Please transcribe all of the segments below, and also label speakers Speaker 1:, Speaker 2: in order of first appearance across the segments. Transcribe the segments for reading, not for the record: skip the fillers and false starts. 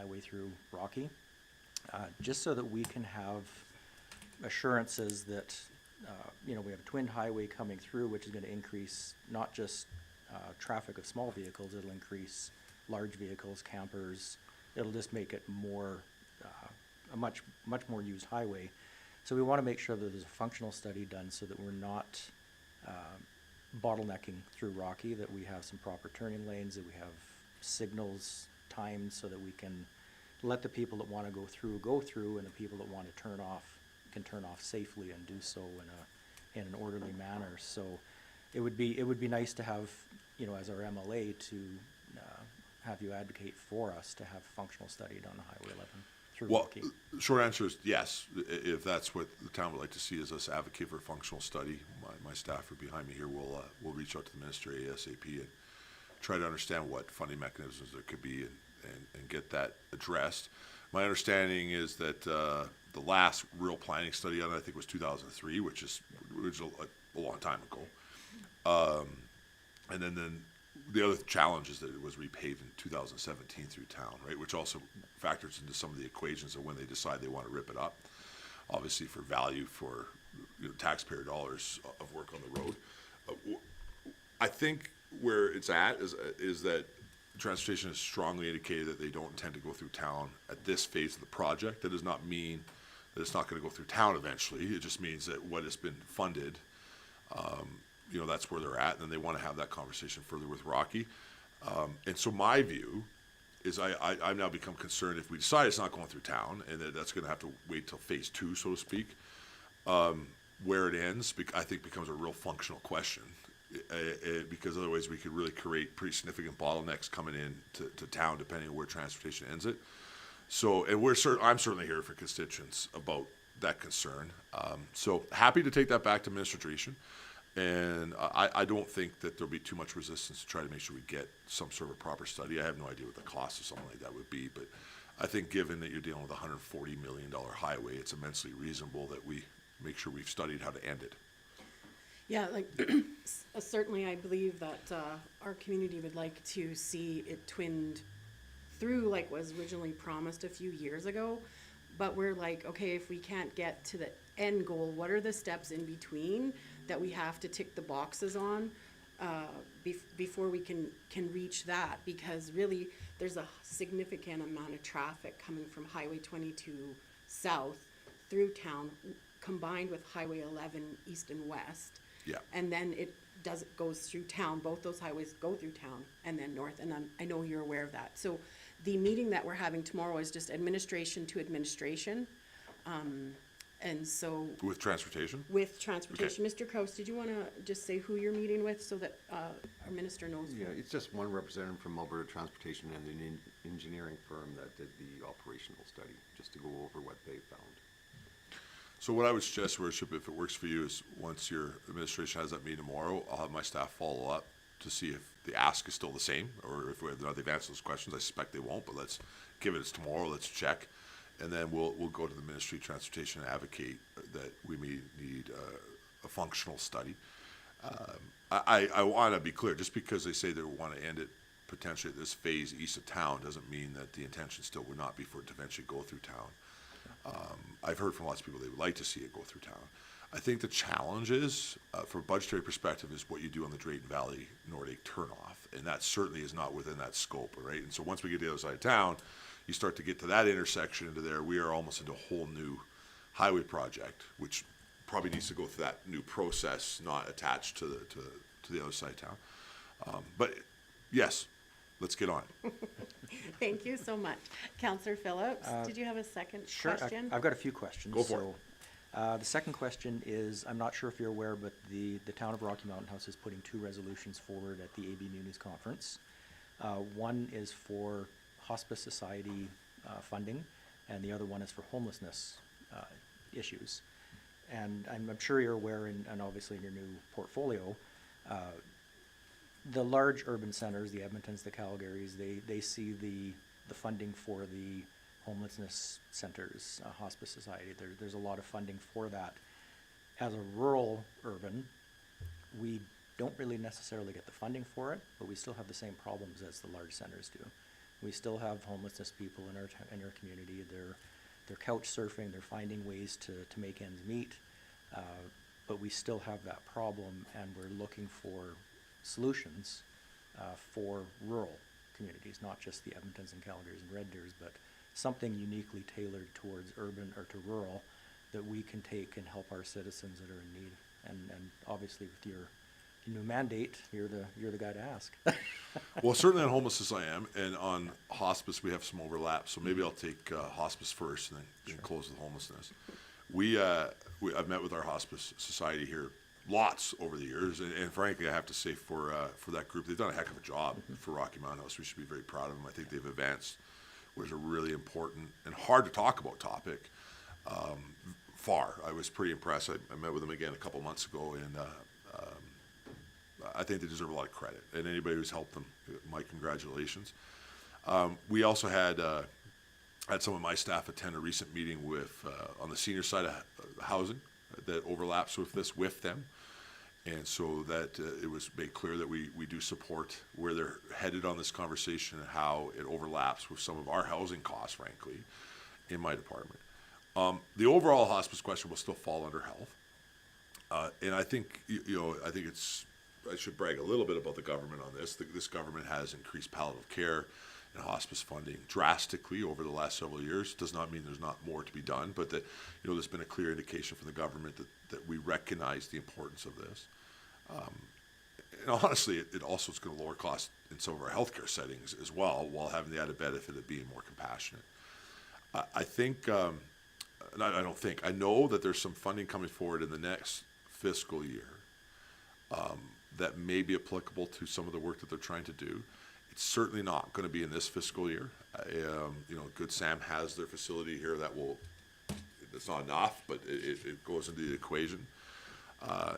Speaker 1: highway through Rocky, just so that we can have assurances that, we have a twinned highway coming through, which is going to increase not just traffic of small vehicles, it'll increase large vehicles, campers. It'll just make it more, a much more used highway. So we want to make sure that there's a functional study done so that we're not bottlenecking through Rocky, that we have some proper turning lanes, that we have signals timed so that we can let the people that want to go through, and the people that want to turn off can turn off safely and do so in an orderly manner. So it would be nice to have, as our MLA, to have you advocate for us to have a functional study done on Highway 11 through Rocky.
Speaker 2: Short answer is yes. If that's what the town would like to see, is us advocate for a functional study. My staff are behind me here. We'll reach out to the minister ASAP and try to understand what funding mechanisms there could be and get that addressed. My understanding is that the last real planning study on it, I think, was 2003, which is a long time ago. And then the other challenge is that it was repaved in 2017 through town, right? Which also factors into some of the equations of when they decide they want to rip it up. Obviously, for value for taxpayer dollars of work on the road. I think where it's at is that transportation has strongly indicated that they don't intend to go through town at this phase of the project. That does not mean that it's not going to go through town eventually. It just means that what has been funded, that's where they're at, and then they want to have that conversation further with Rocky. And so my view is I've now become concerned if we decide it's not going through town, and that's going to have to wait till phase 2, so to speak. Where it ends, I think, becomes a real functional question. Because otherwise we could really create pretty significant bottlenecks coming in to town, depending on where transportation ends it. So, and I'm certainly here for constituents about that concern. So happy to take that back to Minister Dreeshen. And I don't think that there'll be too much resistance to try to make sure we get some sort of proper study. I have no idea what the cost of something like that would be, but I think given that you're dealing with a $140 million highway, it's immensely reasonable that we make sure we've studied how to end it.
Speaker 3: Yeah, certainly I believe that our community would like to see it twinned through like was originally promised a few years ago. But we're like, okay, if we can't get to the end goal, what are the steps in between that we have to tick the boxes on before we can reach that? Because really, there's a significant amount of traffic coming from Highway 22 south through town, combined with Highway 11 east and west.
Speaker 2: Yeah.
Speaker 3: And then it goes through town. Both those highways go through town and then north. And I know you're aware of that. So the meeting that we're having tomorrow is just administration to administration. And so.
Speaker 2: With transportation?
Speaker 3: With transportation.
Speaker 2: Okay.
Speaker 3: Mr. Kraus, did you want to just say who you're meeting with so that our minister knows?
Speaker 4: Yeah, it's just one representative from Alberta Transportation and an engineering firm that did the operational study, just to go over what they found.
Speaker 2: So what I would suggest, Worship, if it works for you, is once your administration has that meeting tomorrow, I'll have my staff follow up to see if the ask is still the same, or if they've answered those questions. I suspect they won't, but let's give it tomorrow. Let's check, and then we'll go to the Ministry of Transportation and advocate that we may need a functional study. I want to be clear. Just because they say they want to end it potentially at this phase east of town doesn't mean that the intention still would not be for it to eventually go through town. I've heard from lots of people they would like to see it go through town. I think the challenge is, from a budgetary perspective, is what you do on the Drayton Valley Nordic turnoff, and that certainly is not within that scope, right? And so once we get to the other side of town, you start to get to that intersection into there, we are almost into a whole new highway project, which probably needs to go through that new process, not attached to the other side of town. But yes, let's get on it.
Speaker 3: Thank you so much. Councillor Phillips, did you have a second question?
Speaker 1: I've got a few questions.
Speaker 2: Go for
Speaker 1: it. The second question is, I'm not sure if you're aware, but the town of Rocky Mountain House is putting 2 resolutions forward at the AB Munis Conference. One is for Hospice Society funding, and the other one is for homelessness issues. And I'm sure you're aware, and obviously in your new portfolio, the large urban centers, the Edmontons, the Calgarys, they see the funding for the homelessness centers, Hospice Society. There's a lot of funding for that. As a rural urban, we don't really necessarily get the funding for it, but we still have the same problems as the large centers do. We still have homelessness people in in our community. They're couch surfing, they're finding ways to make ends meet. But we still have that problem, and we're looking for solutions for rural communities, not just the Edmontons and Calgarys and Red Deers, but something uniquely tailored towards urban or to rural that we can take and help our citizens that are in need. And obviously with your new mandate, you're the guy to ask.
Speaker 2: Well, certainly on homelessness I am, and on hospice we have some overlap. So maybe I'll take hospice first, and then close with homelessness. I've met with our hospice society here lots over the years, and frankly, I have to say for that group, they've done a heck of a job for Rocky Mountain House. We should be very proud of them. I think they've advanced what is a really important and hard to talk about topic. Far, I was pretty impressed. I met with them again a couple months ago, and I think they deserve a lot of credit. And anybody who's helped them, my congratulations. We also had some of my staff attend a recent meeting with on the senior side of housing that overlaps with this with them, and so that it was made clear that we do support where they're headed on this conversation and how it overlaps with some of our housing costs, frankly, in my department. The overall hospice question will still fall under health, and I think I think I should brag a little bit about the government on this. This government has increased palliative care and hospice funding drastically over the last several years. Does not mean there's not more to be done, but that there's been a clear indication from the government that we recognize the importance of this. And honestly, it also is going to lower costs in some of our healthcare settings as well, while having the added benefit of being more compassionate. I think, and I know that there's some funding coming forward in the next fiscal year that may be applicable to some of the work that they're trying to do. It's certainly not going to be in this fiscal year. Good Sam has their facility here it's not enough, but it goes into the equation.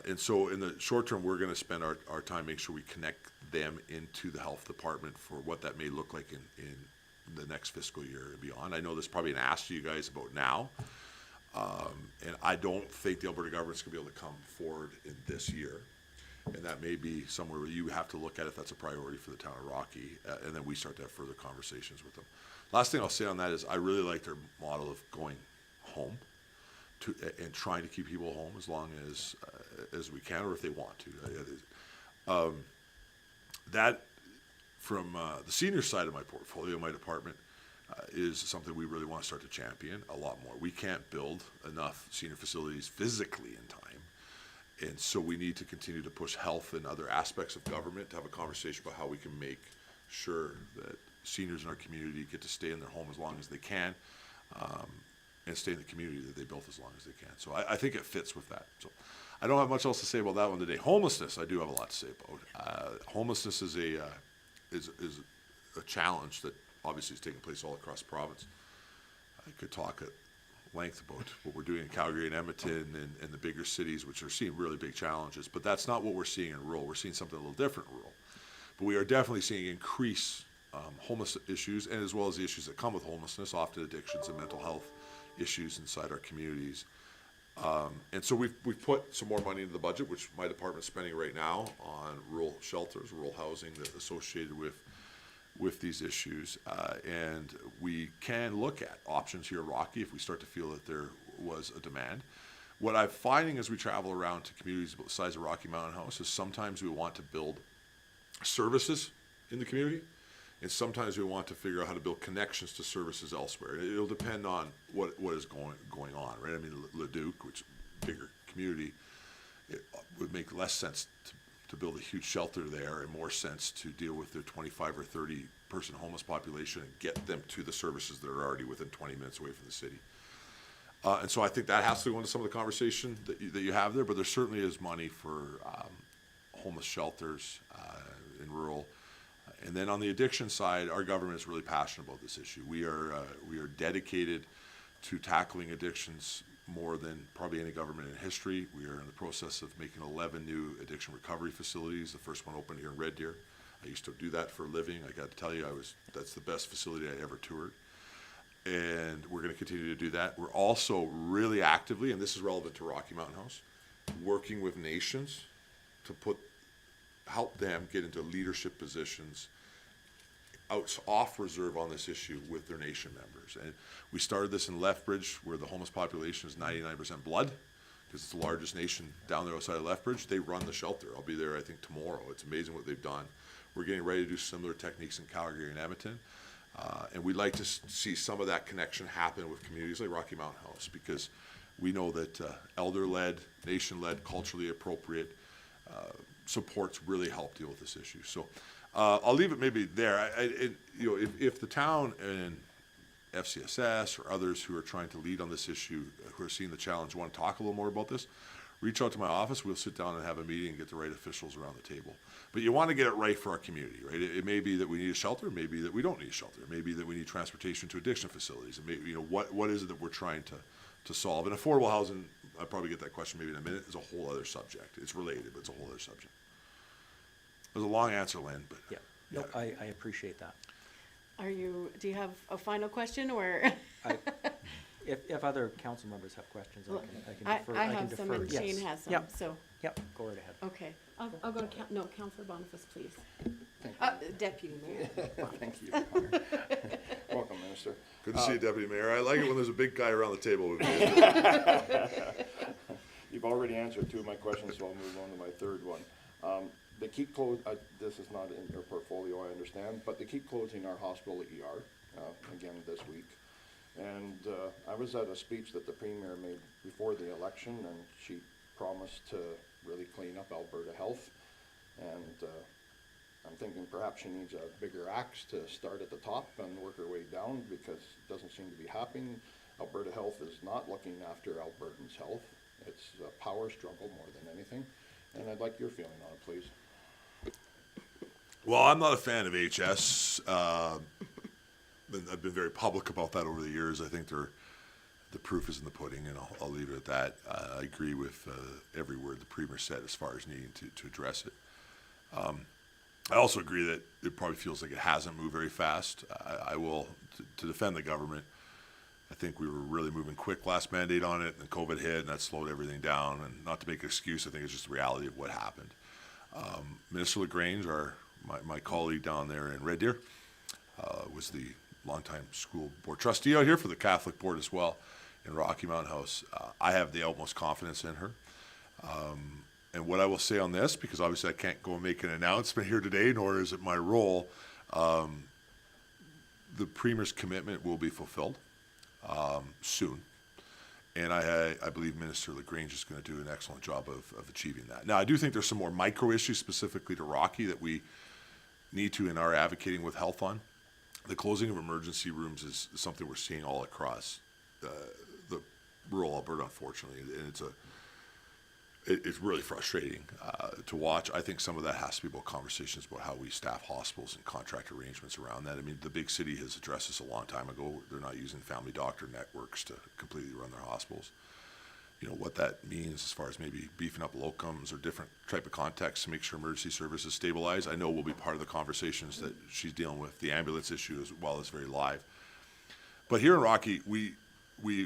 Speaker 2: And so in the short term, we're going to spend our time making sure we connect them into the health department for what that may look like in the next fiscal year and beyond. I know there's probably an ask to you guys about now. And I don't think the Alberta government's going to be able to come forward in this year. And that may be somewhere where you have to look at if that's a priority for the town of Rocky, and then we start to have further conversations with them. Last thing I'll say on that is I really like their model of going home and trying to keep people home as long as we can, or if they want to. That from the senior side of my portfolio, my department, is something we really want to start to champion a lot more. We can't build enough senior facilities physically in time. And so we need to continue to push health and other aspects of government to have a conversation about how we can make sure that seniors in our community get to stay in their home as long as they can, and stay in the community that they built as long as they can. So I think it fits with that. So I don't have much else to say about that one today. Homelessness, I do have a lot to say about. Homelessness is a challenge that obviously is taking place all across the province. I could talk at length about what we're doing in Calgary and Edmonton and the bigger cities, which are seeing really big challenges, but that's not what we're seeing in rural. We're seeing something a little different in rural. But we are definitely seeing increased homeless issues, and as well as the issues that come with homelessness, often addictions and mental health issues inside our communities. And so we've put some more money into the budget, which my department's spending right now on rural shelters, rural housing that's associated with these issues, and we can look at options here at Rocky if we start to feel that there was a demand. What I'm finding as we travel around to communities about the size of Rocky Mountain House is sometimes we want to build services in the community, and sometimes we want to figure out how to build connections to services elsewhere. It'll depend on what is going on, right? I mean, Leduc, which is a bigger community, it would make less sense to build a huge shelter there and more sense to deal with their 25 or 30 person homeless population and get them to the services that are already within 20 minutes away from the city. And so I think that has to go into some of the conversation that you have there, but there certainly is money for homeless shelters in rural. And then on the addiction side, our government is really passionate about this issue. We are dedicated to tackling addictions more than probably any government in history. We are in the process of making 11 new addiction recovery facilities. The first one opened here in Red Deer. I used to do that for a living. I got to tell you, that's the best facility I ever toured. And we're going to continue to do that. We're also really actively, and this is relevant to Rocky Mountain House, working with nations to help them get into leadership positions off reserve on this issue with their nation members. And we started this in Lethbridge, where the homeless population is 99% blood, because it's the largest nation down there outside of Lethbridge. They run the shelter. I'll be there, I think, tomorrow. It's amazing what they've done. We're getting ready to do similar techniques in Calgary and Edmonton. And we'd like to see some of that connection happen with communities like Rocky Mountain House, because we know that elder-led, nation-led, culturally appropriate supports really help deal with this issue. So I'll leave it maybe there. If the town and FCSS or others who are trying to lead on this issue, who are seeing the challenge, want to talk a little more about this, reach out to my office. We'll sit down and have a meeting and get the right officials around the table. But you want to get it right for our community, right? It may be that we need a shelter, it may be that we don't need a shelter, it may be that we need transportation to addiction facilities. It may, what is it that we're trying to solve? And affordable housing, I'll probably get that question maybe in a minute, is a whole other subject. It's related, but it's a whole other subject. It was a long answer, Lynn, but.
Speaker 1: Yeah, nope, I appreciate that.
Speaker 3: Do you have a final question, or?
Speaker 1: If other council members have questions,
Speaker 3: Well,
Speaker 1: I can defer.
Speaker 3: I have some, and
Speaker 1: Yes.
Speaker 3: Shane has some,
Speaker 1: Yep,
Speaker 3: so,
Speaker 1: yep, go right ahead.
Speaker 3: okay. I'll go to Councillor Boniface, please.
Speaker 5: Thank you.
Speaker 3: Deputy Mayor.
Speaker 5: Thank you, Connor. Welcome, Minister.
Speaker 2: Good to see you, Deputy Mayor. I like it when there's a big guy around the table with me.
Speaker 5: You've already answered two of my questions, so I'll move on to my third one. They keep this is not in your portfolio, I understand, but they keep closing our hospital ER, again this week. And I was at a speech that the Premier made before the election, and she promised to really clean up Alberta Health. And I'm thinking perhaps she needs a bigger axe to start at the top and work her way down, because it doesn't seem to be happening. Alberta Health is not looking after Albertans' health. It's a power struggle more than anything. And I'd like your feeling on it, please.
Speaker 2: Well, I'm not a fan of HS. I've been very public about that over the years. I think the proof is in the pudding, and I'll leave it at that. I agree with every word the Premier said as far as needing to address it. I also agree that it probably feels like it hasn't moved very fast. I will, to defend the government, I think we were really moving quick last mandate on it, and then COVID hit, and that slowed everything down. And not to make an excuse, I think it's just the reality of what happened. Minister LaGrange, my colleague down there in Red Deer, was the longtime school board trustee out here for the Catholic board as well in Rocky Mountain House. I have the utmost confidence in her. And what I will say on this, because obviously I can't go and make an announcement here today, nor is it my role, the Premier's commitment will be fulfilled soon. And I believe Minister LaGrange is going to do an excellent job of achieving that. Now, I do think there's some more micro issues specifically to Rocky that we need to and are advocating with health on. The closing of emergency rooms is something we're seeing all across the rural Alberta, unfortunately, and it's really frustrating to watch. I think some of that has to be about conversations about how we staff hospitals and contract arrangements around that. I mean, the big city has addressed this a long time ago. They're not using family doctor networks to completely run their hospitals. You know, what that means as far as maybe beefing up locums or different type of contexts to make sure emergency services stabilize, I know will be part of the conversations that she's dealing with. The ambulance issue as well is very live. But here in Rocky, we're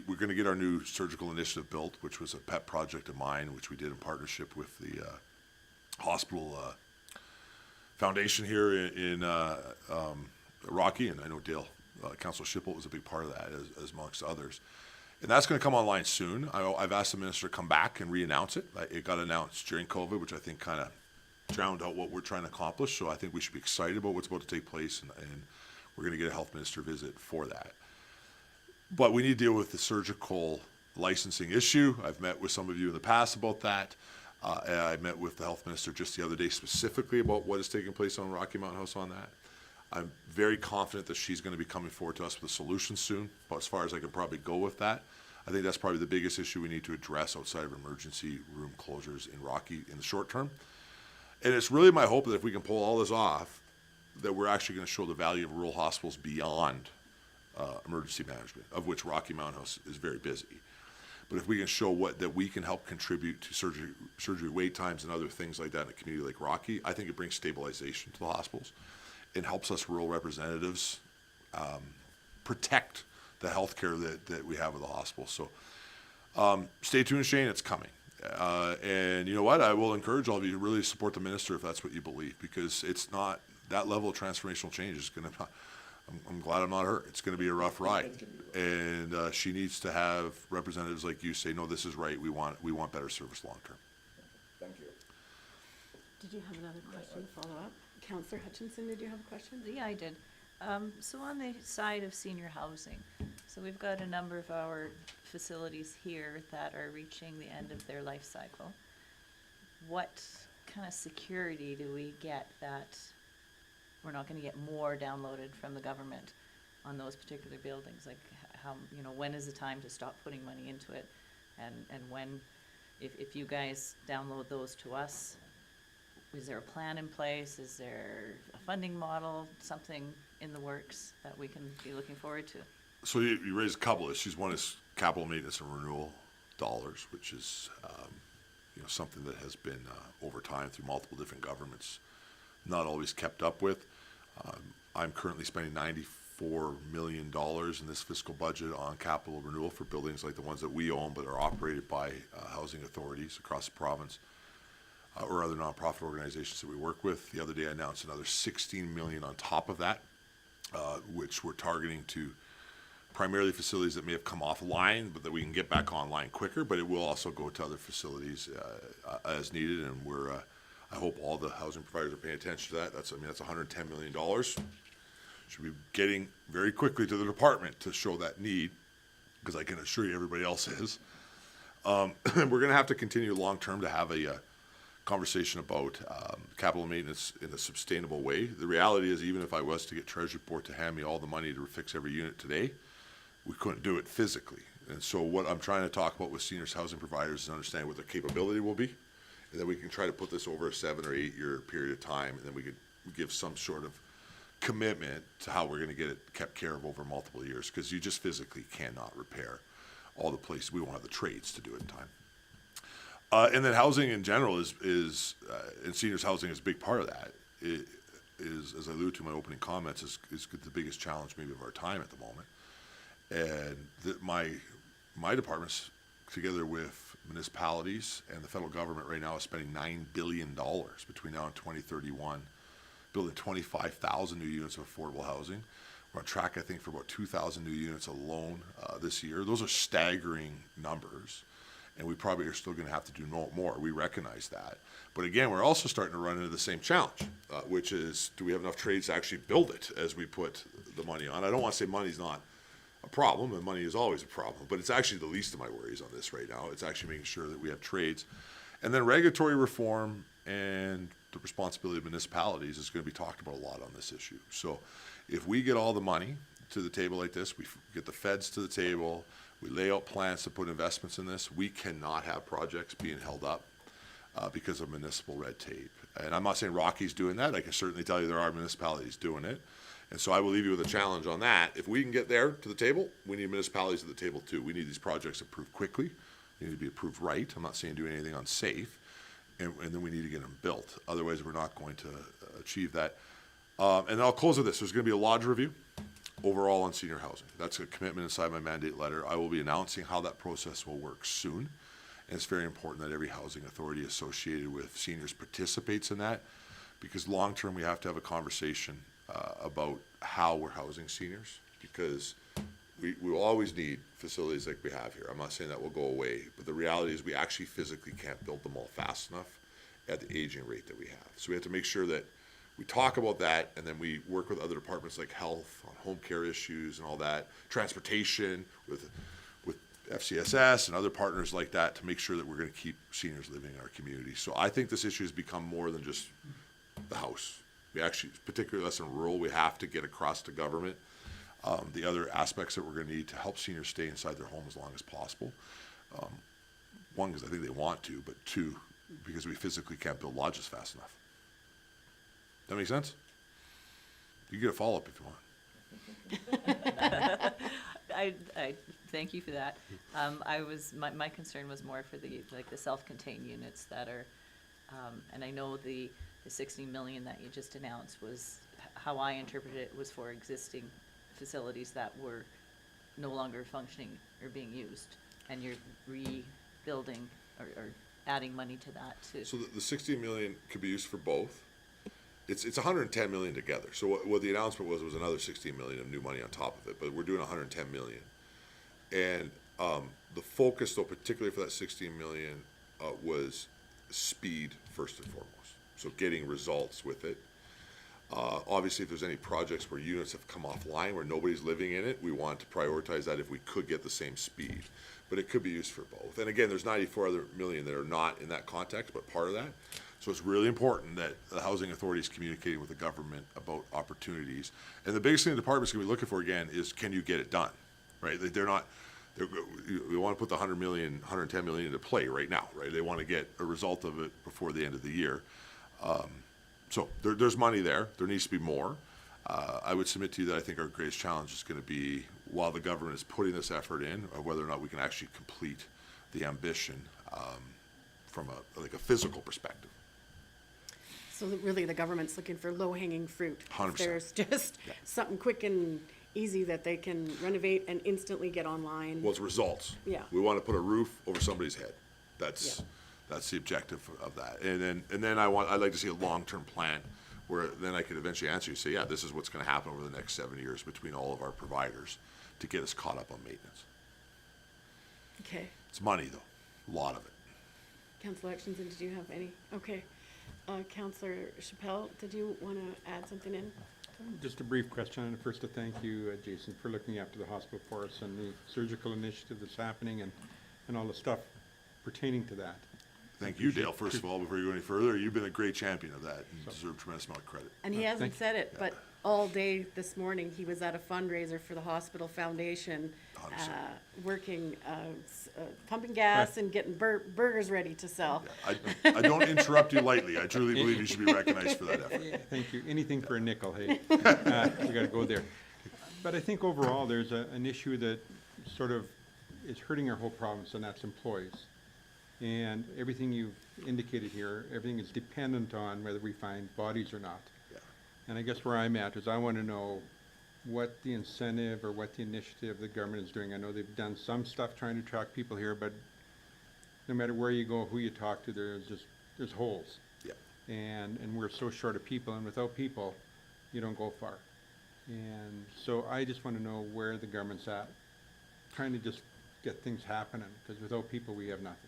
Speaker 2: going to get our new surgical initiative built, which was a pet project of mine, which we did in partnership with the hospital foundation here in Rocky, and I know Dale, Councilor Shipple was a big part of that, as amongst others. And that's going to come online soon. I've asked the minister to come back and re-announce it. It got announced during COVID, which I think kind of drowned out what we're trying to accomplish. So I think we should be excited about what's about to take place, and we're going to get a health minister visit for that. But we need to deal with the surgical licensing issue. I've met with some of you in the past about that. And I met with the health minister just the other day specifically about what is taking place on Rocky Mountain House on that. I'm very confident that she's going to be coming forward to us with a solution soon, but as far as I can probably go with that. I think that's probably the biggest issue we need to address outside of emergency room closures in Rocky in the short term. And it's really my hope that if we can pull all this off, that we're actually going to show the value of rural hospitals beyond emergency management, of which Rocky Mountain House is very busy. But if we can show that we can help contribute to surgery wait times and other things like that in a community like Rocky, I think it brings stabilization to the hospitals and helps us rural representatives protect the health care that we have with the hospital. So stay tuned, Shane, it's coming. And you know what? I will encourage all of you to really support the minister if that's what you believe, because it's not that level of transformational change is gonna, I'm glad I'm not her. It's gonna be a rough ride. And, she needs to have representatives like you say, no, this is right, we want better service long-term.
Speaker 5: Thank you.
Speaker 3: Did you have another question to follow up? Counselor Hutchinson, did you have a question?
Speaker 6: Yeah, I did. So on the side of senior housing, so we've got a number of our facilities here that are reaching the end of their life cycle. What kind of security do we get that we're not gonna get more downloaded from the government on those particular buildings? Like how, you know, when is the time to stop putting money into it? And when, if you guys download those to us, is there a plan in place? Is there a funding model, something in the works that we can be looking forward to?
Speaker 2: So you raised a couple issues. One is capital maintenance and renewal dollars, which is, you know, something that has been, over time through multiple different governments, not always kept up with. I'm currently spending $94 million in this fiscal budget on capital renewal for buildings like the ones that we own but are operated by housing authorities across the province, or other nonprofit organizations that we work with. The other day I announced another $16 million on top of that, which we're targeting to primarily facilities that may have come offline, but that we can get back online quicker, but it will also go to other facilities as needed, and we're, I hope all the housing providers are paying attention to that. That's $110 million. Should be getting very quickly to the department to show that need, because I can assure you everybody else is. We're gonna have to continue long-term to have a conversation about capital maintenance in a sustainable way. The reality is, even if I was to get Treasury Board to hand me all the money to fix every unit today, we couldn't do it physically. And so what I'm trying to talk about with seniors housing providers is understanding what their capability will be, and then we can try to put this over a 7 or 8 year period of time, and then we could give some sort of commitment to how we're gonna get it kept care of over multiple years, because you just physically cannot repair all the places. We won't have the trades to do it in time. And then housing in general is and seniors housing is a big part of that. It is, as I alluded to in my opening comments, is the biggest challenge maybe of our time at the moment. And my department's, together with municipalities and the federal government right now, is spending $9 billion between now and 2031, building 25,000 new units of affordable housing. We're on track, I think, for about 2,000 new units alone this year. Those are staggering numbers, and we probably are still going to have to do more. We recognize that. But again, we're also starting to run into the same challenge, which is, do we have enough trades to actually build it as we put the money on? I don't want to say money's not a problem, and money is always a problem, but it's actually the least of my worries on this right now. It's actually making sure that we have trades. And then regulatory reform and the responsibility of municipalities is going to be talked about a lot on this issue. So if we get all the money to the table like this, we get the feds to the table, we lay out plans to put investments in this, we cannot have projects being held up because of municipal red tape. And I'm not saying Rocky's doing that. I can certainly tell you there are municipalities doing it. And so I will leave you with a challenge on that. If we can get there to the table, we need municipalities at the table too. We need these projects approved quickly. They need to be approved right. I'm not saying do anything unsafe. And then we need to get them built. Otherwise, we're not going to achieve that. And I'll close with this. There's going to be a lodge review overall on senior housing. That's a commitment inside my mandate letter. I will be announcing how that process will work soon. And it's very important that every housing authority associated with seniors participates in that, because long-term we have to have a conversation about how we're housing seniors, because we will always need facilities like we have here. I'm not saying that will go away, but the reality is we actually physically can't build them all fast enough at the aging rate that we have. So we have to make sure that we talk about that, and then we work with other departments like health on home care issues and all that, transportation with FCSS and other partners like that, to make sure that we're going to keep seniors living in our community. So I think this issue has become more than just the house. We actually, particularly us in rural, we have to get across to government the other aspects that we're going to need to help seniors stay inside their home as long as possible. One, because I think they want to, but two, because we physically can't build lodges fast enough. That make sense? You can get a follow-up if you want.
Speaker 6: I thank you for that. My concern was more for the self-contained units that are, and I know the 60 million that you just announced was, how I interpreted it, was for existing facilities that were no longer functioning or being used, and you're rebuilding or adding money to that too.
Speaker 2: So the 60 million could be used for both. it's 110 million together. So what the announcement was another 16 million of new money on top of it, but we're doing 110 million. And the focus, though, particularly for that 16 million, was speed first and foremost. So getting results with it. Obviously, if there's any projects where units have come offline, where nobody's living in it, we want to prioritize that if we could get the same speed. But it could be used for both. And again, there's 94 other million that are not in that context, but part of that. So it's really important that the housing authority is communicating with the government about opportunities. And the biggest thing the department's gonna be looking for again is, can you get it done? Right? We wanna put the 100 million, 110 million into play right now, right? They wanna get a result of it before the end of the year. So there's money there. There needs to be more. I would submit to you that I think our greatest challenge is going to be, while the government is putting this effort in, whether or not we can actually complete the ambition from a physical perspective.
Speaker 3: So that really the government's looking for low-hanging fruit. If
Speaker 2: 100%.
Speaker 3: there's just
Speaker 2: Yeah.
Speaker 3: something quick and easy that they can renovate and instantly get online.
Speaker 2: Well, it's results.
Speaker 3: Yeah.
Speaker 2: We want to put a roof over somebody's head. That's
Speaker 3: Yeah.
Speaker 2: the objective of that. And then I'd like to see a long-term plan where then I could eventually answer you, say, yeah, this is what's going to happen over the next 7 years between all of our providers to get us caught up on maintenance.
Speaker 3: Okay.
Speaker 2: It's money, though, a lot of it.
Speaker 3: Councillor Atchison, did you have any? Okay. Councillor Chappelle, did you want to add something in?
Speaker 7: Just a brief question, and first to thank you, Jason, for looking after the hospital for us and the surgical initiative that's happening and all the stuff pertaining to that.
Speaker 2: Thank you, Dale, first of all, before you go any further. You've been a great champion of that and deserve a tremendous amount of credit.
Speaker 3: And he hasn't
Speaker 7: thank you.
Speaker 3: said it, but all day this morning, he was at a fundraiser for the hospital foundation,
Speaker 2: 100%.
Speaker 3: working, pumping gas and getting burgers ready to sell.
Speaker 2: I don't interrupt you lightly. I truly believe you should be recognized for that effort.
Speaker 7: Yeah, thank you. Anything for a nickel, hey. We gotta go there. But I think overall, there's an issue that sort of is hurting our whole province, and that's employees. And everything you've indicated here, everything is dependent on whether we find bodies or not.
Speaker 2: Yeah.
Speaker 7: And I guess where I'm at is I want to know what the incentive or what the initiative the government is doing. I know they've done some stuff trying to attract people here, but no matter where you go, who you talk to, there's holes.
Speaker 2: Yeah.
Speaker 7: And we're so short of people, and without people, you don't go far. And so I just want to know where the government's at, trying to just get things happening, because without people, we have nothing.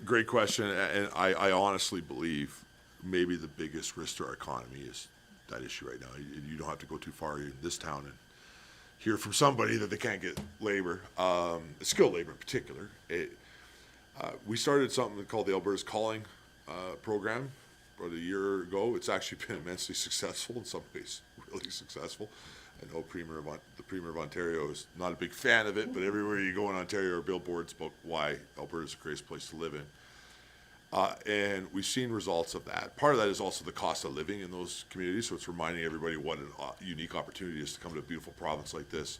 Speaker 2: Great question, and I honestly believe maybe the biggest risk to our economy is that issue right now. You don't have to go too far in this town and hear from somebody that they can't get labor, skilled labor in particular. We started something called the Alberta's Calling program about a year ago. It's actually been immensely successful, in some ways really successful. I know the Premier of Ontario is not a big fan of it, but everywhere you go in Ontario are billboards about why Alberta's the greatest place to live in. And we've seen results of that. Part of that is also the cost of living in those communities, so it's reminding everybody what a unique opportunity it is to come to a beautiful province like this,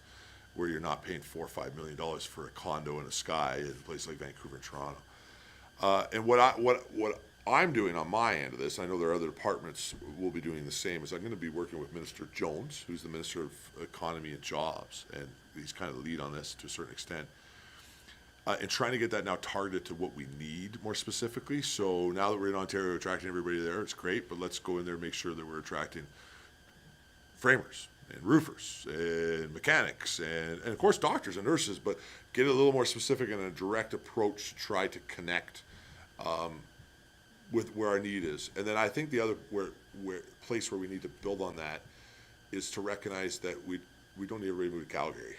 Speaker 2: where you're not paying $4 or $5 million for a condo in the sky in a place like Vancouver and Toronto. And what I'm doing on my end of this, I know there are other departments will be doing the same, is I'm going to be working with Minister Jones, who's the Minister of Economy and Jobs, and he's kind of the lead on this to a certain extent, and trying to get that now targeted to what we need more specifically. So now that we're in Ontario attracting everybody there, it's great, but let's go in there and make sure that we're attracting framers and roofers and mechanics and of course doctors and nurses, but get a little more specific and a direct approach to try to connect with where our need is. And then I think the other place where we need to build on that is to recognize that we don't need everybody to move to Calgary.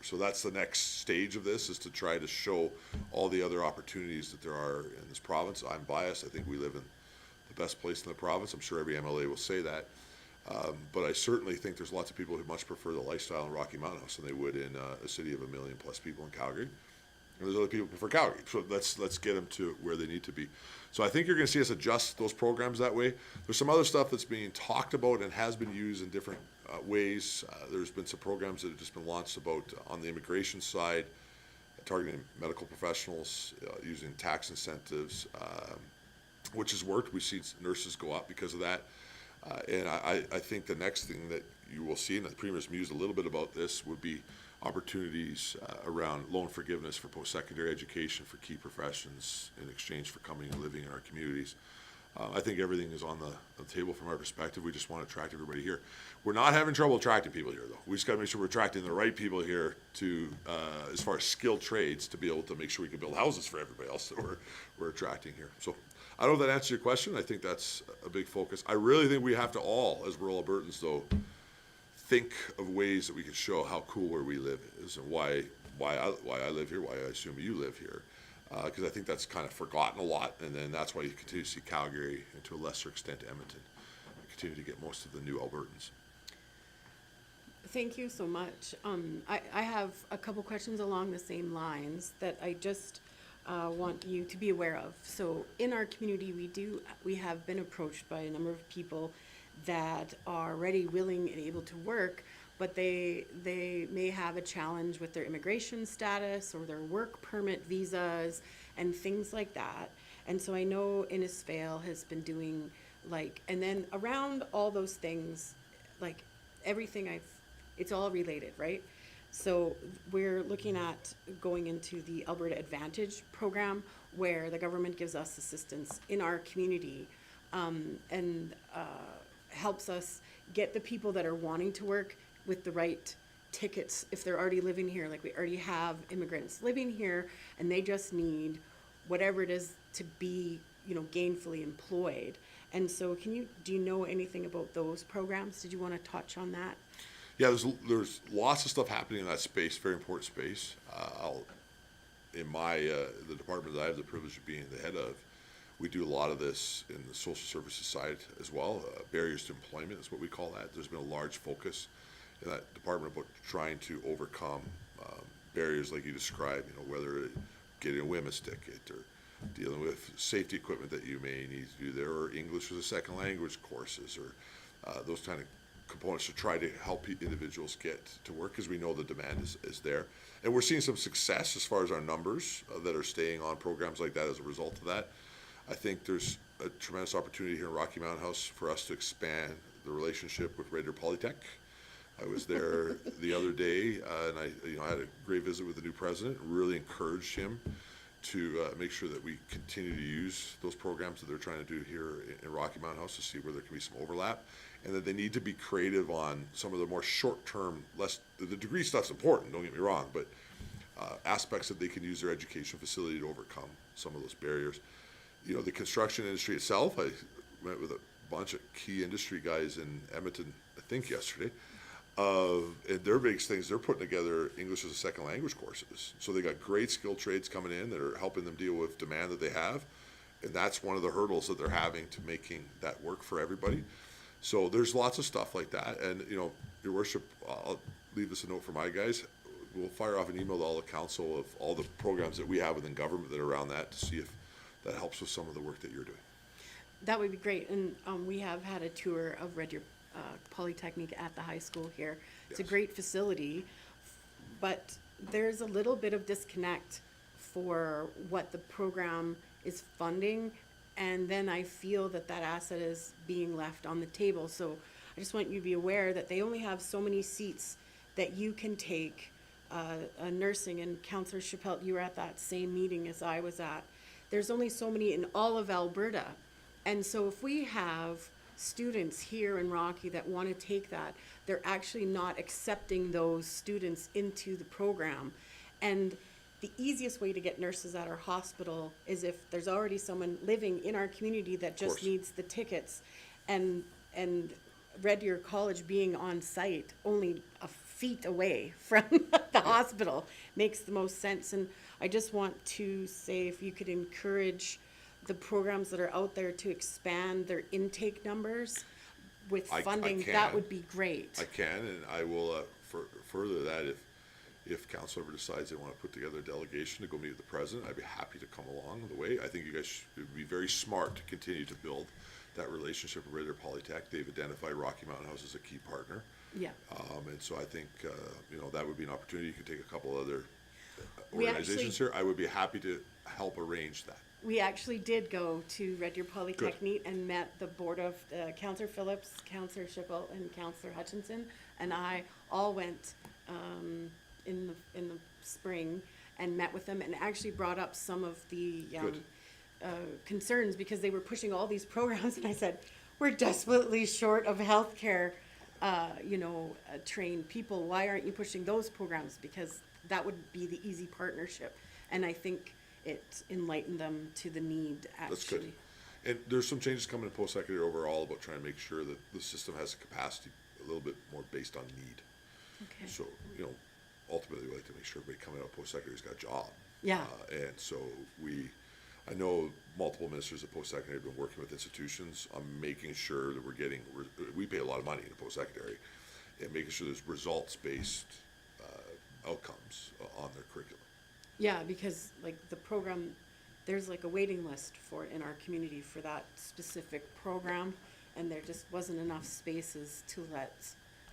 Speaker 2: So that's the next stage of this, is to try to show all the other opportunities that there are in this province. I'm biased. I think we live in the best place in the province. I'm sure every MLA will say that. But I certainly think there's lots of people who much prefer the lifestyle in Rocky Mountain House than they would in a city of 1 million plus people in Calgary. And there's other people who prefer Calgary. So let's get them to where they need to be. So I think you're going to see us adjust those programs that way. There's some other stuff that's being talked about and has been used in different ways. There's been some programs that have just been launched about on the immigration side, targeting medical professionals, using tax incentives, which has worked. We've seen nurses go up because of that. And I think the next thing that you will see, and the Premier's mused a little bit about this, would be opportunities around loan forgiveness for post-secondary education for key professions in exchange for coming and living in our communities. I think everything is on the table from our perspective. We just want to attract everybody here. We're not having trouble attracting people here, though. We just got to make sure we're attracting the right people here to, as far as skilled trades, to be able to make sure we can build houses for everybody else that we're attracting here. So I don't know if that answers your question. I think that's a big focus. I really think we have to all, as rural Albertans, though, think of ways that we can show how cool where we live is and why I live here, why I assume you live here. Because I think that's kind of forgotten a lot, and then that's why you continue to see Calgary, and to a lesser extent Edmonton, continue to get most of the new Albertans.
Speaker 3: Thank you so much. I have a couple questions along the same lines that I just want you to be aware of. So in our community, we have been approached by a number of people that are ready, willing, and able to work, but they may have a challenge with their immigration status or their work permit visas and things like that. And so I know Innisfail has been doing and then around all those things, like everything it's all related, right? So we're looking at going into the Alberta Advantage program where the government gives us assistance in our community and helps us get the people that are wanting to work with the right tickets if they're already living here. Like we already have immigrants living here and they just need whatever it is to be, gainfully employed. And so do you know anything about those programs? Did you want to touch on that?
Speaker 2: Yeah, there's lots of stuff happening in that space, very important space. In the department that I have the privilege of being the head of, we do a lot of this in the social services side as well. Barriers to employment is what we call that. There's been a large focus in that department about trying to overcome barriers like you described, whether getting a WHMIS ticket or dealing with safety equipment that you may need to do there, or English as a second language courses, or those kind of components to try to help individuals get to work, because we know the demand is there. And we're seeing some success as far as our numbers that are staying on programs like that as a result of that. I think there's a tremendous opportunity here in Rocky Mountain House for us to expand the relationship with Red Deer Polytech. I was there the other day, and I had a great visit with the new president. Really encouraged him to make sure that we continue to use those programs that they're trying to do here in Rocky Mountain House to see where there can be some overlap, and that they need to be creative on some of the more short-term, the degree stuff's important, don't get me wrong, but aspects that they can use their education facility to overcome some of those barriers. The construction industry itself, I met with a bunch of key industry guys in Edmonton, I think yesterday, and their biggest things, they're putting together English as a second language courses. So they got great skilled trades coming in that are helping them deal with demand that they have. And that's one of the hurdles that they're having to making that work for everybody. So there's lots of stuff like that. And, Your Worship, I'll leave this a note for my guys. We'll fire off an email to all the council of all the programs that we have within government that are around that to see if that helps with some of the work that you're doing.
Speaker 3: That would be great. And we have had a tour of Red Deer Polytechnic at the high school here. It's a
Speaker 2: Yes.
Speaker 3: great facility, but there's a little bit of disconnect for what the program is funding, and then I feel that asset is being left on the table. So I just want you to be aware that they only have so many seats that you can take nursing. And Councillor Chappelle, you were at that same meeting as I was at. There's only so many in all of Alberta. And so if we have students here in Rocky that want to take that, they're actually not accepting those students into the program. And the easiest way to get nurses at our hospital is if there's already someone living in our community that just
Speaker 2: course.
Speaker 3: needs the tickets. And Red Deer College being on site only a feet away from the hospital makes the most sense. And I just want to say, if you could encourage the programs that are out there to expand their intake numbers with
Speaker 2: I
Speaker 3: funding,
Speaker 2: can.
Speaker 3: that would be great.
Speaker 2: I can, and I will further that if council ever decides they want to put together a delegation to go meet with the president, I'd be happy to come along the way. I think you guys would be very smart to continue to build that relationship with Red Deer Polytech. They've identified Rocky Mountain House as a key partner.
Speaker 3: Yeah.
Speaker 2: And so I think, that would be an opportunity. You could take a couple other
Speaker 3: We
Speaker 2: organizations
Speaker 3: actually-
Speaker 2: here. I would be happy to help arrange that.
Speaker 3: We actually did go to Red Deer Polytechnic and met the board of Councillor Phillips, Councillor Schipple, and Councillor Hutchinson, and I all went in the spring and met with them, and actually brought up some of the
Speaker 2: Good.
Speaker 3: concerns because they were pushing all these programs, and I said, we're desperately short of healthcare, trained people. Why aren't you pushing those programs? Because that would be the easy partnership. And I think it enlightened them to the need, actually.
Speaker 2: That's good. And there's some changes coming in post-secondary overall about trying to make sure that the system has a capacity a little bit more based on need.
Speaker 3: Okay.
Speaker 2: So, ultimately, we like to make sure everybody coming out of post-secondary's got a job.
Speaker 3: Yeah.
Speaker 2: And so I know multiple ministers of post-secondary have been working with institutions on making sure that we pay a lot of money in post-secondary, and making sure there's results-based outcomes on their curriculum.
Speaker 3: Yeah, because like the program, there's like a waiting list for, in our community for that specific program, and there just wasn't enough spaces to let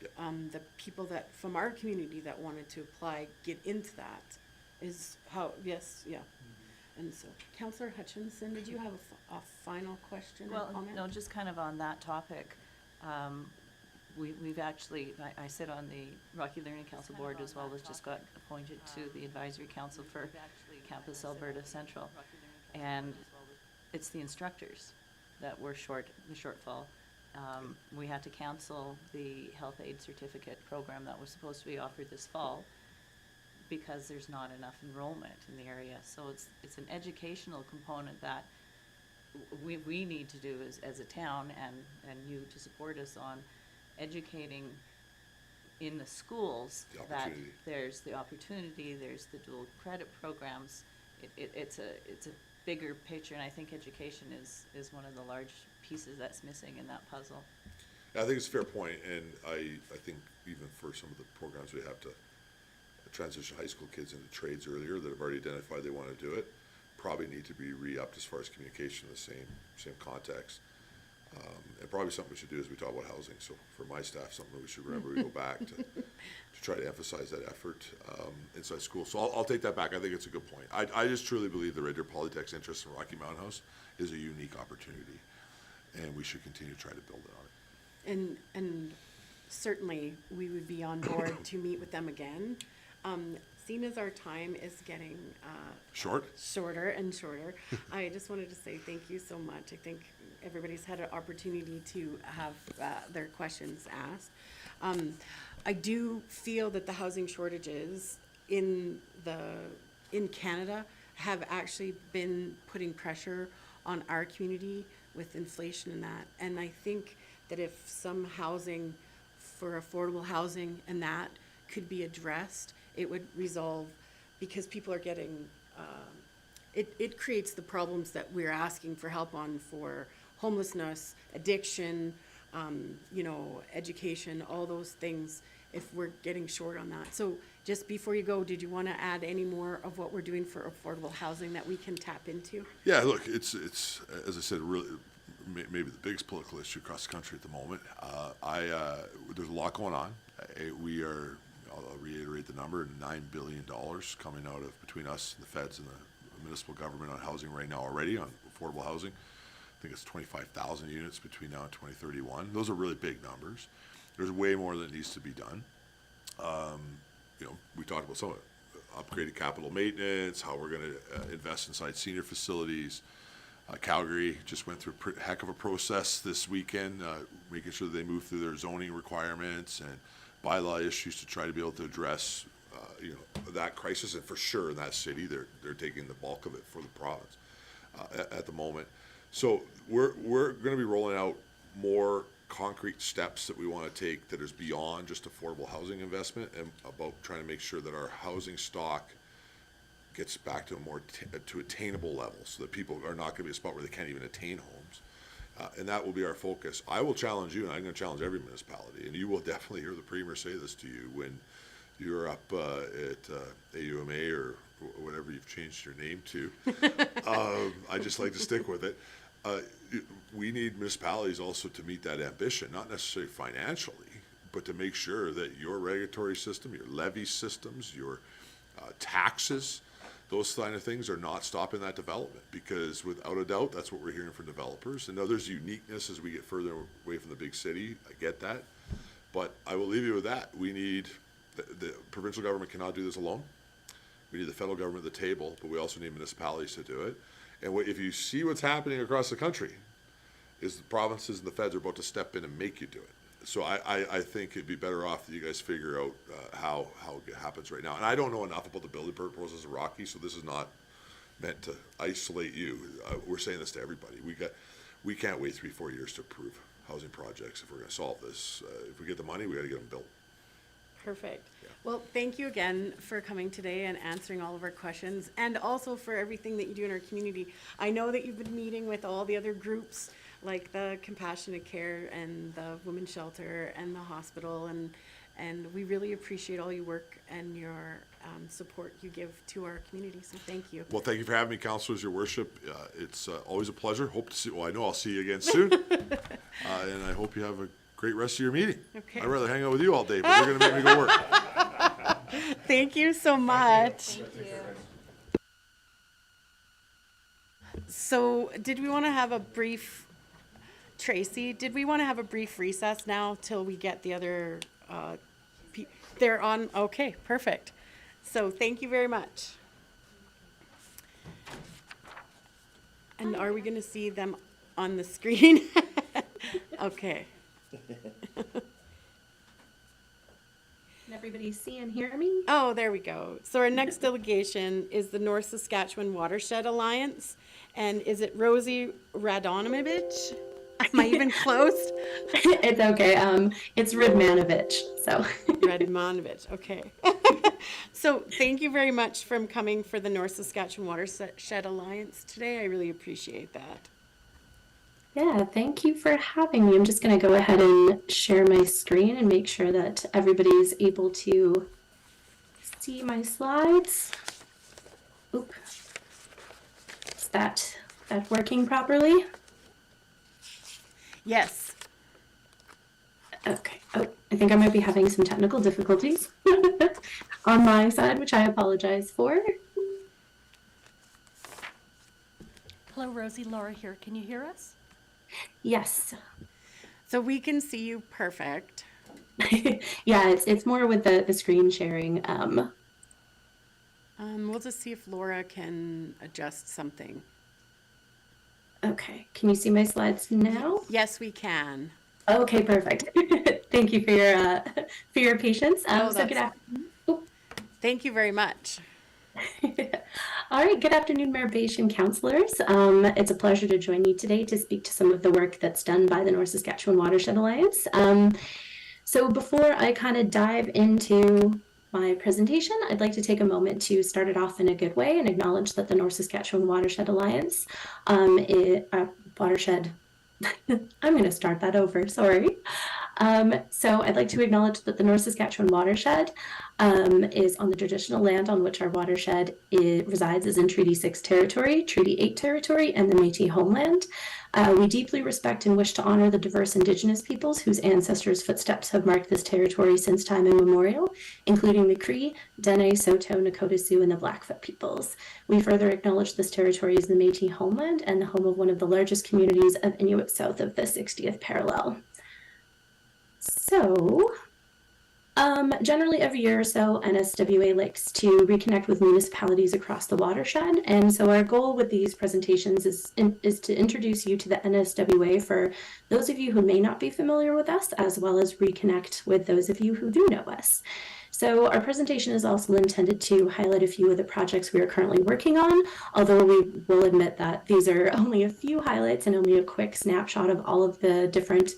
Speaker 2: Yeah.
Speaker 3: the people that, from our community that wanted to apply, get into that, is how, yes, yeah. And so, Councillor Hutchinson, did you have a final question or
Speaker 6: Well,
Speaker 3: comment?
Speaker 6: no, just kind of on that topic. We've actually, I sit on the Rocky Learning Council Board as well as just got appointed to the Advisory Council for Campus Alberta Central. And it's the instructors that were the shortfall. We had to cancel the health aid certificate program that was supposed to be offered this fall because there's not enough enrollment in the area. So it's an educational component that we need to do as a town, and you to support us on educating in the schools
Speaker 2: The
Speaker 6: that
Speaker 2: opportunity.
Speaker 6: there's the opportunity, there's the dual credit programs. It's a bigger picture, and I think education is one of the large pieces that's missing in that puzzle.
Speaker 2: I think it's a fair point, and I think even for some of the programs we have to transition high school kids into trades earlier that have already identified they want to do it, probably need to be re-upped as far as communication in the same context. And probably something we should do is we talk about housing. So for my staff, something we should remember, we go back to try to emphasize that effort inside school. So I'll take that back. I think it's a good point. I just truly believe the Red Deer Polytech's interest in Rocky Mountain House is a unique opportunity, and we should continue to try to build it on it.
Speaker 3: And certainly, we would be on board to meet with them again. Seeing as our time is getting
Speaker 2: Short?
Speaker 3: shorter and shorter, I just wanted to say thank you so much. I think everybody's had an opportunity to have their questions asked. I do feel that the housing shortages in Canada have actually been putting pressure on our community with inflation and that. And I think that if some housing for affordable housing and that could be addressed, it would resolve, because people are getting, it creates the problems that we're asking for help on for homelessness, addiction, education, all those things, if we're getting short on that. So just before you go, did you want to add any more of what we're doing for affordable housing that we can tap into?
Speaker 2: Yeah, look, it's as I said, really maybe the biggest political issue across the country at the moment. There's a lot going on. I'll reiterate the number, $9 billion coming out of between us and the feds and the municipal government on housing right now already, on affordable housing. I think it's 25,000 units between now and 2031. Those are really big numbers. There's way more that needs to be done. We talked about some of it, upgraded capital maintenance, how we're going to invest inside senior facilities. Calgary just went through a heck of a process this weekend, making sure that they move through their zoning requirements and bylaw issues to try to be able to address, that crisis. And for sure in that city, they're taking the bulk of it for the province at the moment. So we're going to be rolling out more concrete steps that we want to take that is beyond just affordable housing investment, and about trying to make sure that our housing stock gets back to a more to attainable level, so that people are not going to be a spot where they can't even attain homes. And that will be our focus. I will challenge you, and I'm going to challenge every municipality, and you will definitely hear the Premier say this to you when you're up at AUMA or whatever you've changed your name to. I just like to stick with it. We need municipalities also to meet that ambition, not necessarily financially, but to make sure that your regulatory system, your levy systems, your taxes, those kind of things are not stopping that development, because without a doubt, that's what we're hearing from developers. And now there's uniqueness as we get further away from the big city. I get that. But I will leave you with that. We need, the provincial government cannot do this alone. We need the federal government at the table, but we also need municipalities to do it. And if you see what's happening across the country, is the provinces and the feds are about to step in and make you do it. So I think it'd be better off that you guys figure out how it happens right now. And I don't know enough about the building proposals of Rocky, so this is not meant to isolate you. We're saying this to everybody. We can't wait 3-4 years to approve housing projects if we're gonna solve this. If we get the money, we gotta get them built.
Speaker 3: Perfect. Well, thank you again for coming today and answering all of our questions, and also for everything that you do in our community. I know that you've been meeting with all the other groups, like the Compassionate Care and the Women's Shelter and the hospital, and we really appreciate all your work and your support you give to our community, so thank you.
Speaker 2: Well, thank you for having me, councilors, your worship. It's always a pleasure. Hope to see, well, I know I'll see you again soon. And I hope you have a great rest of your meeting.
Speaker 3: Okay.
Speaker 2: I'd rather hang out with you all day, but you're gonna make me go work.
Speaker 3: Thank you so much. So, did we want to have a brief, Tracy, did we want to have a brief recess now till we get the other, they're on, okay, perfect. So, thank you very much. And are we going to see them on the screen? Okay.
Speaker 8: Can everybody see and hear me?
Speaker 3: Oh, there we go. So our next delegation is the North Saskatchewan Watershed Alliance. And is it Rosie Radonovich? Am I even close?
Speaker 8: It's okay. It's Radmanovich. So
Speaker 3: Radmanovich, okay. So thank you very much for coming for the North Saskatchewan Watershed Alliance today. I really appreciate that.
Speaker 8: yeah, thank you for having me. I'm just going to go ahead and share my screen and make sure that everybody's able to see my slides. Oop. Is that working properly?
Speaker 3: Yes.
Speaker 8: Okay. Oh, I think I might be having some technical difficulties on my side, which I apologize for.
Speaker 9: Hello, Rosie. Laura here. Can you hear us?
Speaker 8: Yes.
Speaker 3: So we can see you perfect.
Speaker 8: Yeah, it's more with the screen sharing.
Speaker 3: We'll just see if Laura can adjust something.
Speaker 8: Okay, can you see my slides now?
Speaker 3: Yes, we can.
Speaker 8: Okay, perfect. Thank you for your patience.
Speaker 3: Oh,
Speaker 8: So good
Speaker 3: that's-
Speaker 8: afternoon.
Speaker 3: Thank you very much.
Speaker 8: All right, good afternoon, Mayor Beige and councillors. It's a pleasure to join you today to speak to some of the work that's done by the North Saskatchewan Watershed Alliance. So before I kind of dive into my presentation, I'd like to take a moment to start it off in a good way and acknowledge that the North Saskatchewan Watershed Alliance, watershed, I'm going to start that over, sorry. So I'd like to acknowledge that the North Saskatchewan Watershed is on the traditional land on which our watershed resides is in Treaty 6 territory, Treaty 8 territory, and the Métis homeland. We deeply respect and wish to honor the diverse Indigenous peoples whose ancestors' footsteps have marked this territory since time immemorial, including the Cree, Dene, Saulteaux, Nakota Sioux, and the Blackfoot peoples. We further acknowledge this territory as the Métis homeland and the home of one of the largest communities of Inuit south of the 60th parallel. So, generally every year or so, NSWA likes to reconnect with municipalities across the watershed. And so our goal with these presentations is to introduce you to the NSWA for those of you who may not be familiar with us, as well as reconnect with those of you who do know us. So our presentation is also intended to highlight a few of the projects we are currently working on, although we will admit that these are only a few highlights and only a quick snapshot of all of the different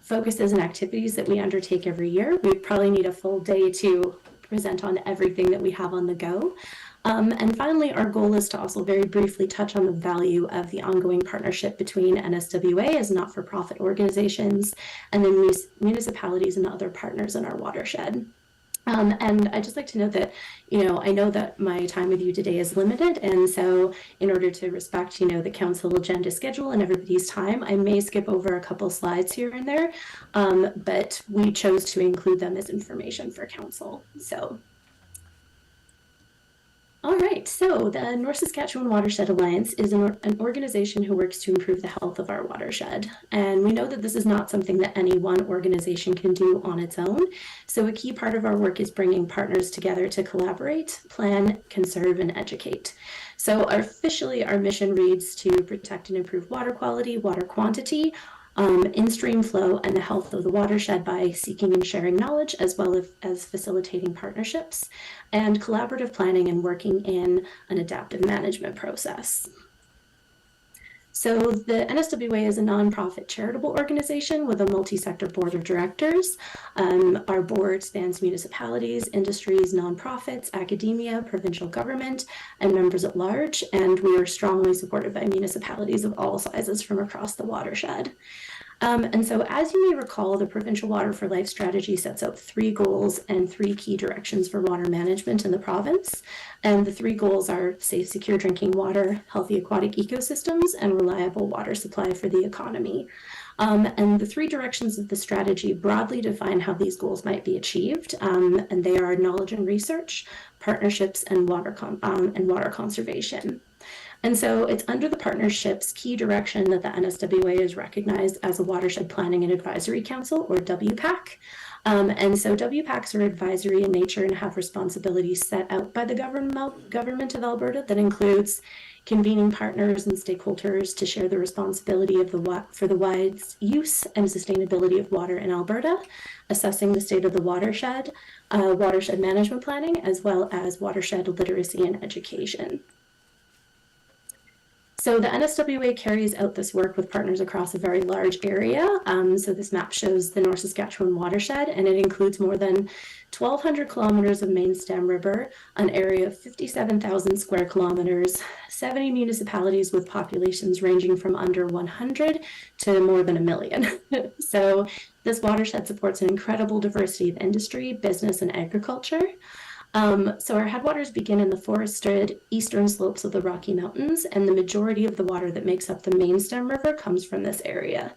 Speaker 8: focuses and activities that we undertake every year. We probably need a full day to present on everything that we have on the go. And finally, our goal is to also very briefly touch on the value of the ongoing partnership between NSWA as not-for-profit organizations and the municipalities and the other partners in our watershed. And I'd just like to note that, I know that my time with you today is limited. And so in order to respect, the council agenda schedule and everybody's time, I may skip over a couple slides here and there. But we chose to include them as information for council. So, all right, so the North Saskatchewan Watershed Alliance is an organization who works to improve the health of our watershed. And we know that this is not something that any one organization can do on its own. So a key part of our work is bringing partners together to collaborate, plan, conserve, and educate. So officially, our mission reads to protect and improve water quality, water quantity, in-stream flow, and the health of the watershed by seeking and sharing knowledge, as well as facilitating partnerships and collaborative planning and working in an adaptive management process. So the NSWA is a nonprofit charitable organization with a multi-sector board of directors. Our board spans municipalities, industries, nonprofits, academia, provincial government, and members at large, and we are strongly supported by municipalities of all sizes from across the watershed. And so, as you may recall, the Provincial Water for Life strategy sets out 3 goals and 3 key directions for water management in the province. And the 3 goals are safe, secure drinking water, healthy aquatic ecosystems, and reliable water supply for the economy. And the 3 directions of the strategy broadly define how these goals might be achieved, and they are knowledge and research, partnerships, and water conservation. And so it's under the partnership's key direction that the NSWA is recognized as a Watershed Planning and Advisory Council, or WPAC. And so WPACs are advisory in nature and have responsibilities set out by the government of Alberta that includes convening partners and stakeholders to share the responsibility of for the wide use and sustainability of water in Alberta, assessing the state of the watershed, watershed management planning, as well as watershed literacy and education. So the NSWA carries out this work with partners across a very large area. So this map shows the North Saskatchewan watershed, and it includes more than 1,200 kilometers of main stem river, an area of 57,000 square kilometers, 70 municipalities with populations ranging from under 100 to more than 1 million. So this watershed supports an incredible diversity of industry, business, and agriculture. So our headwaters begin in the forested eastern slopes of the Rocky Mountains, and the majority of the water that makes up the main stem river comes from this area.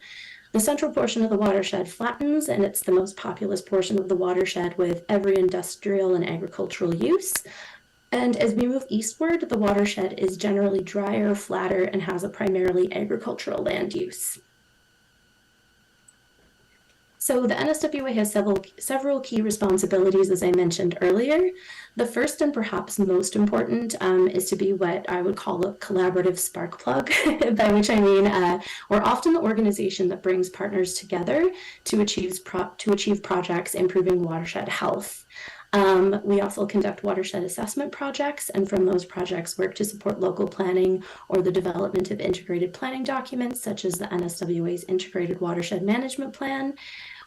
Speaker 8: The central portion of the watershed flattens, and it's the most populous portion of the watershed with every industrial and agricultural use. And as we move eastward, the watershed is generally drier, flatter, and has a primarily agricultural land use. So the NSWA has several key responsibilities, as I mentioned earlier. The first and perhaps most important is to be what I would call a collaborative spark plug, by which I mean we're often the organization that brings partners together to achieve projects improving watershed health. We also conduct watershed assessment projects, and from those projects work to support local planning or the development of integrated planning documents, such as the NSWA's Integrated Watershed Management Plan.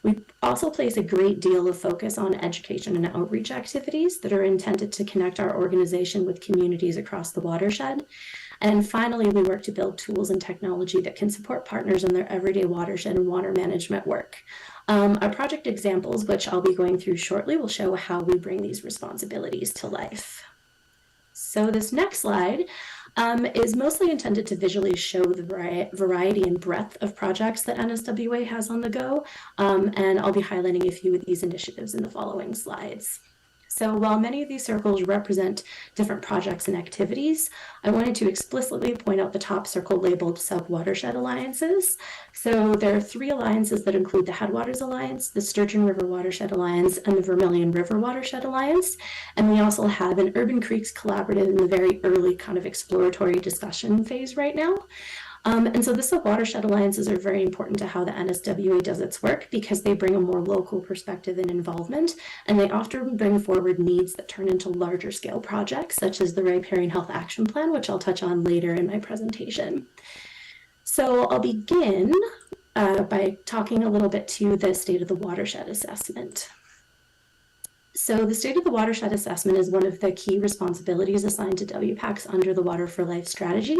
Speaker 8: We also place a great deal of focus on education and outreach activities that are intended to connect our organization with communities across the watershed. And finally, we work to build tools and technology that can support partners in their everyday watershed and water management work. Our project examples, which I'll be going through shortly, will show how we bring these responsibilities to life. So this next slide is mostly intended to visually show the variety and breadth of projects that NSWA has on the go, and I'll be highlighting a few of these initiatives in the following slides. So while many of these circles represent different projects and activities, I wanted to explicitly point out the top circle labeled Sub-Watershed Alliances. So there are 3 alliances that include the Headwaters Alliance, the Sturgeon River Watershed Alliance, and the Vermilion River Watershed Alliance. And we also have an Urban Creeks Collaborative in the very early kind of exploratory discussion phase right now. And so the Sub-Watershed Alliances are very important to how the NSWA does its work because they bring a more local perspective and involvement, and they often bring forward needs that turn into larger scale projects, such as the Riparian Health Action Plan, which I'll touch on later in my presentation. So I'll begin by talking a little bit to the State of the Watershed Assessment. So the State of the Watershed Assessment is one of the key responsibilities assigned to WPACs under the Water for Life strategy.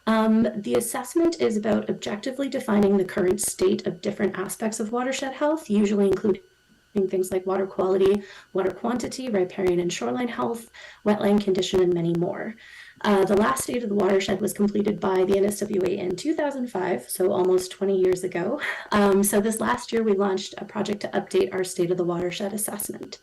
Speaker 8: The assessment is about objectively defining the current state of different aspects of watershed health, usually including things like water quality, water quantity, riparian and shoreline health, wetland condition, and many more. The last State of the Watershed was completed by the NSWA in 2005, so almost 20 years ago. So this last year we launched a project to update our State of the Watershed assessment.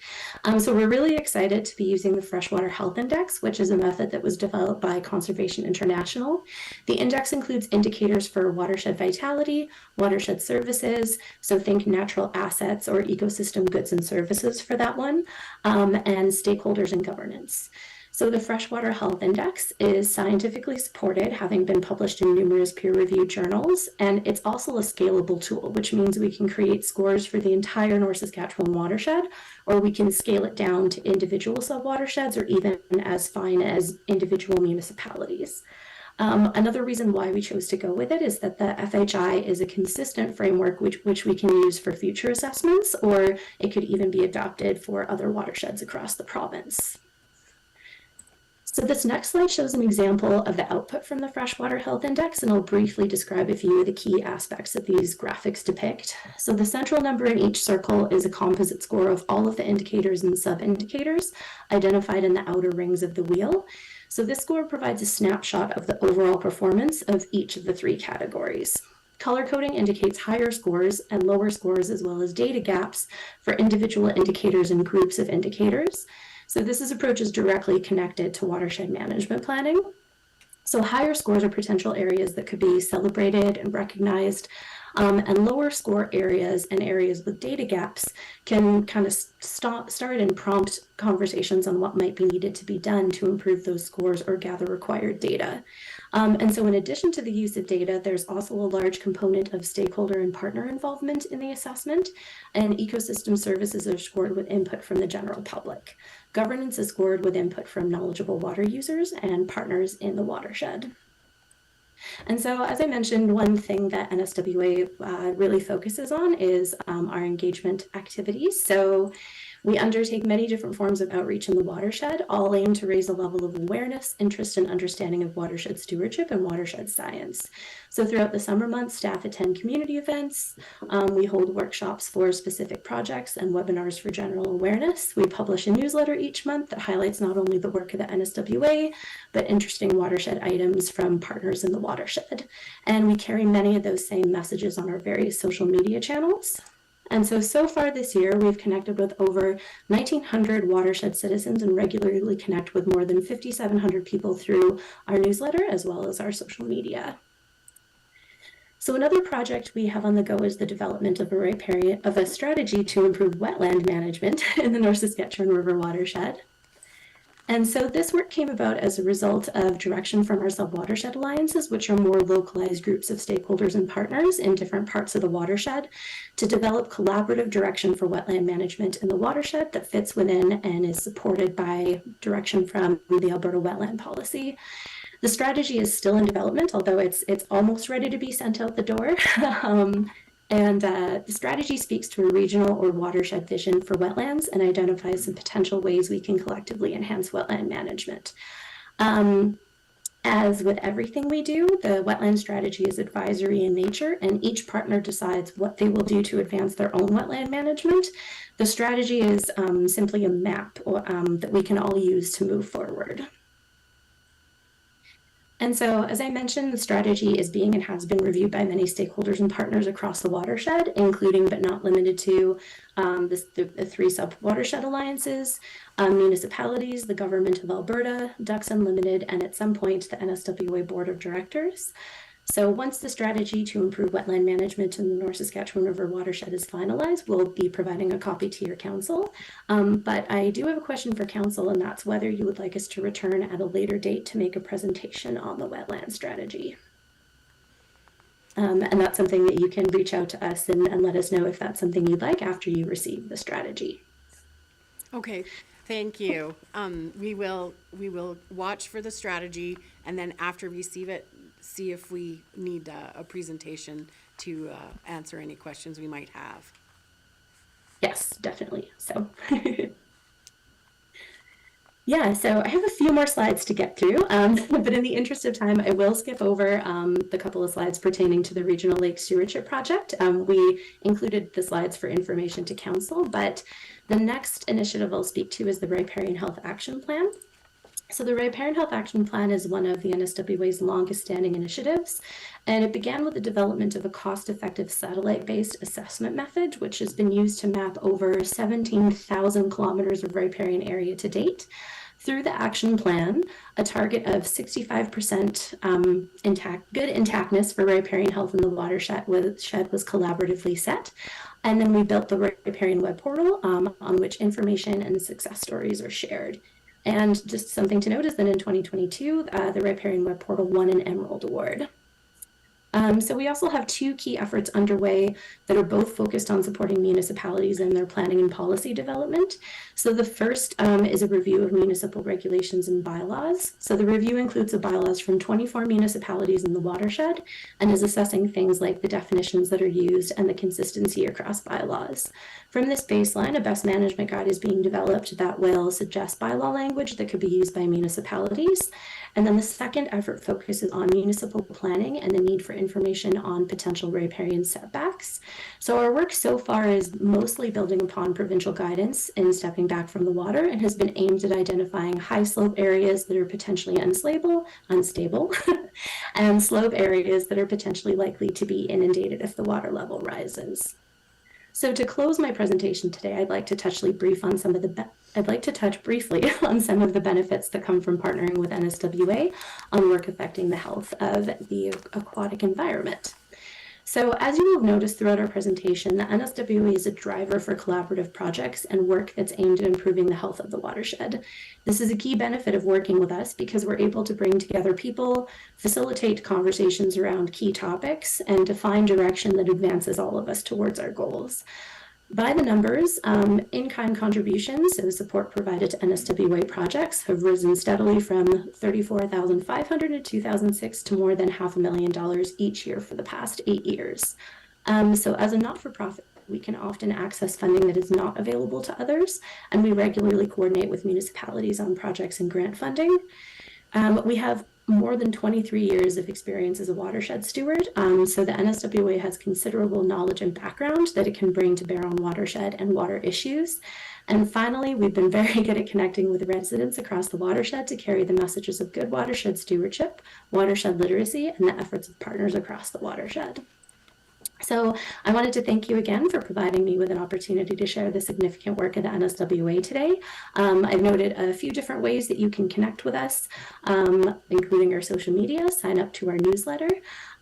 Speaker 8: So we're really excited to be using the Freshwater Health Index, which is a method that was developed by Conservation International. The index includes indicators for watershed vitality, watershed services, so think natural assets or ecosystem goods and services for that one, and stakeholders and governance. So the Freshwater Health Index is scientifically supported, having been published in numerous peer-reviewed journals, and it's also a scalable tool, which means we can create scores for the entire North Saskatchewan watershed, or we can scale it down to individual sub-watersheds or even as fine as individual municipalities. Another reason why we chose to go with it is that the FHI is a consistent framework which we can use for future assessments, or it could even be adopted for other watersheds across the province. So this next slide shows an example of the output from the Freshwater Health Index, and I'll briefly describe a few of the key aspects that these graphics depict. So the central number in each circle is a composite score of all of the indicators and sub-indicators identified in the outer rings of the wheel. So this score provides a snapshot of the overall performance of each of the three categories. Color coding indicates higher scores and lower scores, as well as data gaps for individual indicators and groups of indicators. So this approach is directly connected to watershed management planning. So higher scores are potential areas that could be celebrated and recognized, and lower score areas and areas with data gaps can kind of start and prompt conversations on what might be needed to be done to improve those scores or gather required data. And so in addition to the use of data, there's also a large component of stakeholder and partner involvement in the assessment, and ecosystem services are scored with input from the general public. Governance is scored with input from knowledgeable water users and partners in the watershed. And so, as I mentioned, one thing that NSWA really focuses on is our engagement activities. So we undertake many different forms of outreach in the watershed, all aimed to raise a level of awareness, interest, and understanding of watershed stewardship and watershed science. So throughout the summer months, staff attend community events. We hold workshops for specific projects and webinars for general awareness. We publish a newsletter each month that highlights not only the work of the NSWA, but interesting watershed items from partners in the watershed. And we carry many of those same messages on our various social media channels. And so far this year, we've connected with over 1,900 watershed citizens and regularly connect with more than 5,700 people through our newsletter as well as our social media. So another project we have on the go is the development of a strategy to improve wetland management in the North Saskatchewan River watershed. And so this work came about as a result of direction from our sub-watershed alliances, which are more localized groups of stakeholders and partners in different parts of the watershed, to develop collaborative direction for wetland management in the watershed that fits within and is supported by direction from the Alberta Wetland Policy. The strategy is still in development, although it's almost ready to be sent out the door. The strategy speaks to a regional or watershed vision for wetlands and identifies some potential ways we can collectively enhance wetland management. As with everything we do, the wetland strategy is advisory in nature, and each partner decides what they will do to advance their own wetland management. The strategy is simply a map that we can all use to move forward. And so, as I mentioned, the strategy is being and has been reviewed by many stakeholders and partners across the watershed, including but not limited to the three sub-watershed alliances, municipalities, the Government of Alberta, Ducks Unlimited, and at some point, the NSWA Board of Directors. So once the strategy to improve wetland management in the North Saskatchewan River watershed is finalized, we'll be providing a copy to your council. But I do have a question for council, and that's whether you would like us to return at a later date to make a presentation on the wetland strategy. And that's something that you can reach out to us and let us know if that's something you'd like after you receive the strategy.
Speaker 3: Okay, thank you. We will watch for the strategy, and then after we receive it, see if we need a presentation to answer any questions we might have.
Speaker 8: Yes, definitely. So yeah, so I have a few more slides to get through, but in the interest of time, I will skip over the couple of slides pertaining to the Regional Lake Stewardship Project. We included the slides for information to council, but the next initiative I'll speak to is the Riparian Health Action Plan. So the Riparian Health Action Plan is one of the NSWA's longest standing initiatives, and it began with the development of a cost-effective satellite-based assessment method, which has been used to map over 17,000 kilometers of riparian area to date. Through the action plan, a target of 65% good intactness for riparian health in the watershed was collaboratively set. And then we built the Riparian Web Portal on which information and success stories are shared. And just something to note is that in 2022, the Riparian Web Portal won an Emerald Award. So we also have two key efforts underway that are both focused on supporting municipalities in their planning and policy development. So the first is a review of municipal regulations and bylaws. So the review includes the bylaws from 24 municipalities in the watershed and is assessing things like the definitions that are used and the consistency across bylaws. From this baseline, a best management guide is being developed that will suggest bylaw language that could be used by municipalities. And then the second effort focuses on municipal planning and the need for information on potential riparian setbacks. So our work so far is mostly building upon provincial guidance in stepping back from the water and has been aimed at identifying high slope areas that are potentially unstable, and slope areas that are potentially likely to be inundated if the water level rises. So to close my presentation today, I'd like to touch briefly on some of the benefits that come from partnering with NSWA on work affecting the health of the aquatic environment. So as you will have noticed throughout our presentation, the NSWA is a driver for collaborative projects and work that's aimed at improving the health of the watershed. This is a key benefit of working with us because we're able to bring together people, facilitate conversations around key topics, and define direction that advances all of us towards our goals. By the numbers, in-kind contributions, so support provided to NSWA projects, have risen steadily from $34,500 in 2006 to more than $500,000 each year for the past 8 years. So as a not-for-profit, we can often access funding that is not available to others, and we regularly coordinate with municipalities on projects and grant funding. We have more than 23 years of experience as a watershed steward, so the NSWA has considerable knowledge and background that it can bring to bear on watershed and water issues. And finally, we've been very good at connecting with residents across the watershed to carry the messages of good watershed stewardship, watershed literacy, and the efforts of partners across the watershed. So I wanted to thank you again for providing me with an opportunity to share the significant work of the NSWA today. I've noted a few different ways that you can connect with us, including our social media, sign up to our newsletter.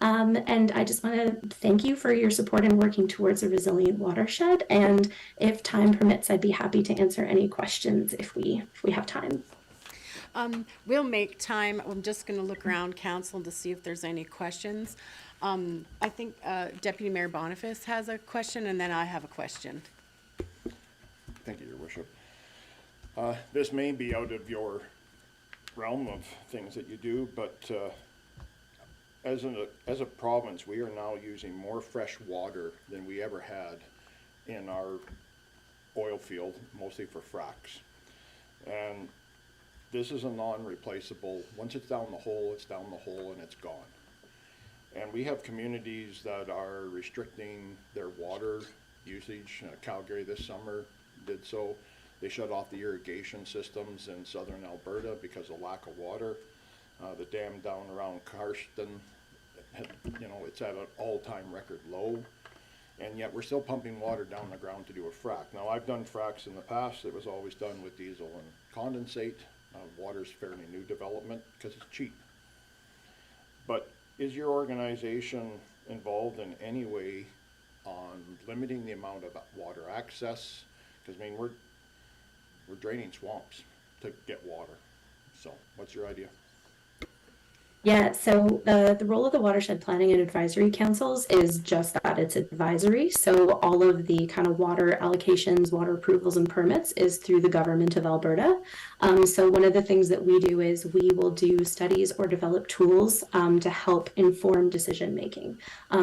Speaker 8: And I just want to thank you for your support in working towards a resilient watershed. And if time permits, I'd be happy to answer any questions if we have time.
Speaker 3: We'll make time. I'm just going to look around council to see if there's any questions. I think Deputy Mayor Boniface has a question, and then I have a question.
Speaker 5: Thank you, Your Worship. This may be out of your realm of things that you do, but as a province, we are now using more fresh water than we ever had in our oil field, mostly for fracs. And this is a non-replaceable. Once it's down the hole, it's down the hole and it's gone. And we have communities that are restricting their water usage. Calgary this summer did so. They shut off the irrigation systems in southern Alberta because of lack of water. The dam down around Karsten, it's at an all-time record low. And yet we're still pumping water down the ground to do a frac. Now, I've done fracs in the past. It was always done with diesel and condensate. Water's fairly new development because it's cheap. But is your organization involved in any way on limiting the amount of water access? Because, we're draining swamps to get water. So what's your idea?
Speaker 8: Yeah, so the role of the Watershed Planning and Advisory Councils is just that, it's advisory. So all of the kind of water allocations, water approvals and permits is through the government of Alberta. So one of the things that we do is we will do studies or develop tools to help inform decision making.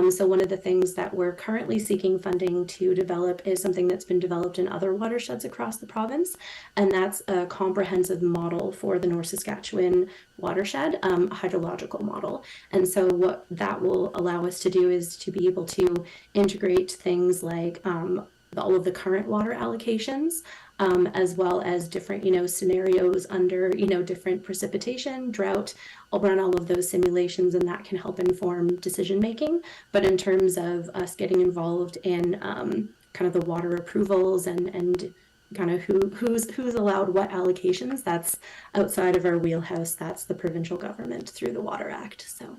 Speaker 8: So one of the things that we're currently seeking funding to develop is something that's been developed in other watersheds across the province, and that's a comprehensive model for the North Saskatchewan watershed, a hydrological model. And so what that will allow us to do is to be able to integrate things like all of the current water allocations, as well as different, scenarios under, different precipitation, drought. I'll run all of those simulations and that can help inform decision making. But in terms of us getting involved in kind of the water approvals and kind of who's allowed what allocations, that's outside of our wheelhouse. That's the provincial government through the Water Act. So.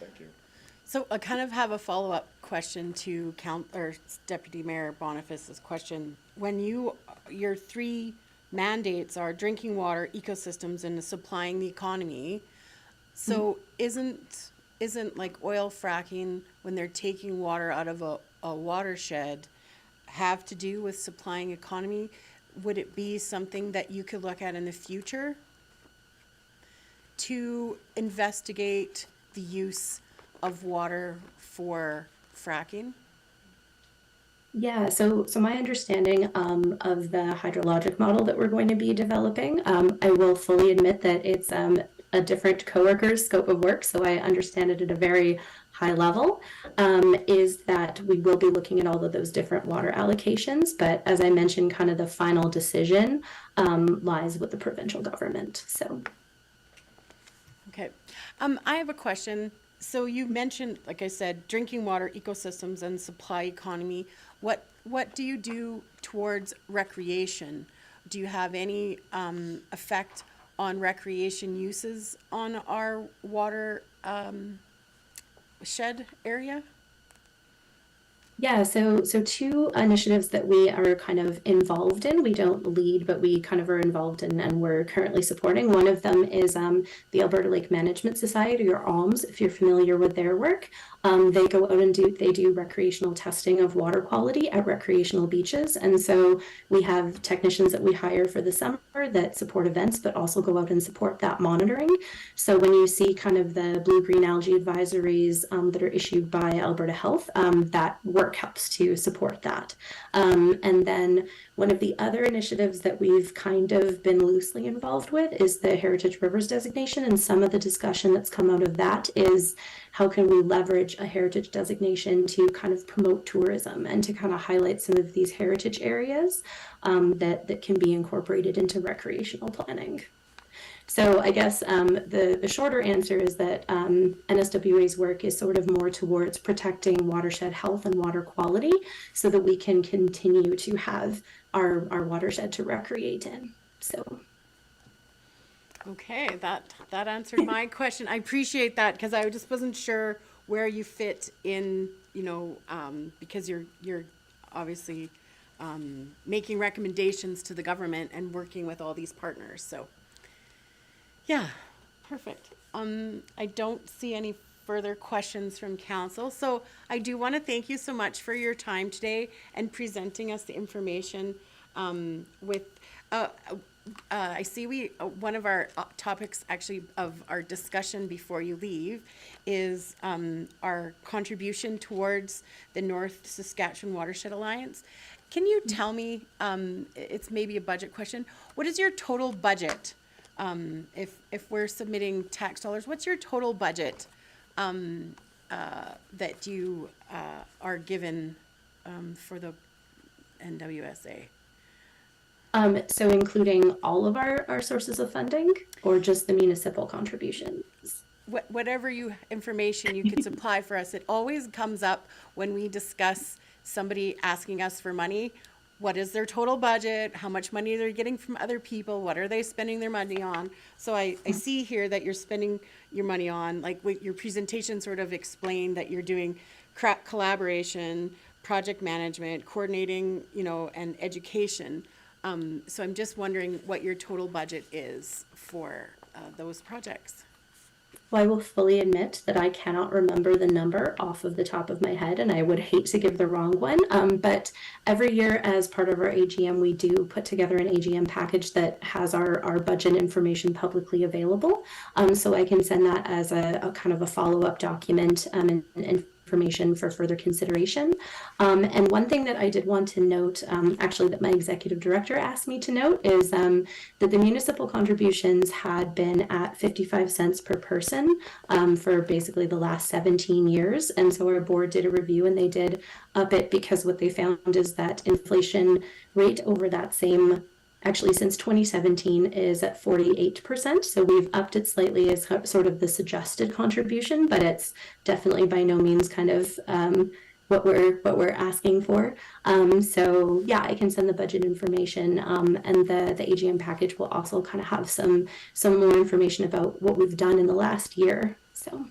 Speaker 5: Thank you.
Speaker 3: So I kind of have a follow-up question to Deputy Mayor Boniface's question. When your three mandates are drinking water, ecosystems, and supplying the economy, so isn't like oil fracking, when they're taking water out of a watershed, have to do with supplying economy? Would it be something that you could look at in the future to investigate the use of water for fracking?
Speaker 8: Yeah, so my understanding of the hydrologic model that we're going to be developing, I will fully admit that it's a different coworker's scope of work, so I understand it at a very high level, is that we will be looking at all of those different water allocations, but as I mentioned, kind of the final decision lies with the provincial government, so.
Speaker 3: Okay. I have a question. So you mentioned, like I said, drinking water, ecosystems, and supply economy. What do you do towards recreation? Do you have any effect on recreation uses on our water shed area?
Speaker 8: Yeah, so two initiatives that we are kind of involved in. We don't lead, but we kind of are involved in and we're currently supporting. One of them is the Alberta Lake Management Society, or ALMS, if you're familiar with their work. They go out and do recreational testing of water quality at recreational beaches. And so we have technicians that we hire for the summer that support events, but also go out and support that monitoring. So when you see kind of the blue-green algae advisories that are issued by Alberta Health, that work helps to support that. And then one of the other initiatives that we've kind of been loosely involved with is the Heritage Rivers designation. And some of the discussion that's come out of that is how can we leverage a heritage designation to kind of promote tourism and to kind of highlight some of these heritage areas that can be incorporated into recreational planning. So I guess the shorter answer is that NSWA's work is sort of more towards protecting watershed health and water quality so that we can continue to have our watershed to recreate in. So.
Speaker 3: Okay, that answered my question. I appreciate that because I just wasn't sure where you fit in, because you're obviously making recommendations to the government and working with all these partners. So, yeah, perfect. I don't see any further questions from council. So I do want to thank you so much for your time today and presenting us the information I see one of our topics actually of our discussion before you leave is our contribution towards the North Saskatchewan Watershed Alliance. Can you tell me, it's maybe a budget question, what is your total budget? If we're submitting tax dollars, what's your total budget that you are given for the NWSA?
Speaker 8: So including all of our sources of funding or just the municipal contributions?
Speaker 3: Whatever information you could supply for us. It always comes up when we discuss somebody asking us for money. What is their total budget? How much money they're getting from other people? What are they spending their money on? So I see here that you're spending your money on, like what your presentation sort of explained, that you're doing collaboration, project management, coordinating, and education. So I'm just wondering what your total budget is for those projects.
Speaker 8: Well, I will fully admit that I cannot remember the number off of the top of my head, and I would hate to give the wrong one. But every year as part of our AGM, we do put together an AGM package that has our budget information publicly available. So I can send that as a kind of a follow-up document and information for further consideration. And one thing that I did want to note, actually that my executive director asked me to note, is that the municipal contributions had been at 55 cents per person for basically the last 17 years. And so our board did a review and they did up it because what they found is that inflation rate over that same, actually since 2017, is at 48%. So we've upped it slightly as sort of the suggested contribution, but it's definitely by no means kind of what we're asking for. So yeah, I can send the budget information, and the AGM package will also kind of have some more information about what we've done in the last year. So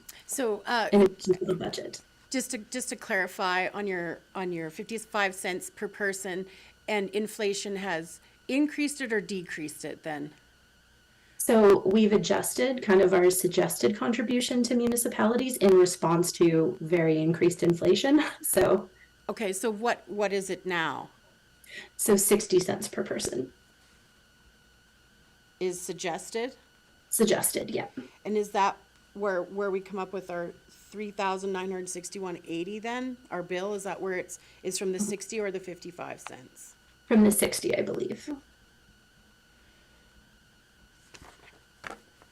Speaker 8: in addition to the budget.
Speaker 3: Just to clarify on your 55 cents per person, and inflation has increased it or decreased it then?
Speaker 8: So we've adjusted kind of our suggested contribution to municipalities in response to very increased inflation. So
Speaker 3: Okay, so what is it now?
Speaker 8: 60 cents per person
Speaker 3: Is suggested?
Speaker 8: suggested, yeah.
Speaker 3: And is that where we come up with our 3,961.80 then? Our bill, is that where is from the 60 or the 55 cents?
Speaker 8: From the 60, I believe.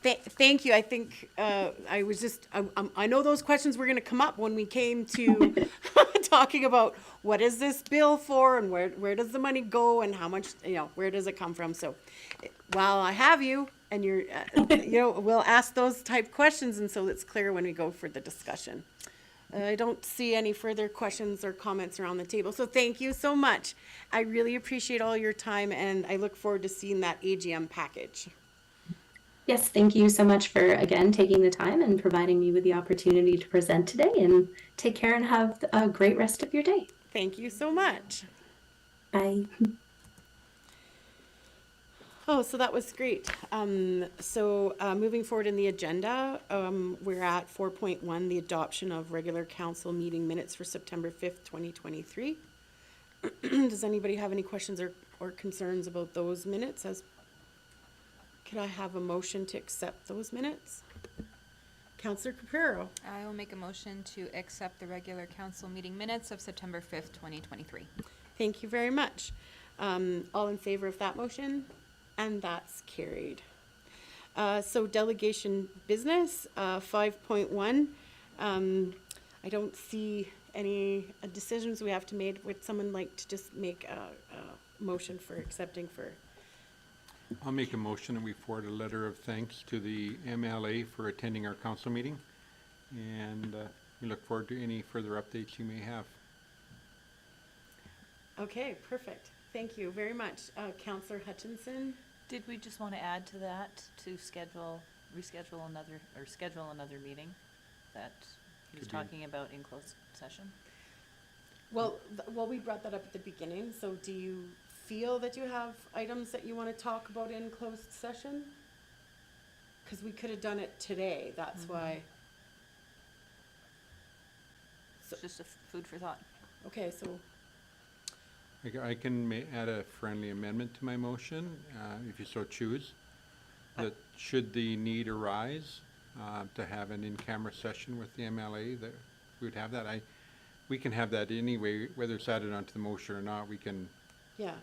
Speaker 3: Thank you. I think I know those questions were going to come up when we came to talking about what is this bill for and where does the money go and how much, where does it come from? So while I have you and you're, we'll ask those type questions, and so it's clear when we go for the discussion. I don't see any further questions or comments around the table. So thank you so much. I really appreciate all your time, and I look forward to seeing that AGM package.
Speaker 8: Yes, thank you so much for, again, taking the time and providing me with the opportunity to present today. And take care and have a great rest of your day.
Speaker 3: Thank you so much.
Speaker 8: Bye.
Speaker 3: Oh, so that was great. Moving forward in the agenda, we're at 4.1, the adoption of regular council meeting minutes for September 5th, 2023. Does anybody have any questions or concerns about those minutes? Could I have a motion to accept those minutes? Councillor Capero.
Speaker 10: I will make a motion to accept the regular council meeting minutes of September 5th, 2023.
Speaker 3: Thank you very much. All in favor of that motion? And that's carried. So delegation business, 5.1. I don't see any decisions we have to make. Would someone like to just make a motion for accepting for?
Speaker 7: I'll make a motion and we forward a letter of thanks to the MLA for attending our council meeting. And we look forward to any further updates you may have.
Speaker 3: Okay, perfect. Thank you very much. Councillor Hutchinson?
Speaker 6: Did we just want to add to that to schedule another meeting that he was
Speaker 7: Could be.
Speaker 6: talking about in closed session?
Speaker 3: Well, we brought that up at the beginning, so do you feel that you have items that you want to talk about in closed session? Because we could have done it today, that's why.
Speaker 6: It's just a food for thought.
Speaker 3: Okay, so,
Speaker 7: I can add a friendly amendment to my motion, if you so choose, that should the need arise to have an in-camera session with the MLA, that we would have that. We can have that anyway, whether it's added onto the motion or not, we can.
Speaker 3: yeah.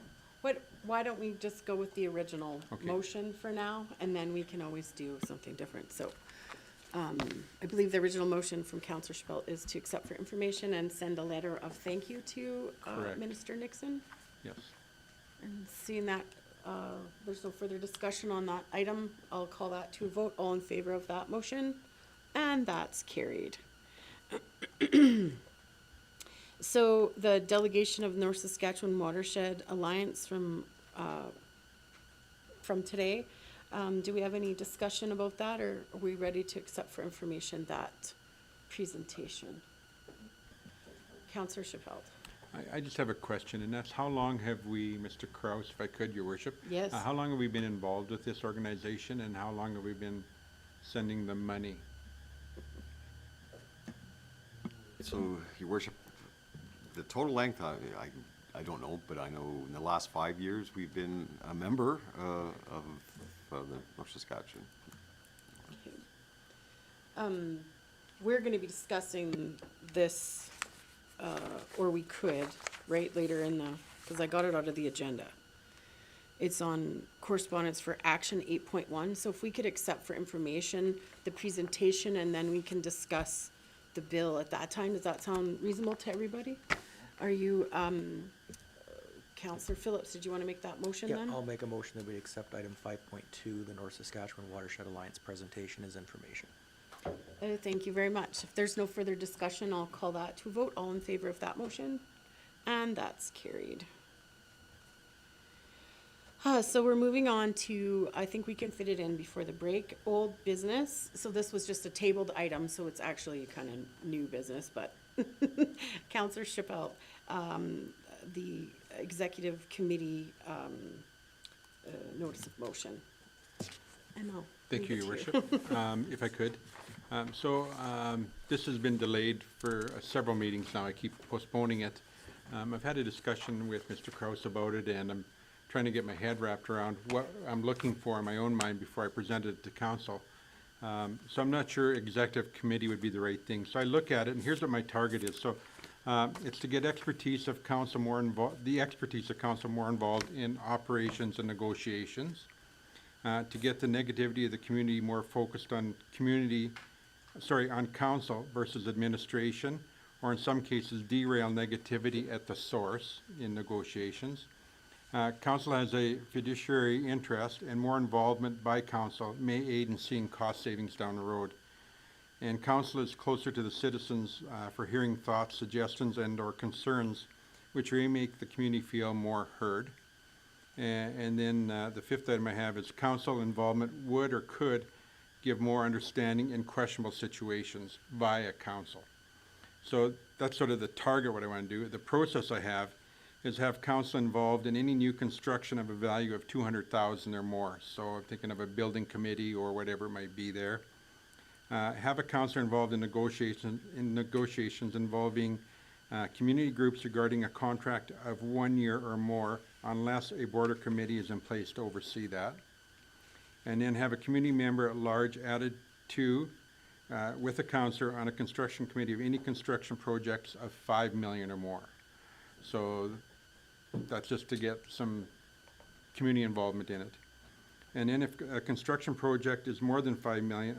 Speaker 3: Why don't we just go with the original
Speaker 7: Okay.
Speaker 3: motion for now, and then we can always do something different, so. I believe the original motion from Councillor Schpelt is to accept for information and send a letter of thank you to
Speaker 7: Correct.
Speaker 3: Minister Nixon.
Speaker 7: Yes.
Speaker 3: And seeing that there's no further discussion on that item, I'll call that to a vote. All in favor of that motion, and that's carried. So the delegation of North Saskatchewan Watershed Alliance from today, do we have any discussion about that, or are we ready to accept for information that presentation? Councillor Schpelt.
Speaker 7: I just have a question, and that's how long have we, Mr. Kraus, if I could, Your Worship?
Speaker 3: Yes.
Speaker 7: How long have we been involved with this organization, and how long have we been sending them money?
Speaker 4: So, Your Worship, the total length, I don't know, but I know in the last 5 years, we've been a member of the North Saskatchewan.
Speaker 3: Okay. we're gonna be discussing this, or we could, right, later in the, cause I got it out of the agenda. It's on correspondence for action 8.1, so if we could accept for information the presentation and then we can discuss the bill at that time, does that sound reasonable to everybody? Are you, Counselor Phillips, did you wanna make that motion
Speaker 1: Yeah,
Speaker 3: then?
Speaker 1: I'll make a motion that we accept item 5.2, the North Saskatchewan Watershed Alliance presentation as information.
Speaker 3: Thank you very much. If there's no further discussion, I'll call that to a vote. All in favor of that motion? And that's carried. So we're moving on to, I think we can fit it in before the break, old business. So this was just a tabled item, so it's actually kind of new business, but Counselor Chappelle, the executive committee, notice of motion. And I'll
Speaker 7: Thank you,
Speaker 3: leave
Speaker 7: Your
Speaker 3: it to
Speaker 7: Worship. If I could. This has been delayed for several meetings now. I keep postponing it. I've had a discussion with Mr. Kraus about it, and I'm trying to get my head wrapped around what I'm looking for in my own mind before I present it to council. So I'm not sure executive committee would be the right thing. So I look at it, and here's what my target is. So it's to get expertise of council more involved, the expertise of council more involved in operations and negotiations. To get the negativity of the community more focused on on council versus administration, or in some cases derail negativity at the source in negotiations. Council has a fiduciary interest, and more involvement by council may aid in seeing cost savings down the road. And council is closer to the citizens for hearing thoughts, suggestions, and/or concerns, which may make the community feel more heard. And then the fifth item I have is council involvement would or could give more understanding in questionable situations via council. So that's sort of the target, what I want to do. The process I have is have council involved in any new construction of a value of 200,000 or more. So I'm thinking of a building committee or whatever it might be there. Have a councillor involved in negotiations involving community groups regarding a contract of 1 year or more, unless a board or committee is in place to oversee that. And then have a community member at large added to, with a councillor on a construction committee of any construction projects of 5 million or more. So that's just to get some community involvement in it. And then if a construction project is more than 5 million,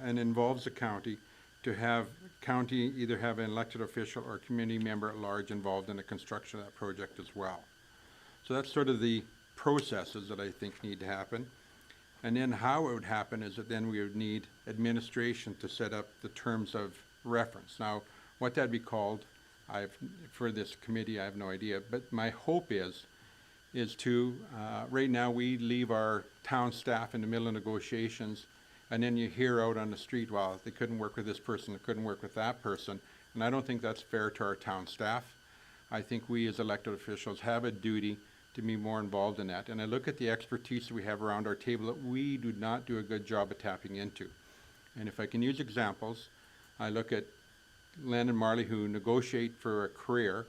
Speaker 7: and involves the county, to have county either have an elected official or community member at large involved in the construction of that project as well. So that's sort of the processes that I think need to happen. And then how it would happen is that then we would need administration to set up the terms of reference. Now, what that'd be called, for this committee, I have no idea, but my hope is to, right now we leave our town staff in the middle of negotiations, and then you hear out on the street, well, they couldn't work with this person, they couldn't work with that person, and I don't think that's fair to our town staff. I think we as elected officials have a duty to be more involved in that. And I look at the expertise that we have around our table that we do not do a good job of tapping into. And if I can use examples, I look at Len and Marley, who negotiate for a career,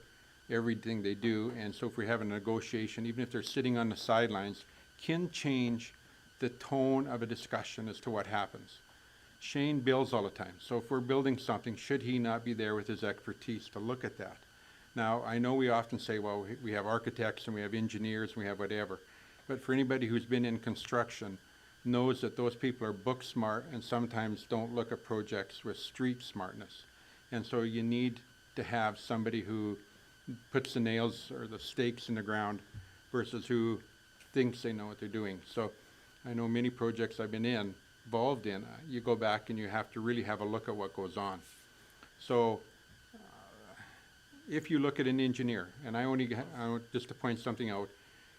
Speaker 7: everything they do, and so if we have a negotiation, even if they're sitting on the sidelines, can change the tone of a discussion as to what happens. Shane builds all the time, so if we're building something, should he not be there with his expertise to look at that? Now, I know we often say, well, we have architects and we have engineers and we have whatever, but for anybody who's been in construction knows that those people are book smart and sometimes don't look at projects with street smartness. And so you need to have somebody who puts the nails or the stakes in the ground versus who thinks they know what they're doing. So I know many projects I've been involved in, you go back and you have to really have a look at what goes on. So if you look at an engineer, and just to point something out,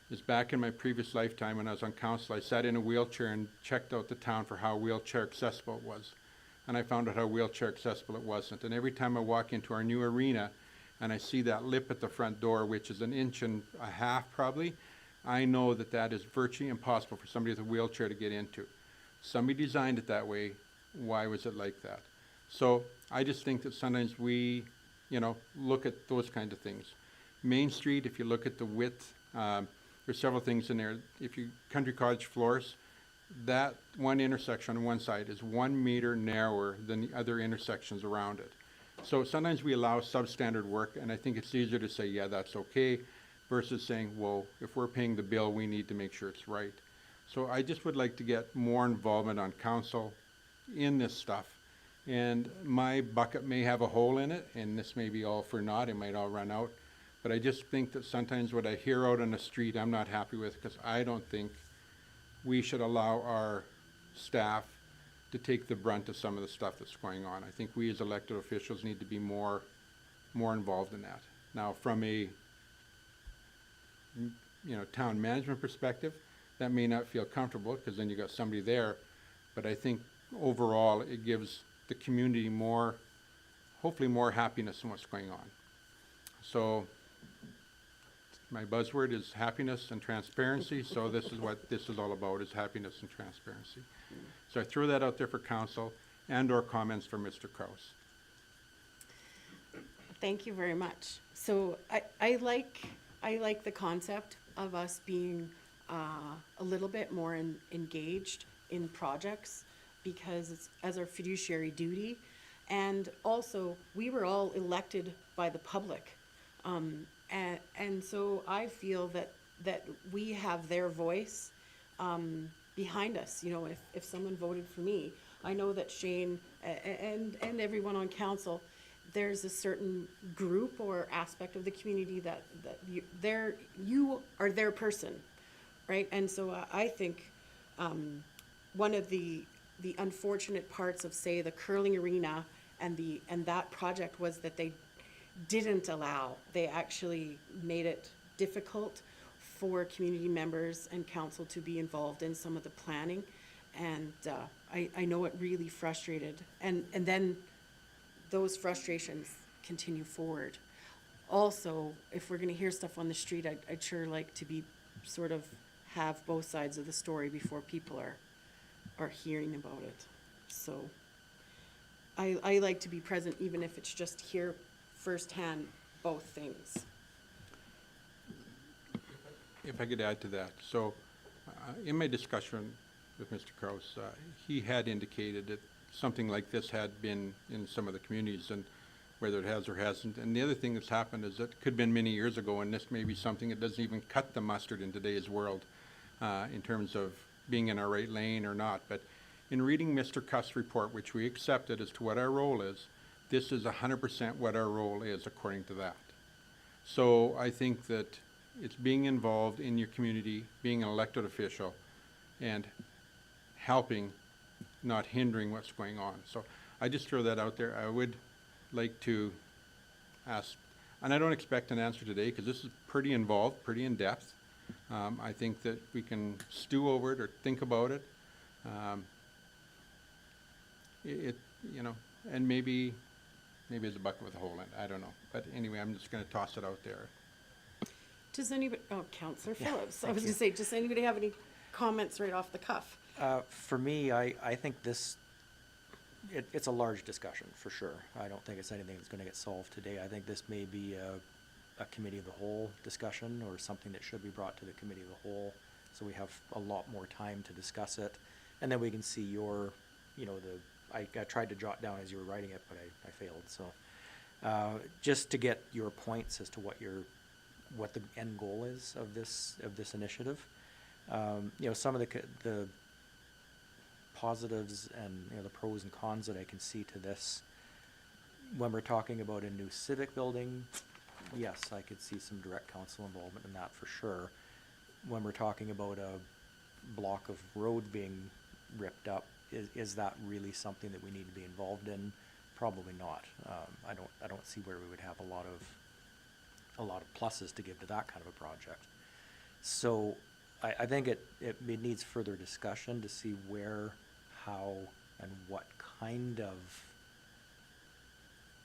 Speaker 7: is back in my previous lifetime when I was on council, I sat in a wheelchair and checked out the town for how wheelchair accessible it was. And I found out how wheelchair accessible it wasn't. And every time I walk into our new arena and I see that lip at the front door, which is 1.5 inches probably, I know that that is virtually impossible for somebody with a wheelchair to get into. Somebody designed it that way. Why was it like that? So I just think that sometimes we, look at those kind of things. Main Street, if you look at the width, there's several things in there. If you, Country Cottage floors, that one intersection on one side is 1 meter narrower than the other intersections around it. So sometimes we allow substandard work, and I think it's easier to say, yeah, that's okay, versus saying, well, if we're paying the bill, we need to make sure it's right. So I just would like to get more involvement on council in this stuff. And my bucket may have a hole in it, and this may be all for naught, it might all run out. But I just think that sometimes what I hear out on the street, I'm not happy with, because I don't think we should allow our staff to take the brunt of some of the stuff that's going on. I think we as elected officials need to be more involved in that. Now, from a town management perspective, that may not feel comfortable, because then you got somebody there, but I think overall it gives the community hopefully more happiness in what's going on. So my buzzword is happiness and transparency, so this is what this is all about, is happiness and transparency. So I throw that out there for council and/or comments from Mr. Kraus.
Speaker 3: Thank you very much. So I like the concept of us being a little bit more engaged in projects, because it's as our fiduciary duty. And also, we were all elected by the public. And so I feel that we have their voice behind us. You know, if someone voted for me, I know that Shane and everyone on council, there's a certain group or aspect of the community that you are their person, right? And so I think one of the unfortunate parts of, say, the curling arena and that project was that they didn't allow. They actually made it difficult for community members and council to be involved in some of the planning, and I know it really frustrated. And then those frustrations continue forward. Also, if we're going to hear stuff on the street, I'd sure like to be sort of have both sides of the story before people are hearing about it. So I like to be present, even if it's just hear firsthand both things.
Speaker 7: If I could add to that. So in my discussion with Mr. Kraus, he had indicated that something like this had been in some of the communities, and whether it has or hasn't. And the other thing that's happened is that it could have been many years ago, and this may be something that doesn't even cut the mustard in today's world in terms of being in our right lane or not. But in reading Mr. Cuss' report, which we accepted as to what our role is, this is 100% what our role is according to that. So I think that it's being involved in your community, being an elected official, and helping, not hindering what's going on. So I just throw that out there. I would like to ask, and I don't expect an answer today, because this is pretty involved, pretty in-depth. I think that we can stew over it or think about it. And maybe it's a bucket with a hole in it, I don't know. But anyway, I'm just gonna toss it out there.
Speaker 3: Does anybody, Councillor Phillips, I was gonna say, does anybody have any comments right off the cuff?
Speaker 1: For me, I think it's a large discussion, for sure. I don't think it's anything that's gonna get solved today. I think this may be a committee of the whole discussion, or something that should be brought to the committee of the whole, so we have a lot more time to discuss it. And then we can see I tried to jot down as you were writing it, but I failed, so. Just to get your points as to what the end goal is of this initiative. Some of the positives and the pros and cons that I can see to this. When we're talking about a new civic building, yes, I could see some direct council involvement in that for sure. When we're talking about a block of road being ripped up, is that really something that we need to be involved in? Probably not. I don't see where we would have a lot of pluses to give to that kind of a project. So I think it needs further discussion to see where, how, and what kind of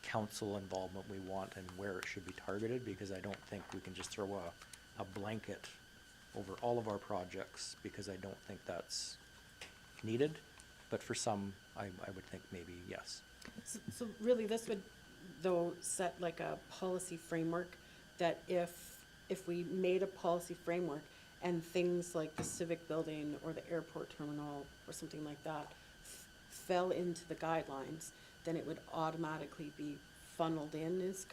Speaker 1: council involvement we want and where it should be targeted, because I don't think we can just throw a blanket over all of our projects, because I don't think that's needed. But for some, I would think maybe yes.
Speaker 3: So really, this would, though, set like a policy framework that if we made a policy framework and things like the civic building or the airport terminal or something like that fell into the guidelines, then it would automatically be funneled in is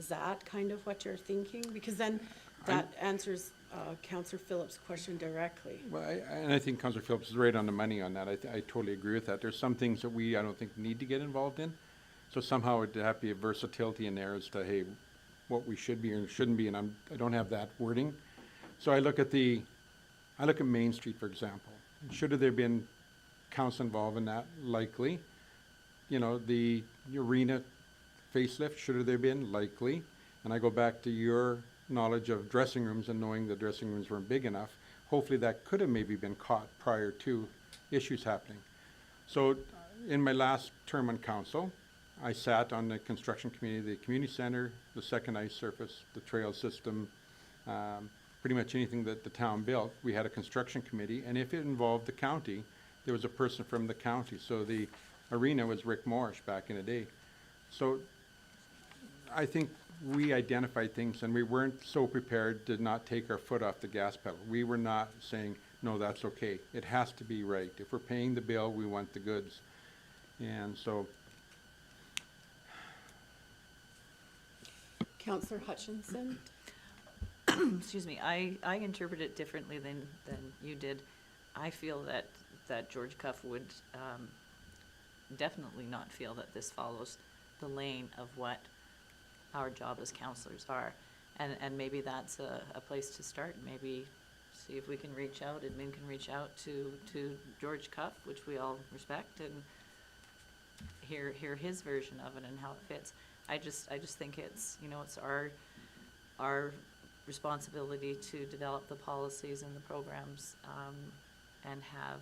Speaker 3: that kind of what you're thinking? Because then that answers Councillor Phillips' question directly.
Speaker 7: Well, and I think Councillor Phillips is right on the money on that. I totally agree with that. There's some things that I don't think need to get involved in. So somehow it'd have to be a versatility in there as to, hey, what we should be or shouldn't be, and I don't have that wording. So I look at Main Street, for example. Should have there been council involved in that? Likely. You know, the arena facelift, should have there been? Likely. And I go back to your knowledge of dressing rooms and knowing the dressing rooms weren't big enough. Hopefully that could have maybe been caught prior to issues happening. So in my last term on council, I sat on the construction committee, the community center, the second ice surface, the trail system, pretty much anything that the town built. We had a construction committee, and if it involved the county, there was a person from the county. So the arena was Rick Morrish back in the day. So I think we identified things, and we weren't so prepared to not take our foot off the gas pedal. We were not saying, no, that's okay. It has to be right. If we're paying the bill, we want the goods. And so
Speaker 3: Councillor Hutchinson?
Speaker 6: Excuse me, I interpret it differently than you did. I feel that George Cuff would definitely not feel that this follows the lane of what our job as counselors are. And maybe that's a place to start. Maybe see if we can reach out, admin can reach out to George Cuff, which we all respect, and hear his version of it and how it fits. I just think it's, it's our responsibility to develop the policies and the programs, and have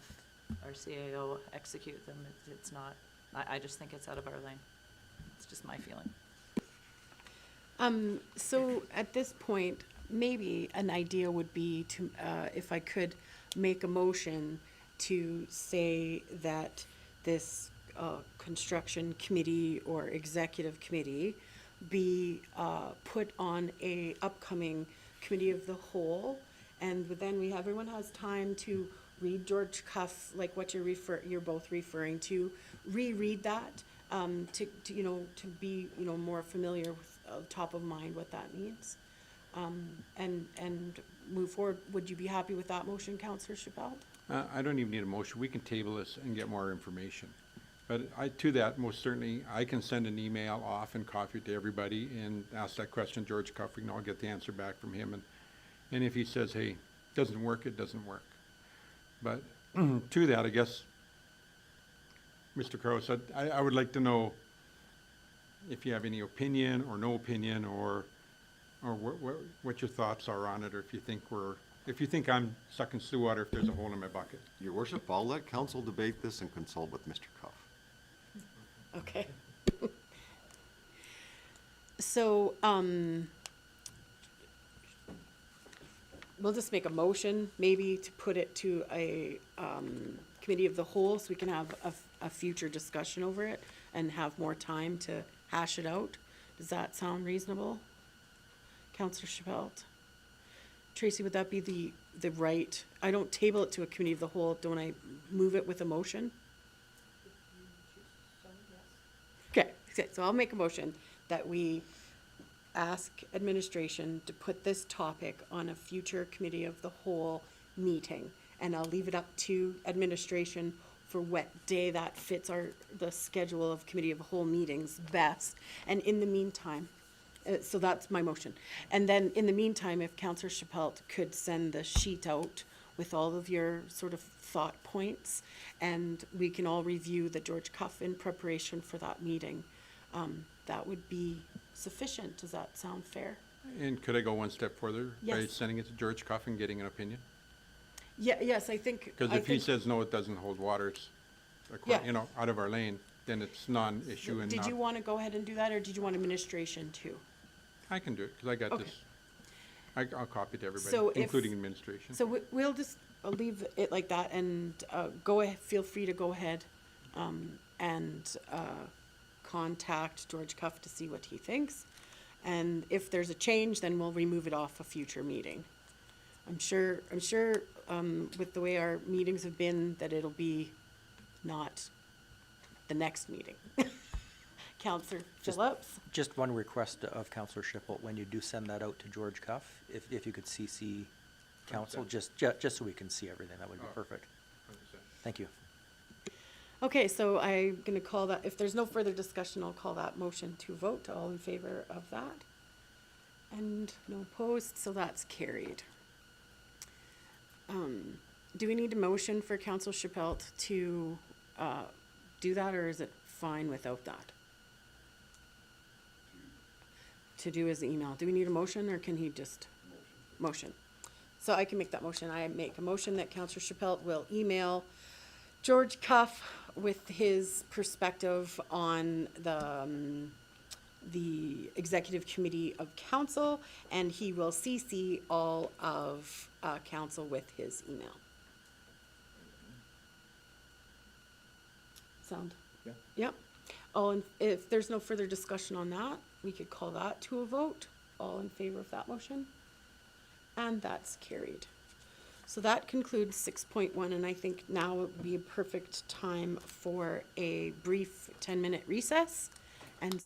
Speaker 6: our CAO execute them. It's not, I just think it's out of our lane. It's just my feeling.
Speaker 3: So at this point, maybe an idea would be to, if I could make a motion to say that this construction committee or executive committee be put on a upcoming committee of the whole, and then everyone has time to read George Cuff, like what you're both referring to, reread that, to be more familiar with top of mind what that means, and move forward. Would you be happy with that motion, Councillor Chappelle?
Speaker 7: I don't even need a motion. We can table this and get more information. But to that, most certainly, I can send an email off and copy it to everybody and ask that question, George Cuff, and I'll get the answer back from him. And if he says, hey, doesn't work, it doesn't work. But to that, I guess, Mr. Crowe said, I would like to know if you have any opinion or no opinion, or what your thoughts are on it, or if you think I'm sucking sewer water if there's a hole in my bucket.
Speaker 4: Your worship, I'll let council debate this and consult with Mr. Cuff.
Speaker 3: Okay. So, we'll just make a motion, maybe to put it to a, committee of the whole, so we can have a future discussion over it and have more time to hash it out. Does that sound reasonable? Councillor Chappelle? Tracy, would that be the right, I don't table it to a committee of the whole, don't I move it with a motion? Okay, so I'll make a motion that we ask administration to put this topic on a future committee of the whole meeting. And I'll leave it up to administration for what day that fits the schedule of committee of the whole meetings best. And in the meantime, so that's my motion. And then in the meantime, if Councillor Chappelle could send the sheet out with all of your sort of thought points, and we can all review the George Cuff in preparation for that meeting, that would be sufficient. Does that sound fair?
Speaker 7: And could I go one step further by
Speaker 3: Yes.
Speaker 7: sending it to George Cuff and getting an opinion?
Speaker 3: Yeah, yes, I think.
Speaker 7: Because if he says, no, it doesn't hold water, it's,
Speaker 3: Yeah.
Speaker 7: out of our lane, then it's non-issue and
Speaker 3: Did
Speaker 7: not.
Speaker 3: you want to go ahead and do that, or did you want administration too?
Speaker 7: I can do it, because I got
Speaker 3: Okay.
Speaker 7: this. I'll copy it to everybody,
Speaker 3: So if-
Speaker 7: including administration.
Speaker 3: So we'll just, I'll leave it like that, and go ahead, feel free to go ahead and contact George Cuff to see what he thinks. And if there's a change, then we'll remove it off a future meeting. I'm sure, with the way our meetings have been, that it'll be not the next meeting. Counselor Phillips?
Speaker 1: Just one request of Counselor Shipple, when you do send that out to George Cuff, if you could CC council, just so we can see everything, that would be perfect. Thank you.
Speaker 3: Okay, so I'm gonna call that, if there's no further discussion, I'll call that motion to vote. All in favor of that? And no opposed, so that's carried. Do we need a motion for Council Chappelle to, do that, or is it fine without that? To do his email. Do we need a motion, or can he just? Motion. So I can make that motion. I make a motion that Councillor Chappelle will email George Cuff with his perspective on the Executive Committee of Council, and he will CC all of council with his email. Sound?
Speaker 1: Yeah.
Speaker 3: Yep. If there's no further discussion on that, we could call that to a vote. All in favor of that motion? And that's carried. So that concludes 6.1, and I think now would be a perfect time for a brief 10-minute recess. And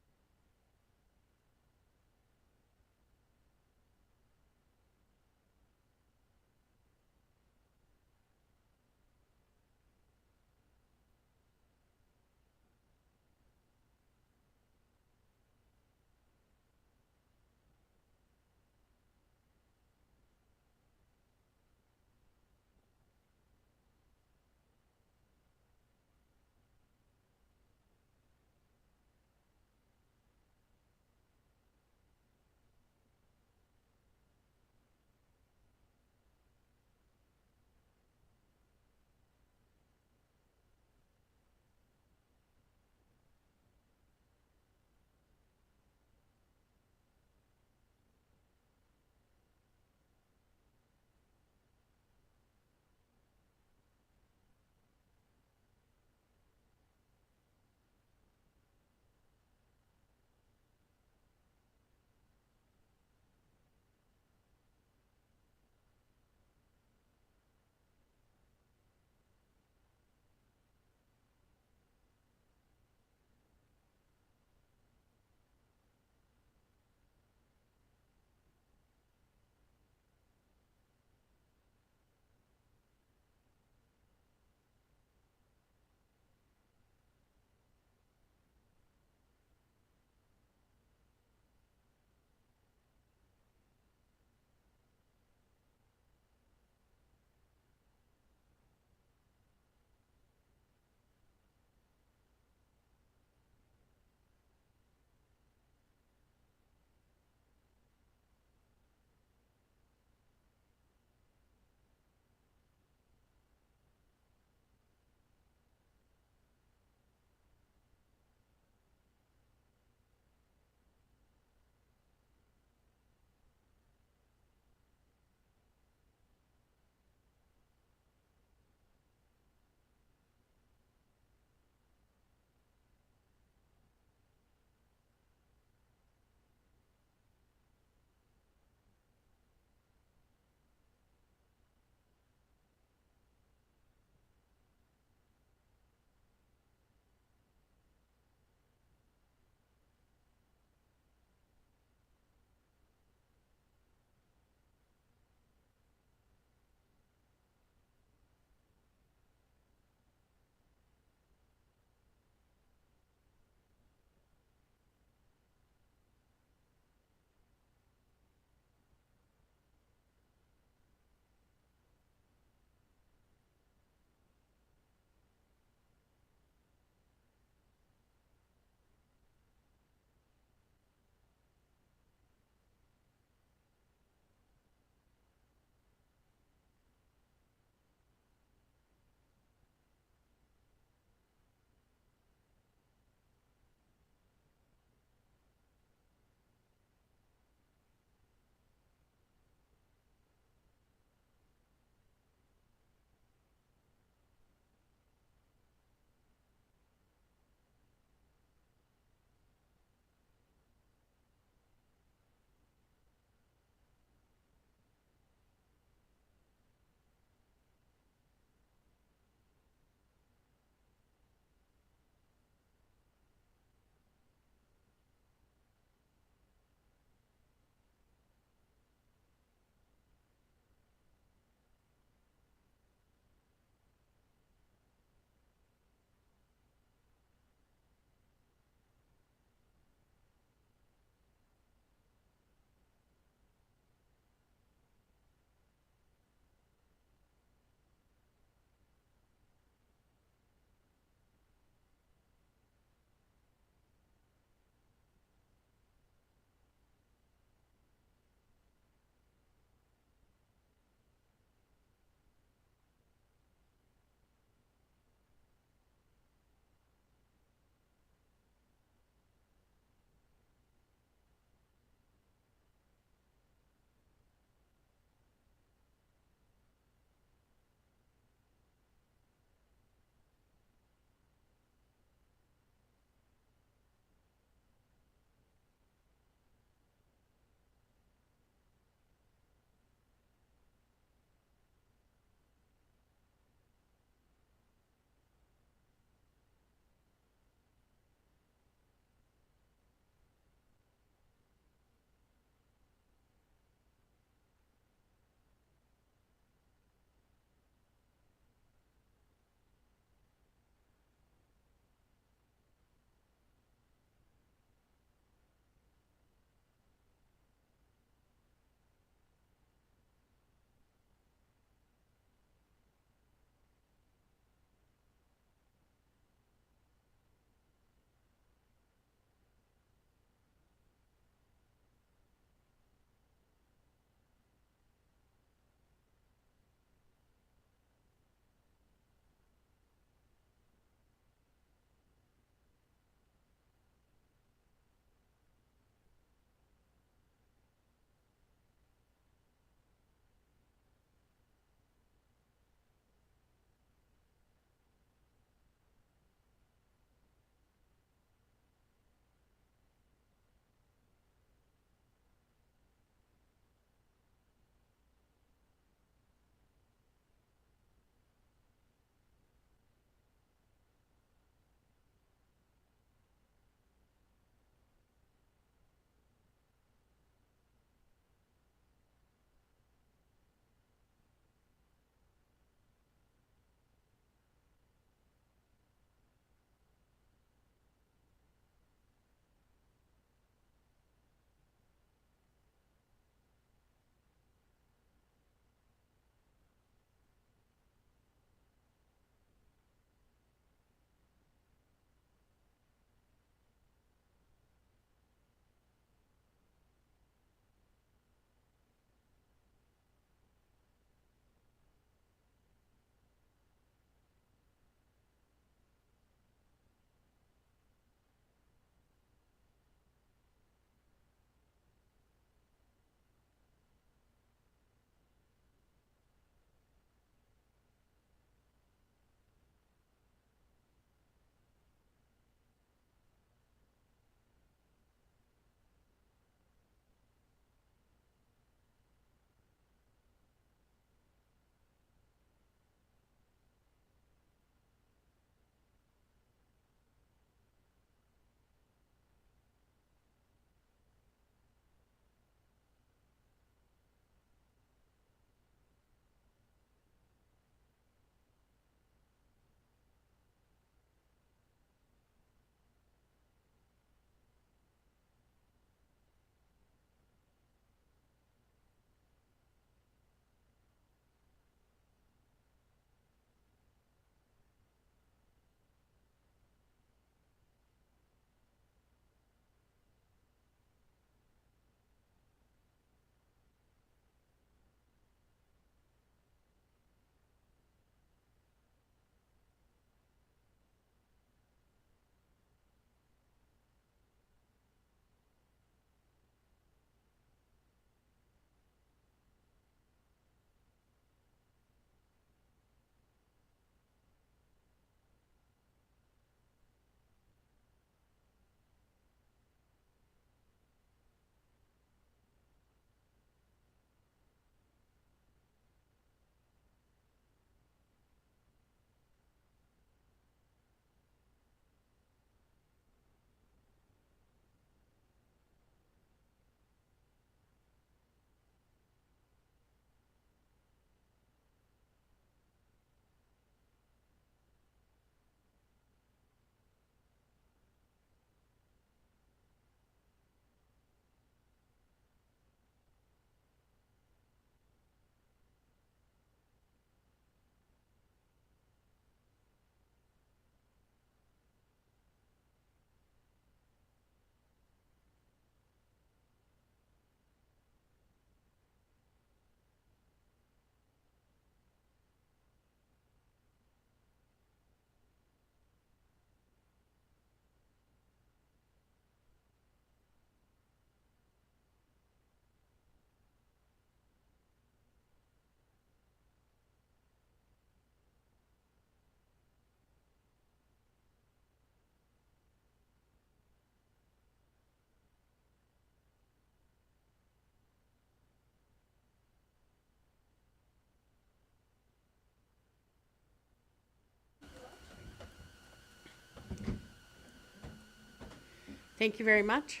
Speaker 3: Thank you very much.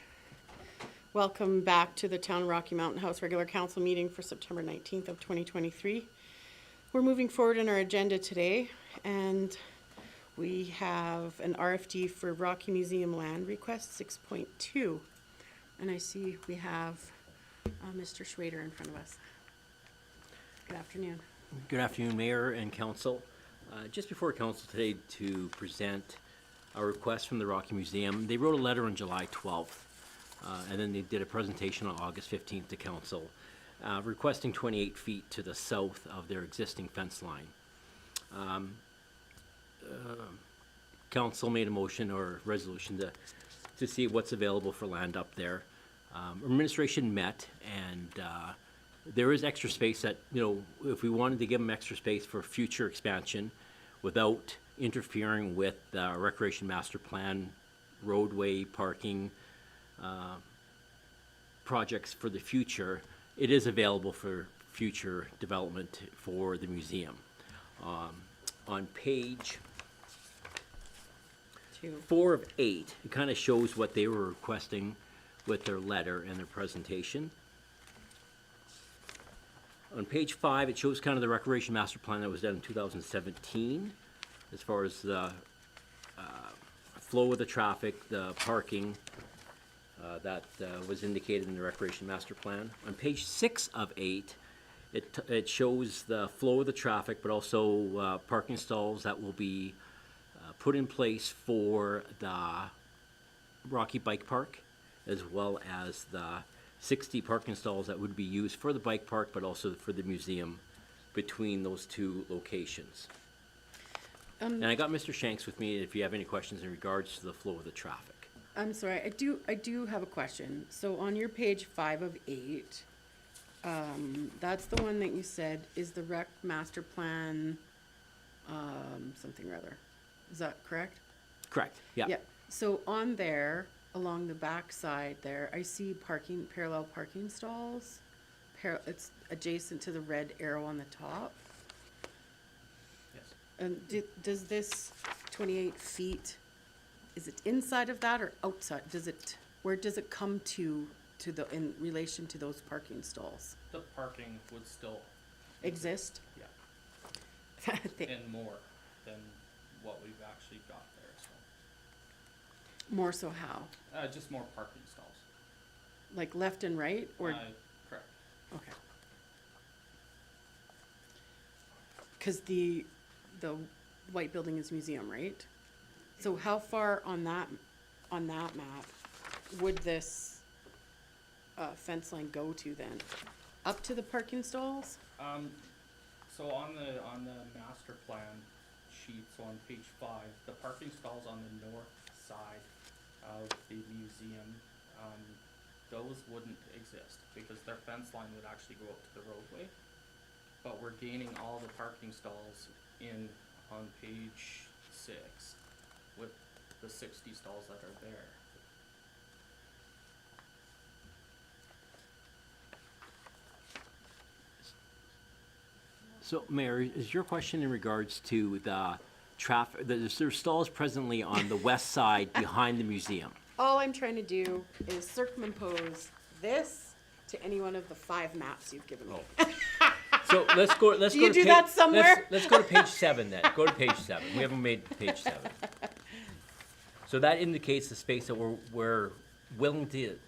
Speaker 3: Welcome back to the Town of Rocky Mountain House regular council meeting for September 19th of 2023. We're moving forward in our agenda today, and we have an RFD for Rocky Museum land request 6.2. And I see we have Mr. Schwader in front of us. Good afternoon.
Speaker 11: Good afternoon, Mayor and Council. Just before Council today to present a request from the Rocky Museum, they wrote a letter on July 12th, and then they did a presentation on August 15th to Council, requesting 28 feet to the south of their existing fence line. Council made a motion or resolution to see what's available for land up there. Administration met, and there is extra space that, you know, if we wanted to give them extra space for future expansion without interfering with the Recreation Master Plan, roadway, parking, projects for the future, it is available for future development for the museum. On page 4 of 8, it kind of shows what they were requesting with their letter and their presentation. On page 5, it shows kind of the Recreation Master Plan that was done in 2017, as far as the flow of the traffic, the parking, that was indicated in the Recreation Master Plan. On page 6 of 8, it shows the flow of the traffic, but also parking stalls that will be put in place for the Rocky Bike Park, as well as the 60 parking stalls that would be used for the bike park, but also for the museum between those two locations. And I got Mr. Shanks with me if you have any questions in regards to the flow of the traffic.
Speaker 3: I'm sorry, I do have a question. So on your page 5 of 8, that's the one that you said is the rec master plan, something or other. Is that correct?
Speaker 11: Correct, yeah.
Speaker 3: Yeah. So on there, along the back side there, I see parallel parking stalls. It's adjacent to the red arrow on the top.
Speaker 11: Yes.
Speaker 3: And does this 28 feet, is it inside of that or outside? Where does it come to in relation to those parking stalls?
Speaker 12: The parking would still
Speaker 3: Exist?
Speaker 12: yeah, and more than what we've actually got there, so.
Speaker 3: More so how?
Speaker 12: Just more parking stalls.
Speaker 3: Like left and right or?
Speaker 12: Correct.
Speaker 3: Okay. Cause the white building is museum, right? So how far on that map would this fence line go to then? Up to the parking stalls?
Speaker 12: So on the master plan sheet, so on page 5, the parking stalls on the north side of the museum, those wouldn't exist because their fence line would actually go up to the roadway. But we're gaining all the parking stalls in on page 6 with the 60 stalls that are there.
Speaker 11: So, Mayor, is your question in regards to the traffic, there's stalls presently on the west side behind the museum?
Speaker 3: All I'm trying to do is circumimpose this to any one of the 5 maps you've given me.
Speaker 11: So let's go,
Speaker 3: Do you do that somewhere?
Speaker 11: Let's go to page 7 then. Go to page 7. We haven't made page 7. So that indicates the space that we're willing to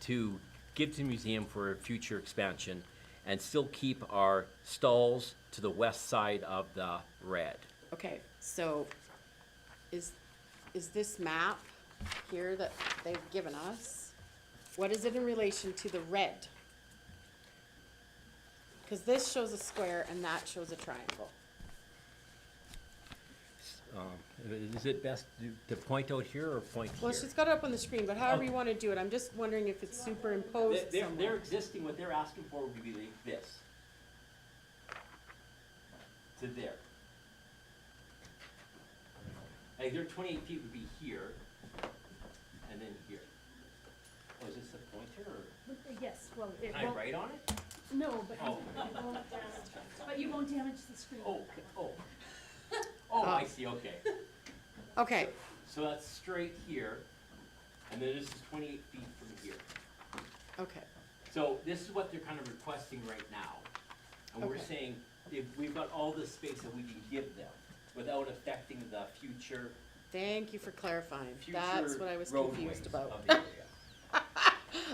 Speaker 11: give to the museum for future expansion and still keep our stalls to the west side of the red.
Speaker 3: Okay, so is this map here that they've given us, what is it in relation to the red? Because this shows a square and that shows a triangle.
Speaker 11: Is it best to point out here or point here?
Speaker 3: Well, she's got it up on the screen, but however you want to do it, I'm just wondering if it's superimposed
Speaker 11: They're
Speaker 3: somewhere.
Speaker 11: existing, what they're asking for would be like this. To there. Like their 28 feet would be here, and then here. Oh, is this the pointer, or
Speaker 9: Yes, well, it
Speaker 11: can I
Speaker 9: won't,
Speaker 11: write on it?
Speaker 9: no, but
Speaker 11: Oh.
Speaker 9: you won't damage the screen.
Speaker 11: Oh, oh. Oh, I see, okay.
Speaker 3: Okay,
Speaker 11: So that's straight here, and then this is 28 feet from here.
Speaker 3: Okay,
Speaker 11: So this is what they're kind of requesting right now. And we're
Speaker 3: Okay.
Speaker 11: saying, if we've got all this space that we can give them without affecting the future,
Speaker 3: thank you for clarifying. That's what I was
Speaker 11: roadways
Speaker 3: confused about.
Speaker 11: of the area.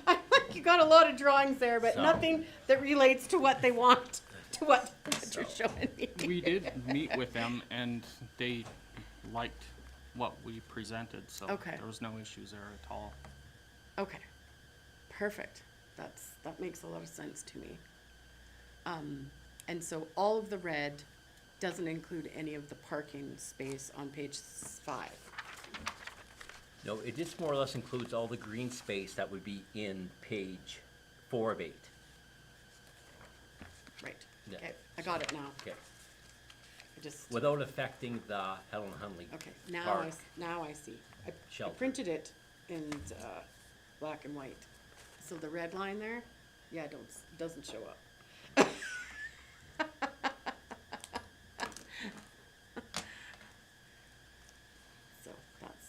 Speaker 3: I'm like, you got a lot of drawings there, but
Speaker 11: So-
Speaker 3: nothing that relates to what they want, to what you're showing me.
Speaker 12: We did meet with them and they liked what we presented, so
Speaker 3: Okay.
Speaker 12: there was no issues there at all.
Speaker 3: Okay, perfect. That makes a lot of sense to me. And so all of the red doesn't include any of the parking space on page 5.
Speaker 11: No, it just more or less includes all the green space that would be in page 4 of 8.
Speaker 3: Right,
Speaker 11: Yeah.
Speaker 3: okay, I got it now.
Speaker 11: Okay,
Speaker 3: I just,
Speaker 11: without affecting the Helen Hunley
Speaker 3: okay, now
Speaker 11: Park
Speaker 3: now I see. I
Speaker 11: shelter.
Speaker 3: printed it in, black and white. So the red line there, yeah, doesn't show up. So that's,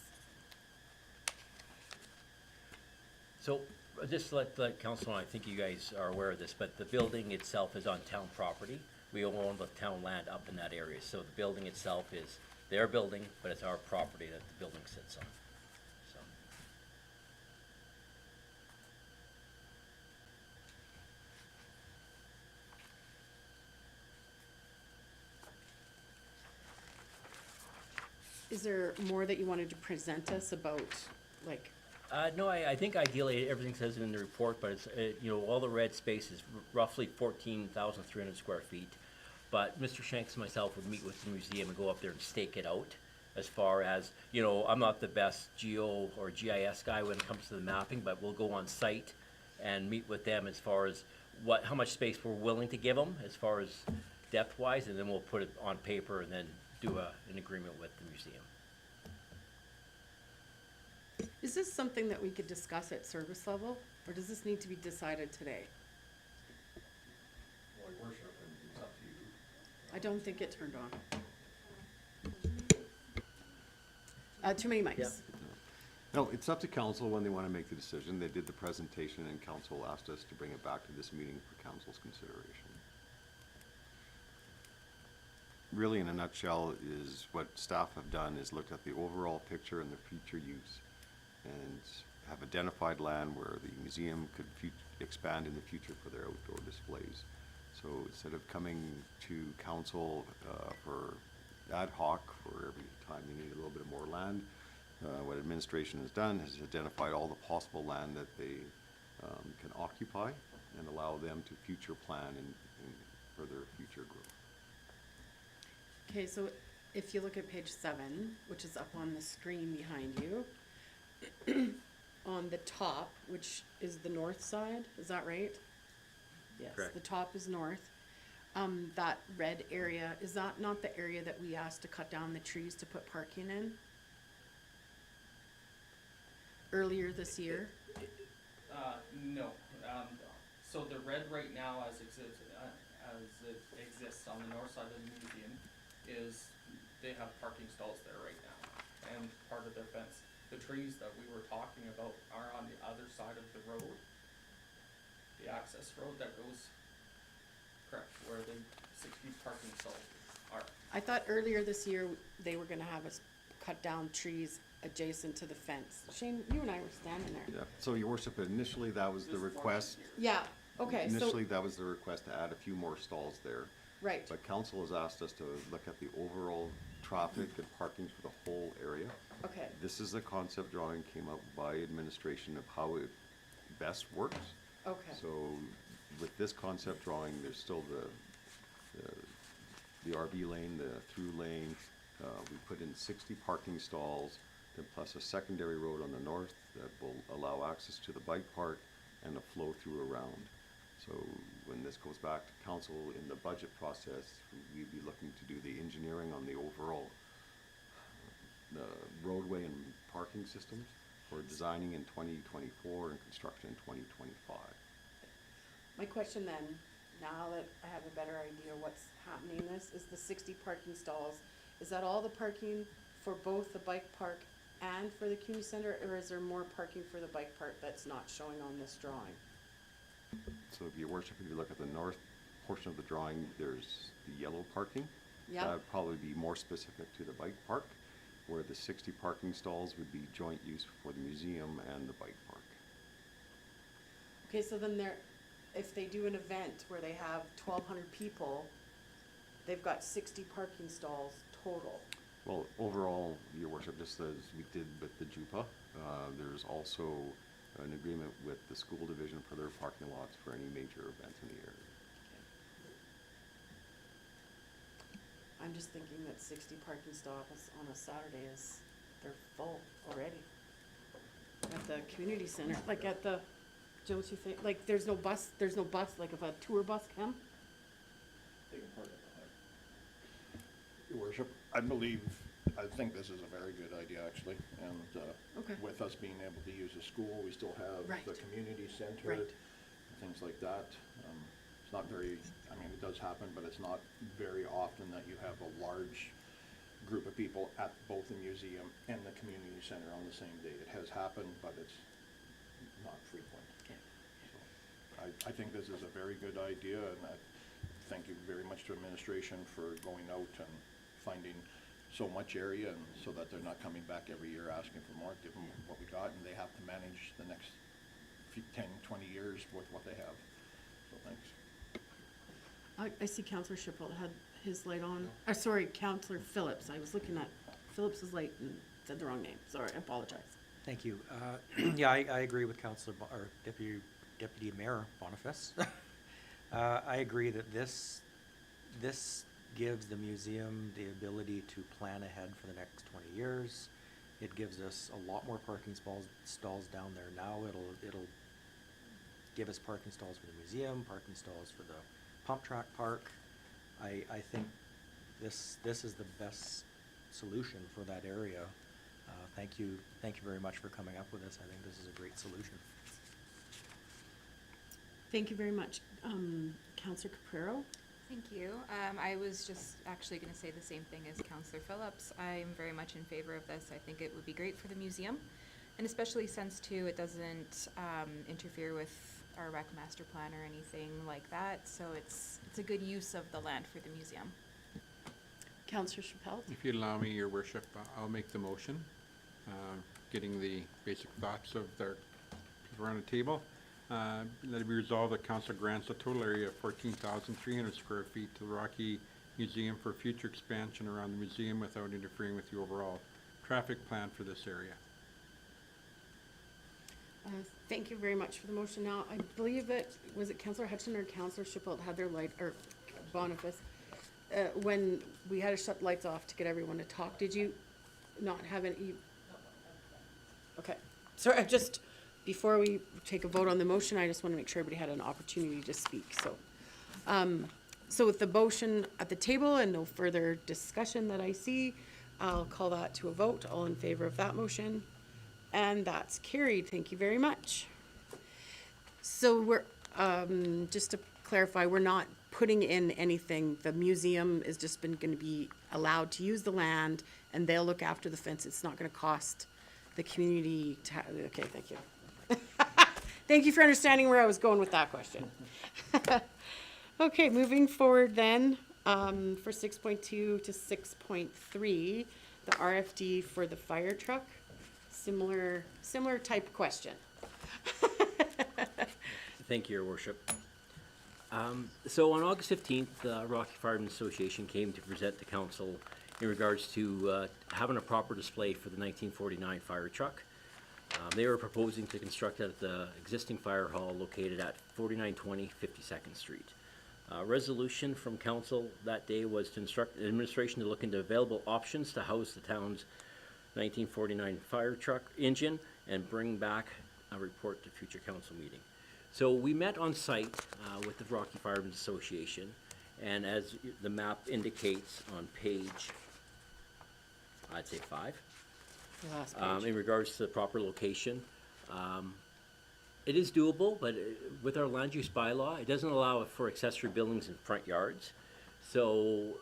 Speaker 11: So, just to let the council know, I think you guys are aware of this, but the building itself is on town property. We own the town land up in that area, so the building itself is their building, but it's our property that the building sits on, so.
Speaker 3: is there more that you wanted to present us about, like,
Speaker 11: No, I think ideally, everything says it in the report, but it's, you know, all the red space is roughly 14,300 square feet. But Mr. Shanks and myself would meet with the museum and go up there and stake it out. As far as, you know, I'm not the best geo or GIS guy when it comes to the mapping, but we'll go on site and meet with them as far as how much space we're willing to give them as far as depth-wise, and then we'll put it on paper and then do an agreement with the museum.
Speaker 3: is this something that we could discuss at service level, or does this need to be decided today?
Speaker 2: Well, Your Worship, it's up to you.
Speaker 3: I don't think it turned on. Too many mics.
Speaker 11: Yep.
Speaker 4: No, it's up to council when they want to make the decision. They did the presentation and council asked us to bring it back to this meeting for council's consideration. Really, in a nutshell, is what staff have done is looked at the overall picture and the future use and have identified land where the museum could expand in the future for their outdoor displays. So instead of coming to council for ad hoc for every time they need a little bit more land, what administration has done is identified all the possible land that they can occupy and allow them to future plan and further future growth.
Speaker 3: Okay, so if you look at page 7, which is up on the screen behind you, on the top, which is the north side, is that right? Yes,
Speaker 11: Correct.
Speaker 3: the top is north. That red area, is that not the area that we asked to cut down the trees to put parking in? Earlier this year?
Speaker 12: No, so the red right now as it exists on the north side of the museum is, they have parking stalls there right now, and part of their fence. The trees that we were talking about are on the other side of the road, the access road that goes, correct, where the 6 feet parking stalls are.
Speaker 3: I thought earlier this year, they were gonna have us cut down trees adjacent to the fence. Shane, you and I were standing there.
Speaker 4: Yeah, so your worship, initially that was the request.
Speaker 3: Yeah, okay, so,
Speaker 4: Initially, that was the request to add a few more stalls there.
Speaker 3: right,
Speaker 4: But council has asked us to look at the overall traffic and parking for the whole area.
Speaker 3: okay,
Speaker 4: This is a concept drawing came up by administration of how it best works.
Speaker 3: okay.
Speaker 4: So with this concept drawing, there's still the RV lane, the through lane. We put in 60 parking stalls, then plus a secondary road on the north that will allow access to the bike park and a flow through around. So when this goes back to council in the budget process, we'd be looking to do the engineering on the overall the roadway and parking systems for designing in 2024 and construction in 2025.
Speaker 3: My question then, now that I have a better idea what's happening in this, is the 60 parking stalls, is that all the parking for both the bike park and for the community center, or is there more parking for the bike park that's not showing on this drawing?
Speaker 4: So if your worship, if you look at the north portion of the drawing, there's the yellow parking.
Speaker 3: Yeah.
Speaker 4: That'd probably be more specific to the bike park, where the 60 parking stalls would be joint use for the museum and the bike park.
Speaker 3: Okay, so then if they do an event where they have 1,200 people, they've got 60 parking stalls total.
Speaker 4: Well, overall, your worship, just as we did with the JUPA, there's also an agreement with the school division for their parking lots for any major events in the area.
Speaker 3: I'm just thinking that 60 parking stalls on a Saturday they're full already. At the community center, like at the, don't you think, like there's no bus, like if a tour bus come?
Speaker 5: They can park at the hut. Your worship, I think this is a very good idea, actually, and,
Speaker 3: Okay.
Speaker 5: with us being able to use the school, we still have
Speaker 3: Right.
Speaker 5: the community center,
Speaker 3: Right.
Speaker 5: things like that. It's not very, I mean, it does happen, but it's not very often that you have a large group of people at both the museum and the community center on the same day. It has happened, but it's not frequent.
Speaker 3: Okay.
Speaker 5: I think this is a very good idea, and I thank you very much to administration for going out and finding so much area, and so that they're not coming back every year asking for more. Give them what we got, and they have to manage the next 10, 20 years with what they have. So thanks.
Speaker 3: I see Councillor Schiphol had his light on. Sorry, Councillor Phillips. I was looking at Phillips's light and said the wrong name. Sorry, I apologize.
Speaker 1: Thank you. Yeah, I agree with Councillor, or Deputy Mayor Boniface. I agree that this gives the museum the ability to plan ahead for the next 20 years. It gives us a lot more parking stalls down there now. It'll give us parking stalls for the museum, parking stalls for the pump track park. I think this is the best solution for that area. Thank you very much for coming up with this. I think this is a great solution.
Speaker 3: Thank you very much. Councillor Caprero?
Speaker 10: Thank you. I was just actually going to say the same thing as Councillor Phillips. I'm very much in favor of this. I think it would be great for the museum, and especially since, too, it doesn't interfere with our rec master plan or anything like that. So it's a good use of the land for the museum.
Speaker 3: Councillor Chappelle?
Speaker 7: If you'd allow me, your worship, I'll make the motion, getting the basic thoughts of the people around the table. Let it be resolved that council grants a total area of 14,300 square feet to the Rocky Museum for future expansion around the museum without interfering with the overall traffic plan for this area.
Speaker 3: Thank you very much for the motion. Now, I believe that, was it Councillor Hutchin or Councillor Schiphol had their light, or Boniface, when we had to shut the lights off to get everyone to talk, did you not have any? Okay, sorry, before we take a vote on the motion, I just want to make sure everybody had an opportunity to speak, so. So with the motion at the table and no further discussion that I see, I'll call that to a vote. All in favor of that motion? And that's carried. Thank you very much. So we're, just to clarify, we're not putting in anything. The museum is just going to be allowed to use the land, and they'll look after the fence. It's not going to cost the community okay, thank you. Thank you for understanding where I was going with that question. Okay, moving forward then, for 6.2 to 6.3, the RFD for the fire truck. Similar type question.
Speaker 11: Thank you, your worship. So on August 15th, the Rocky Firemen Association came to present to council in regards to having a proper display for the 1949 fire truck. They were proposing to construct at the existing fire hall located at 4920 52nd Street. Resolution from council that day was to instruct the administration to look into available options to house the town's 1949 fire truck engine and bring back a report to future council meeting. So we met on site with the Rocky Firemen's Association, and as the map indicates on page, I'd say 5,
Speaker 3: The last page.
Speaker 11: in regards to the proper location. It is doable, but with our land use bylaw, it doesn't allow for accessory buildings in front yards. So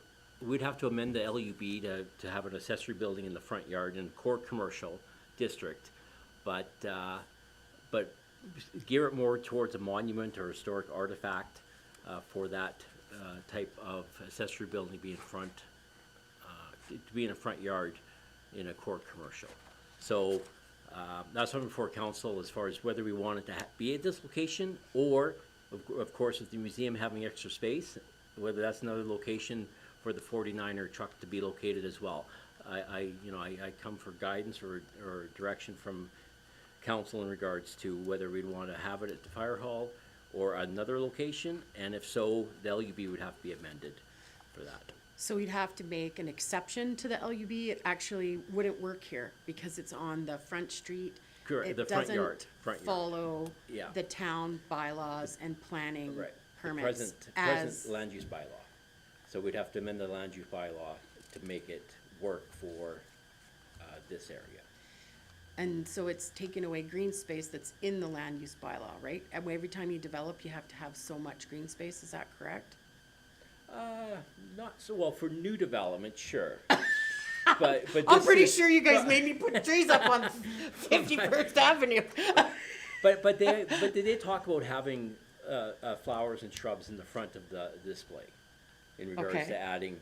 Speaker 11: we'd have to amend the LUB to have an accessory building in the front yard in core commercial district, but gear it more towards a monument or historic artifact for that type of accessory building to be in front, to be in a front yard in a core commercial. So that's something for council as far as whether we want it to be at this location, or of course with the museum having extra space, whether that's another location for the 49er truck to be located as well. I come for guidance or direction from council in regards to whether we'd want to have it at the fire hall or another location, and if so, the LUB would have to be amended for that.
Speaker 3: So we'd have to make an exception to the LUB. It actually wouldn't work here because it's on the front street.
Speaker 11: Correct,
Speaker 3: It
Speaker 11: the front yard,
Speaker 3: doesn't
Speaker 11: front yard.
Speaker 3: follow
Speaker 11: Yeah.
Speaker 3: the town bylaws and planning
Speaker 11: Right. The
Speaker 3: permits
Speaker 11: present land use bylaw. So we'd have to amend the land use bylaw to make it work for this area.
Speaker 3: And so it's taking away green space that's in the land use bylaw, right? And every time you develop, you have to have so much green space, is that correct?
Speaker 11: Not so well for new development, sure. But
Speaker 3: I'm
Speaker 11: this
Speaker 3: pretty
Speaker 11: is-
Speaker 3: sure you guys made me put trees up on 51st Avenue.
Speaker 11: But they did talk about having flowers and shrubs in the front of the display in regards
Speaker 3: Okay.
Speaker 11: to adding,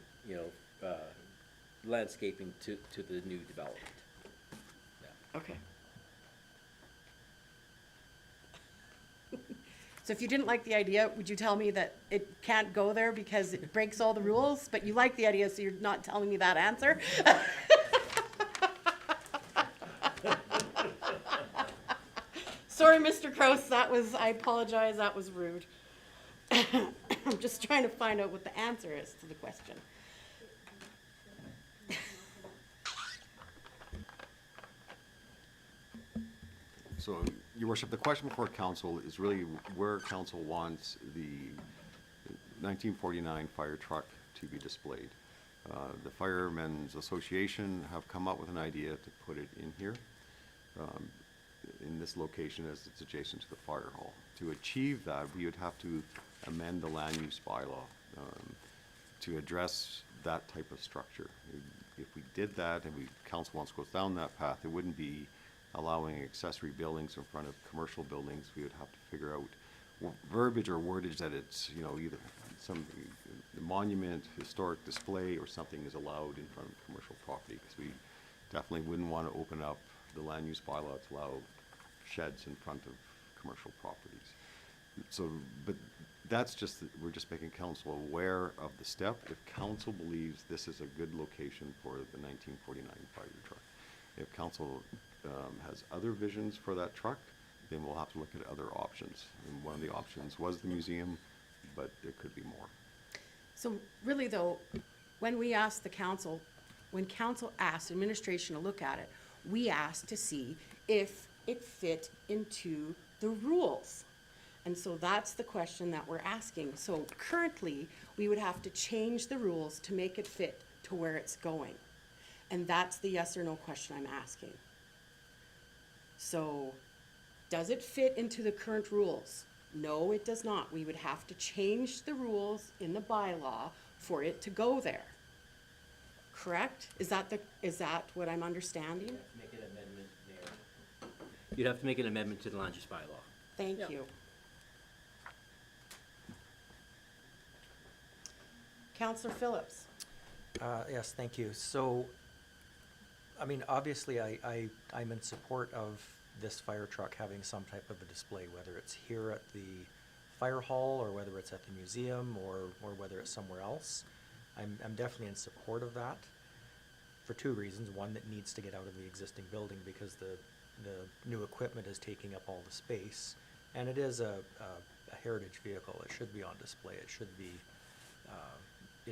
Speaker 11: landscaping to the new development.
Speaker 3: Okay. So if you didn't like the idea, would you tell me that it can't go there because it breaks all the rules? But you like the idea, so you're not telling me that answer? Sorry, Mr. Kraus, I apologize, that was rude. I'm just trying to find out what the answer is to the question.
Speaker 4: So, Your Worship, the question before council is really where council wants the 1949 fire truck to be displayed. The Firemen's Association have come up with an idea to put it in here, in this location as it's adjacent to the fire hall. To achieve that, we would have to amend the land use bylaw to address that type of structure. If we did that and council wants to go down that path, it wouldn't be allowing accessory buildings in front of commercial buildings. We would have to figure out verbiage or wordage that it's, either some monument, historic display, or something is allowed in front of commercial property, because we definitely wouldn't want to open up the land use bylaw to allow sheds in front of commercial properties. So, but that's just, we're just making council aware of the step. If council believes this is a good location for the 1949 fire truck, if council has other visions for that truck, then we'll have to look at other options. And one of the options was the museum, but there could be more.
Speaker 3: So really though, when we asked the council, when council asked administration to look at it, we asked to see if it fit into the rules. And so that's the question that we're asking. So currently, we would have to change the rules to make it fit to where it's going. And that's the yes or no question I'm asking. So, does it fit into the current rules? No, it does not. We would have to change the rules in the bylaw for it to go there. Correct? Is that what I'm understanding?
Speaker 11: Make an amendment there. You'd have to make an amendment to the land use bylaw.
Speaker 3: Thank
Speaker 11: Yeah.
Speaker 3: you. Counselor Phillips.
Speaker 1: Yes, thank you. So, I mean, obviously, I'm in support of this fire truck having some type of a display, whether it's here at the fire hall, or whether it's at the museum, or whether it's somewhere else. I'm definitely in support of that for two reasons. One, that needs to get out of the existing building because the new equipment is taking up all the space. And it is a heritage vehicle. It should be on display. It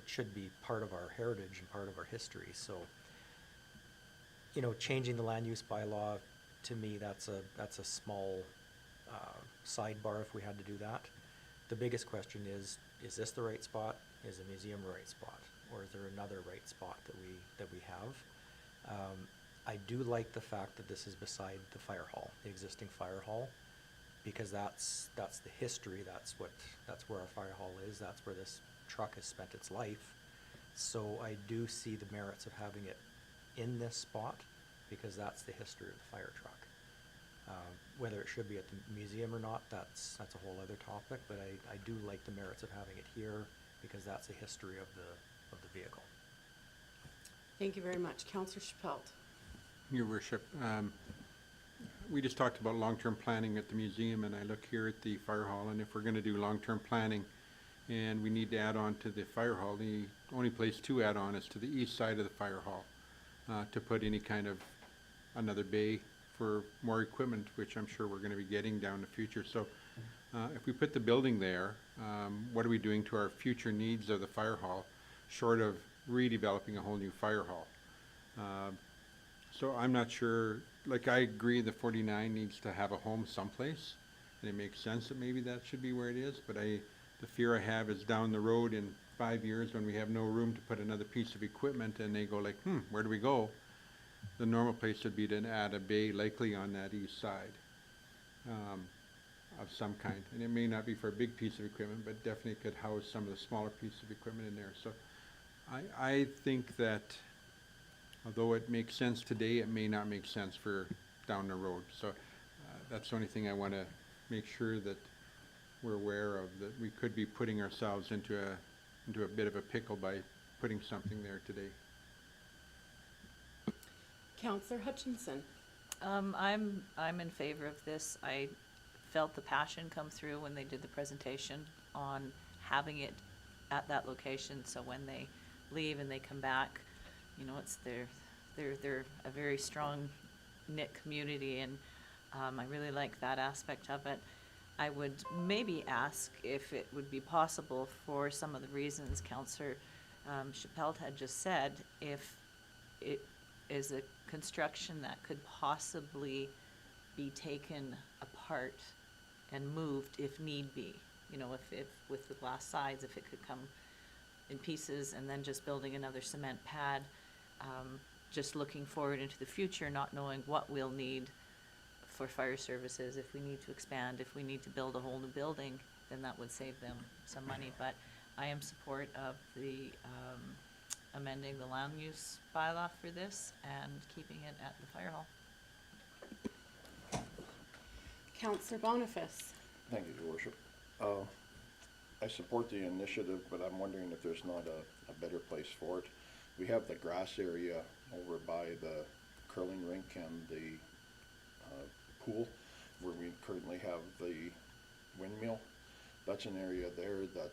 Speaker 1: should be part of our heritage and part of our history. So, changing the land use bylaw, to me, that's a small sidebar if we had to do that. The biggest question is this the right spot? Is the museum the right spot? Or is there another right spot that we have? I do like the fact that this is beside the fire hall, the existing fire hall, because that's the history. That's where our fire hall is. That's where this truck has spent its life. So I do see the merits of having it in this spot, because that's the history of the fire truck. Whether it should be at the museum or not, that's a whole other topic, but I do like the merits of having it here, because that's the history of the vehicle.
Speaker 3: Thank you very much. Councillor Chappelle.
Speaker 7: Your worship, we just talked about long-term planning at the museum, and I look here at the fire hall, and if we're gonna do long-term planning and we need to add on to the fire hall, the only place to add on is to the east side of the fire hall, to put any kind of another bay for more equipment, which I'm sure we're gonna be getting down the future. So if we put the building there, what are we doing to our future needs of the fire hall, short of redeveloping a whole new fire hall? So I'm not sure, like, I agree the 49 needs to have a home someplace, and it makes sense that maybe that should be where it is, but the fear I have is down the road in 5 years when we have no room to put another piece of equipment and they go like, where do we go? The normal place would be to add a bay likely on that east side of some kind. And it may not be for a big piece of equipment, but definitely could house some of the smaller pieces of equipment in there. So I think that although it makes sense today, it may not make sense for down the road. So that's the only thing I want to make sure that we're aware of, that we could be putting ourselves into a bit of a pickle by putting something there today.
Speaker 3: Councillor Hutchinson.
Speaker 6: I'm in favor of this. I felt the passion come through when they did the presentation on having it at that location, so when they leave and they come back, you know, it's they're a very strong knit community, and I really like that aspect of it. I would maybe ask if it would be possible, for some of the reasons Councillor Chappelle had just said, if it is a construction that could possibly be taken apart and moved if need be. You know, if with the glass sides, if it could come in pieces, and then just building another cement pad, just looking forward into the future, not knowing what we'll need for fire services. If we need to expand, if we need to build a whole new building, then that would save them some money. But I am support of the amending the land use bylaw for this and keeping it at the fire hall.
Speaker 3: Councillor Boniface.
Speaker 5: Thank you, Your Worship. I support the initiative, but I'm wondering if there's not a better place for it. We have the grass area over by the curling rink and the pool, where we currently have the windmill. That's an area there that,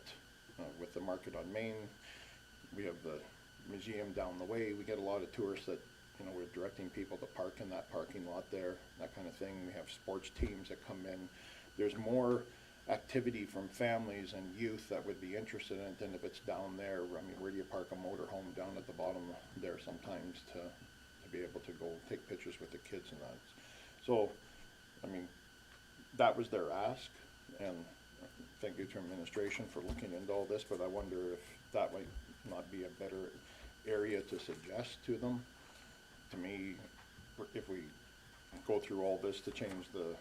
Speaker 5: with the market on Main, we have the museum down the way. We get a lot of tourists that, you know, we're directing people to park in that parking lot there, that kind of thing. We have sports teams that come in. There's more activity from families and youth that would be interested in it than if it's down there. I mean, where do you park a motorhome down at the bottom there sometimes to be able to go take pictures with the kids and that? So, I mean, that was their ask, and thank you to administration for looking into all this, but I wonder if that might not be a better area to suggest to them. To me, if we go through all this to change the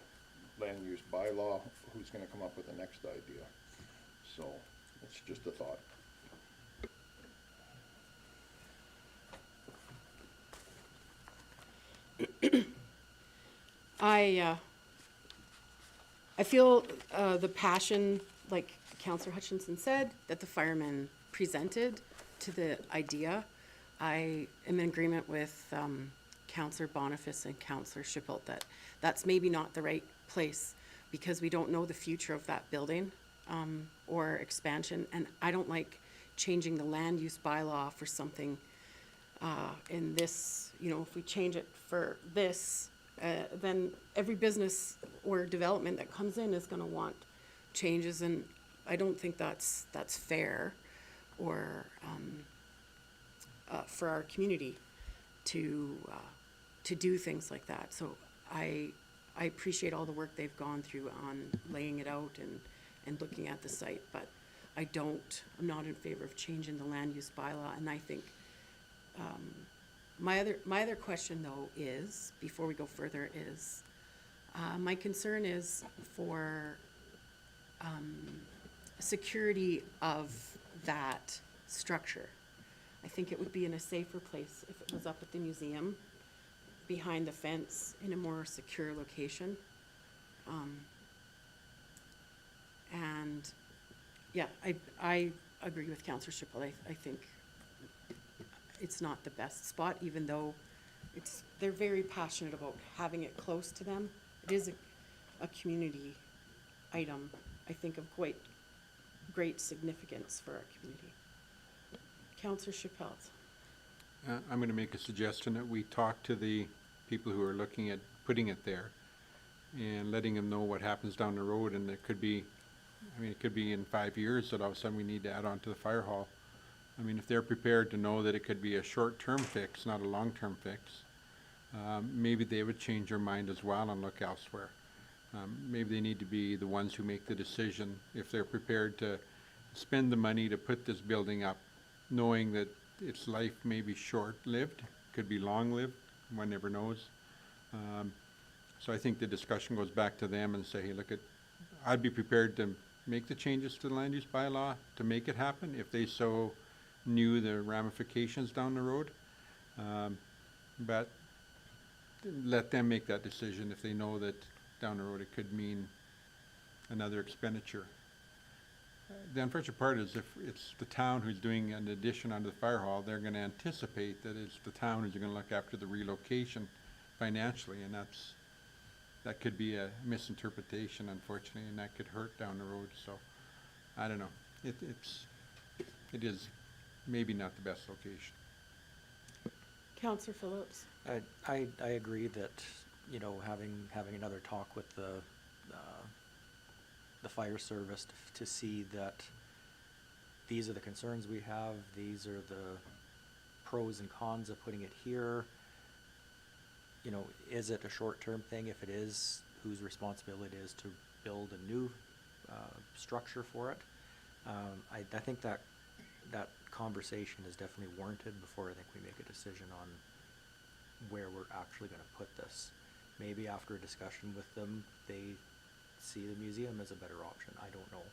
Speaker 5: land use bylaw, who's gonna come up with the next idea? So, it's just a thought.
Speaker 3: I feel the passion, like Councillor Hutchinson said, that the firemen presented to the idea. I am in agreement with Councillor Boniface and Councillor Chappelle that that's maybe not the right place, because we don't know the future of that building or expansion, and I don't like changing the land use bylaw for something in this, you know, if we change it for this, then every business or development that comes in is gonna want changes, and I don't think that's fair or for our community to do things like that. So I appreciate all the work they've gone through on laying it out and looking at the site, but I'm not in favor of changing the land use bylaw. And I think my other question though is, before we go further, is my concern is for security of that structure. I think it would be in a safer place if it was up at the museum, behind the fence, in a more secure location. And, yeah, I agree with Counselor Schippel. I think it's not the best spot, even though they're very passionate about having it close to them. It is a community item, I think, of great significance for our community. Counselor Schippel.
Speaker 7: I'm gonna make a suggestion that we talk to the people who are looking at putting it there and letting them know what happens down the road, and it could be, it could be in 5 years that all of a sudden we need to add on to the fire hall. If they're prepared to know that it could be a short-term fix, not a long-term fix, maybe they would change their mind as well and look elsewhere. Maybe they need to be the ones who make the decision, if they're prepared to spend the money to put this building up, knowing that its life may be short-lived, could be long-lived, one never knows. So I think the discussion goes back to them and say, hey, look, I'd be prepared to make the changes to the land use bylaw to make it happen if they so knew the ramifications down the road. But let them make that decision if they know that down the road it could mean another expenditure. The unfortunate part is if it's the town who's doing an addition onto the fire hall, they're gonna anticipate that it's the town who's gonna look after the relocation financially, and that could be a misinterpretation, unfortunately, and that could hurt down the road, so, I don't know. It is maybe not the best location.
Speaker 3: Counselor Phillips.
Speaker 1: I agree that, having another talk with the fire service to see that these are the concerns we have, these are the pros and cons of putting it here. Is it a short-term thing? If it is, whose responsibility it is to build a new structure for it? I think that conversation is definitely warranted before I think we make a decision on where we're actually going to put this. Maybe after a discussion with them, they see the museum as a better option. I don't know,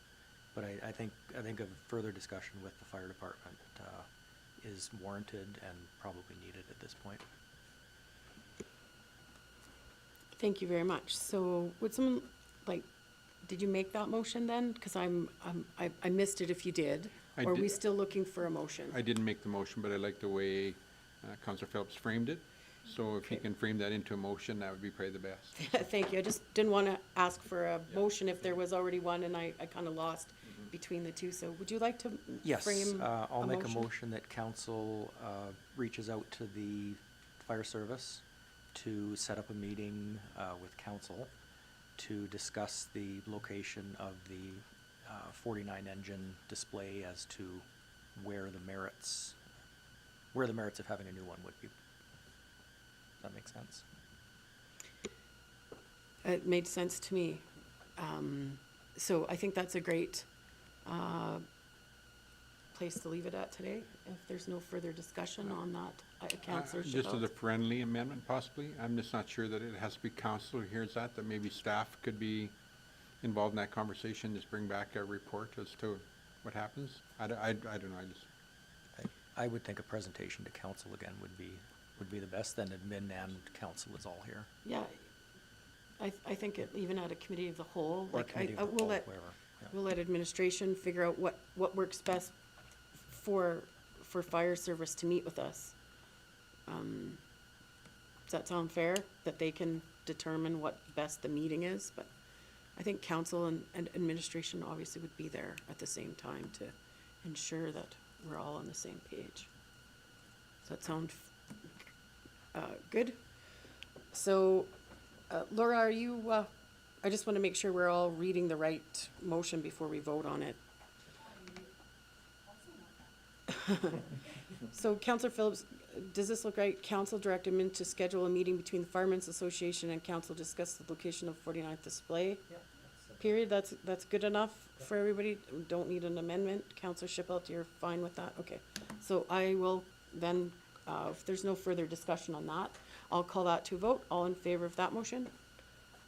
Speaker 1: but I think a further discussion with the fire department is warranted and probably needed at this point.
Speaker 3: Thank you very much. So would someone, did you make that motion then? Because I missed it if you did.
Speaker 7: I
Speaker 3: Or are we
Speaker 7: did.
Speaker 3: still looking for a motion?
Speaker 7: I didn't make the motion, but I like the way Councillor Phillips framed it. So if he can frame that into a motion, that would be probably the best.
Speaker 3: Thank you. I just didn't want to ask for a motion if there was already one, and I kind of lost between the two. So would you like to
Speaker 1: Yes,
Speaker 3: frame
Speaker 1: I'll make a motion that council reaches out to the fire service to set up a meeting with council to discuss the location of the 49 engine display as to where the merits of having a new one would be. Does that make sense?
Speaker 3: It made sense to me. So I think that's a great place to leave it at today, if there's no further discussion on that. Councillor
Speaker 7: Just as a
Speaker 3: Chabot.
Speaker 7: friendly amendment possibly. I'm just not sure that it has to be council who hears that maybe staff could be involved in that conversation, just bring back a report as to what happens. I don't know,
Speaker 1: I would think a presentation to council again would be the best, then admin and council is all here.
Speaker 3: Yeah, I think even at a committee of the whole,
Speaker 1: Or committee of the
Speaker 3: we'll
Speaker 1: whole,
Speaker 3: let,
Speaker 1: whoever, yeah.
Speaker 3: we'll let administration figure out what works best for fire service to meet with us. Does that sound fair? That they can determine what best the meeting is, but I think council and administration obviously would be there at the same time to ensure that we're all on the same page. Does that sound good? So, Laura, are you, I just want to make sure we're all reading the right motion before we vote on it. So, Councillor Phillips, does this look right? Council direct admin to schedule a meeting between the Firemen's Association and council to discuss the location of 49th display. Period. That's good enough for everybody. We don't need an amendment. Councillor Schippelt, you're fine with that? Okay. So I will then, if there's no further discussion on that, I'll call that to a vote. All in favor of that motion?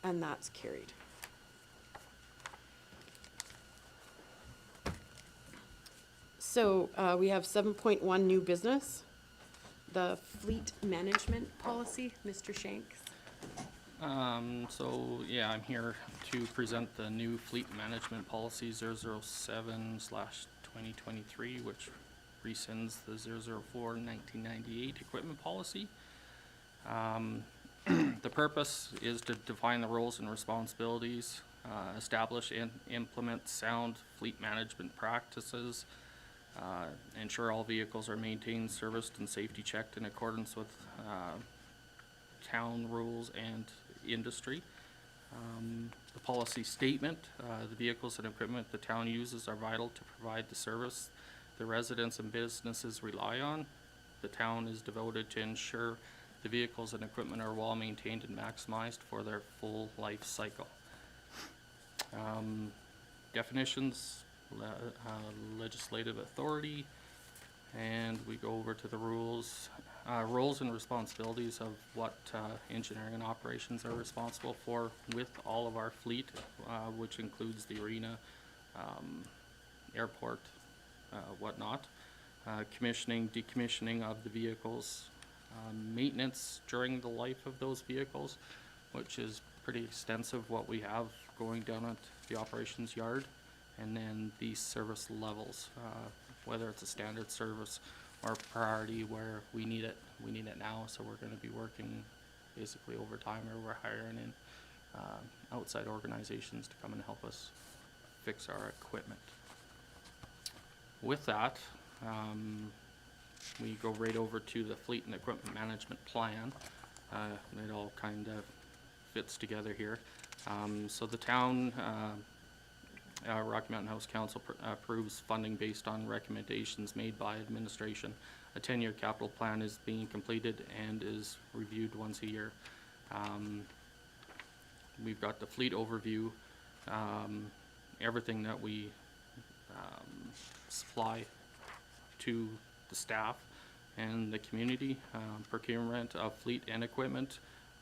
Speaker 3: And that's carried. So, we have 7.1 new business, the fleet management policy, Mr. Shanks.
Speaker 12: So, yeah, I'm here to present the new fleet management policy 007/2023, which rescinds the 004/1998 equipment policy. The purpose is to define the roles and responsibilities, establish and implement sound fleet management practices, ensure all vehicles are maintained, serviced, and safety checked in accordance with town rules and industry. The policy statement, the vehicles and equipment the town uses are vital to provide the service the residents and businesses rely on. The town is devoted to ensure the vehicles and equipment are well maintained and maximized for their full life cycle. Definitions, legislative authority, and we go over to the rules. Roles and responsibilities of what engineering and operations are responsible for with all of our fleet, which includes the arena, airport, whatnot. Commissioning, decommissioning of the vehicles, maintenance during the life of those vehicles, which is pretty extensive what we have going down at the operations yard, and then the service levels, whether it's a standard service or priority where we need it now, so we're gonna be working basically overtime, or we're hiring in outside organizations to come and help us fix our equipment. With that, we go right over to the fleet and equipment management plan. It all kind of fits together here. So the town, Rocky Mountain House Council approves funding based on recommendations made by administration. A 10-year capital plan is being completed and is reviewed once a year. We've got the fleet overview, everything that we supply to the staff and the community, procurement of fleet and equipment,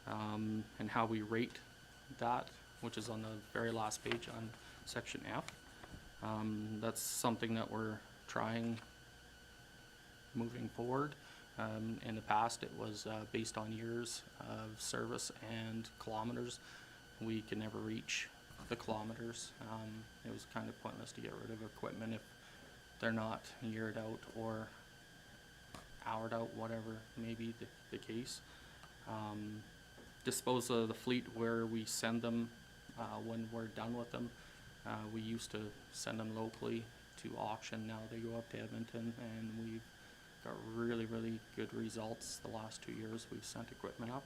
Speaker 12: and how we rate that, which is on the very last page on section F. That's something that we're trying moving forward. In the past, it was based on years of service and kilometers. We could never reach the kilometers. It was kind of pointless to get rid of equipment if they're not yeared out or houred out, whatever may be the case. Dispose of the fleet where we send them when we're done with them. We used to send them locally to auction. Now they go up to Edmonton, and we've got really, really good results. The last 2 years we've sent equipment up.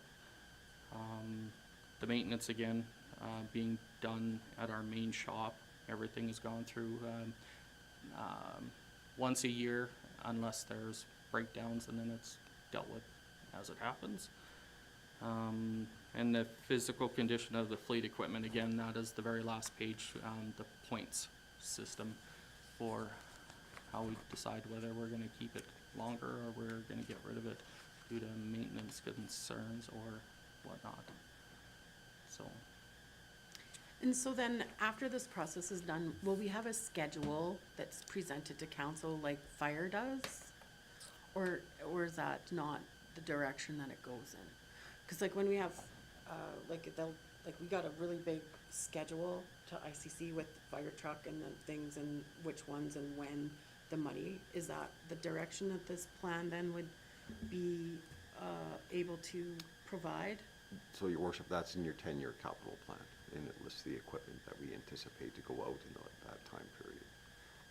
Speaker 12: The maintenance, again, being done at our main shop. Everything has gone through once a year, unless there's breakdowns, and then it's dealt with as it happens. And the physical condition of the fleet equipment, again, that is the very last page, the points system for how we decide whether we're gonna keep it longer or we're gonna get rid of it due to maintenance concerns or whatnot. So,
Speaker 3: And so then, after this process is done, will we have a schedule that's presented to council like fire does? Or is that not the direction that it goes in? Cause like when we have, we got a really big schedule to ICC with the fire truck and the things and which ones and when the money, is that the direction that this plan then would be, able to provide?
Speaker 4: So, your worship, that's in your 10-year capital plan, and it lists the equipment that we anticipate to go out in that time period.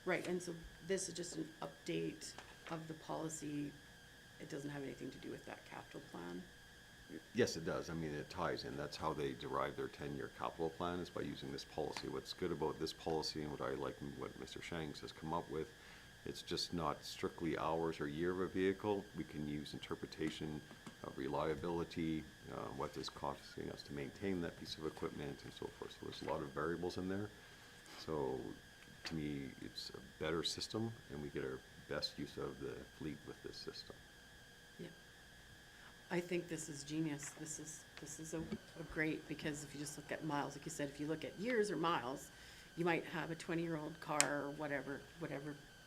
Speaker 3: Right, and so this is just an update of the policy. It doesn't have anything to do with that capital plan?
Speaker 4: Yes, it does. I mean, it ties in. That's how they derive their 10-year capital plan, is by using this policy. What's good about this policy, and what I like, and what Mr. Shanks has come up with, it's just not strictly hours or year of a vehicle. We can use interpretation of reliability, what is costing us to maintain that piece of equipment, and so forth. So there's a lot of variables in there. So to me, it's a better system, and we get our best use of the fleet with this system.
Speaker 3: Yeah. I think this is genius. This is a great, because if you just look at miles, like you said, if you look at years or miles, you might have a 20-year-old car or whatever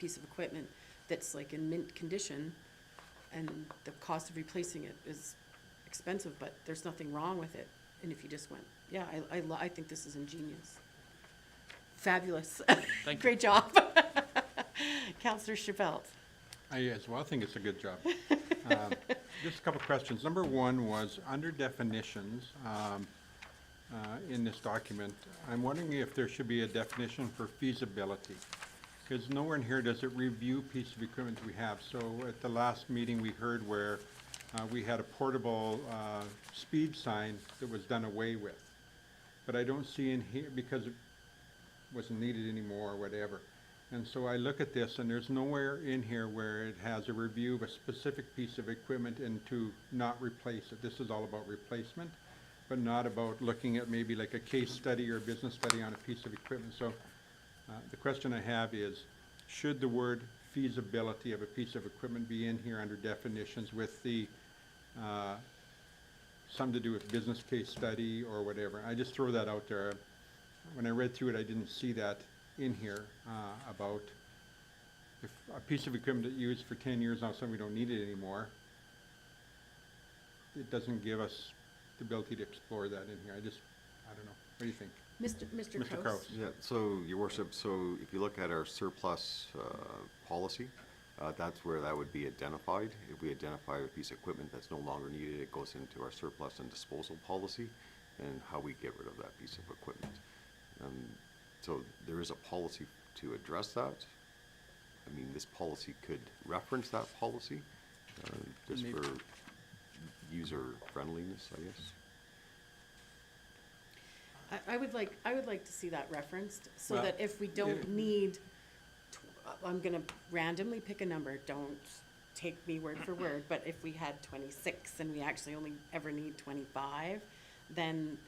Speaker 3: piece of equipment that's like in mint condition, and the cost of replacing it is expensive, but there's nothing wrong with it. And if you just went, yeah, I think this is ingenious. Fabulous.
Speaker 12: Thank you.
Speaker 3: Great job. Counselor Chabelt.
Speaker 7: I as well think it's a good job. Just a couple of questions. Number one was, under definitions, in this document, I'm wondering if there should be a definition for feasibility. Because nowhere in here does it review piece of equipment we have. So at the last meeting, we heard where we had a portable speed sign that was done away with. But I don't see in here, because it wasn't needed anymore or whatever. And so I look at this, and there's nowhere in here where it has a review of a specific piece of equipment and to not replace it. This is all about replacement, but not about looking at maybe like a case study or a business study on a piece of equipment. So the question I have is, should the word feasibility of a piece of equipment be in here under definitions with the something to do with business case study or whatever? I just throw that out there. When I read through it, I didn't see that in here about if a piece of equipment that used for 10 years, now suddenly we don't need it anymore. It doesn't give us the ability to explore that in here. I don't know. What do you think?
Speaker 3: Mr.
Speaker 7: Mr.
Speaker 3: Kraus.
Speaker 7: Kraus.
Speaker 4: Yeah, so, Your Worship, so if you look at our surplus policy, that's where that would be identified. If we identify a piece of equipment that's no longer needed, it goes into our surplus and disposal policy and how we get rid of that piece of equipment. So there is a policy to address that. I mean, this policy could reference that policy, just
Speaker 12: Maybe.
Speaker 4: for user friendliness, I guess.
Speaker 3: I would like to see that referenced, so
Speaker 7: Well,
Speaker 3: that if we don't need, I'm gonna randomly pick a number, don't take me word for word, but if we had 26 and we actually only ever need 25, then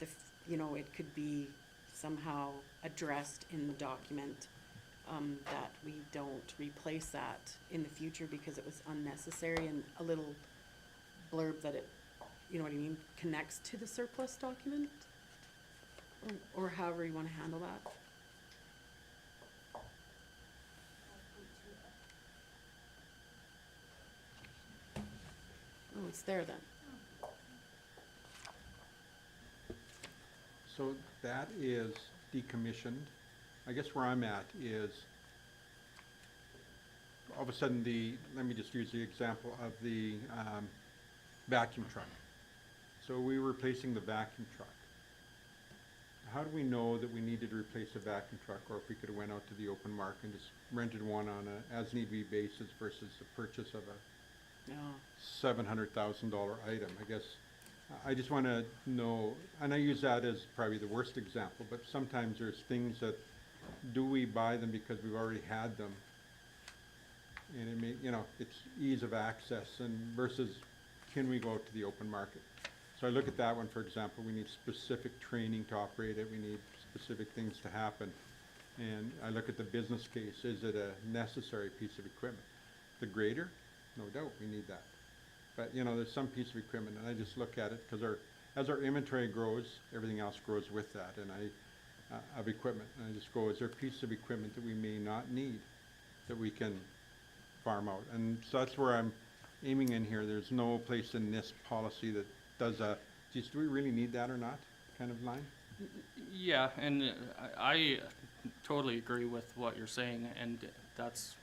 Speaker 3: it could be somehow addressed in the document, that we don't replace that in the future because it was unnecessary, and a little blurb that it, you know what I mean, connects to the surplus document, or however you wanna handle that. Oh, it's there then.
Speaker 7: So that is decommissioned. I guess where I'm at is, all of a sudden let me just use the example of the vacuum truck. So we were replacing the vacuum truck. How do we know that we needed to replace a vacuum truck, or if we could have went out to the open market and just rented one on a as-need-be basis versus the purchase of a
Speaker 3: No.
Speaker 7: $700,000 item? I guess I just want to know, and I use that as probably the worst example, but sometimes there's things that, do we buy them because we've already had them? And it may, it's ease of access and versus can we go out to the open market? So I look at that one, for example, we need specific training to operate it, we need specific things to happen. And I look at the business case, is it a necessary piece of equipment? The grader, no doubt, we need that. But, there's some piece of equipment, and I just look at it, because as our inventory grows, everything else grows with that, and of equipment. And I just go, is there a piece of equipment that we may not need that we can farm out? And so that's where I'm aiming in here. There's no place in this policy that does a, geez, do we really need that or not, kind of line?
Speaker 12: Yeah, and I totally agree with what you're saying, and that's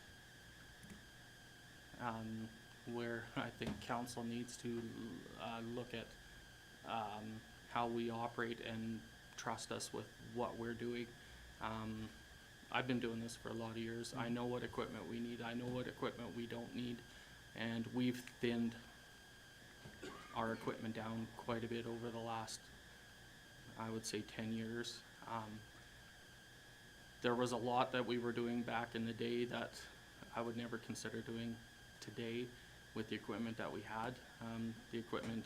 Speaker 12: where I think council needs to look at how we operate and trust us with what we're doing. I've been doing this for a lot of years. I know what equipment we need. I know what equipment we don't need, and we've thinned our equipment down quite a bit over the last, I would say, 10 years. There was a lot that we were doing back in the day that I would never consider doing today with the equipment that we had. The equipment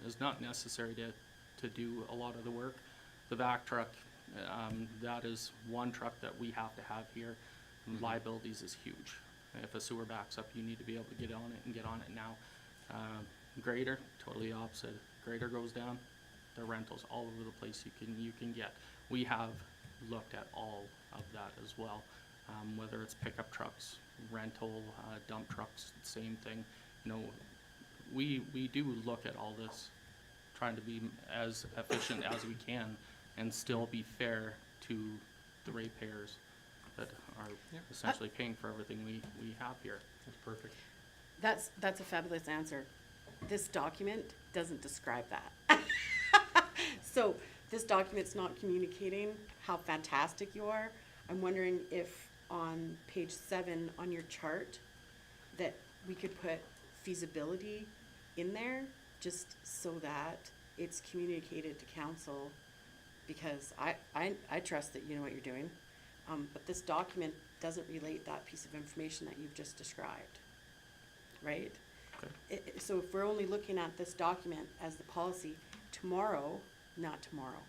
Speaker 12: is not necessary to do a lot of the work. The vac truck, that is one truck that we have to have here. Liabilities is huge. If a sewer backs up, you need to be able to get on it and get on it now. Grader, totally opposite. Grader goes down, the rentals all over the place you can get. We have looked at all of that as well. whether it's pickup trucks, rental, dump trucks, same thing. You know, we do look at all this, trying to be as efficient as we can and still be fair to the ratepayers that are essentially paying for everything we have here.
Speaker 7: That's perfect.
Speaker 3: That's a fabulous answer. This document doesn't describe that. So this document's not communicating how fantastic you are. I'm wondering if on page 7 on your chart that we could put feasibility in there just so that it's communicated to council, because I trust that you know what you're doing. But this document doesn't relate that piece of information that you've just described, right?
Speaker 12: Okay.
Speaker 3: So if we're only looking at this document as the policy, not tomorrow,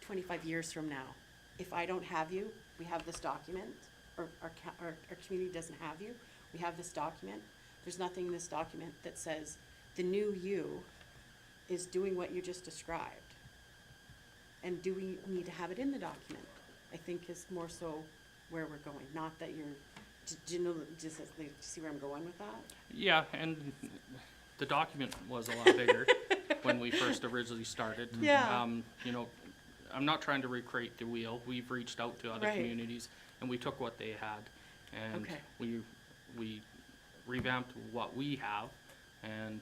Speaker 3: 25 years from now, if I don't have you, we have this document, or our community doesn't have you, we have this document, there's nothing in this document that says the new you is doing what you just described. And do we need to have it in the document? I think is more so where we're going, not that you're, do you know, just see where I'm going with that?
Speaker 12: Yeah, and the document was a lot bigger when we first originally started.
Speaker 3: Yeah.
Speaker 12: You know, I'm not trying to recreate the wheel. We've reached out to other
Speaker 3: Right.
Speaker 12: communities and we took what they had and
Speaker 3: Okay.
Speaker 12: we revamped what we have and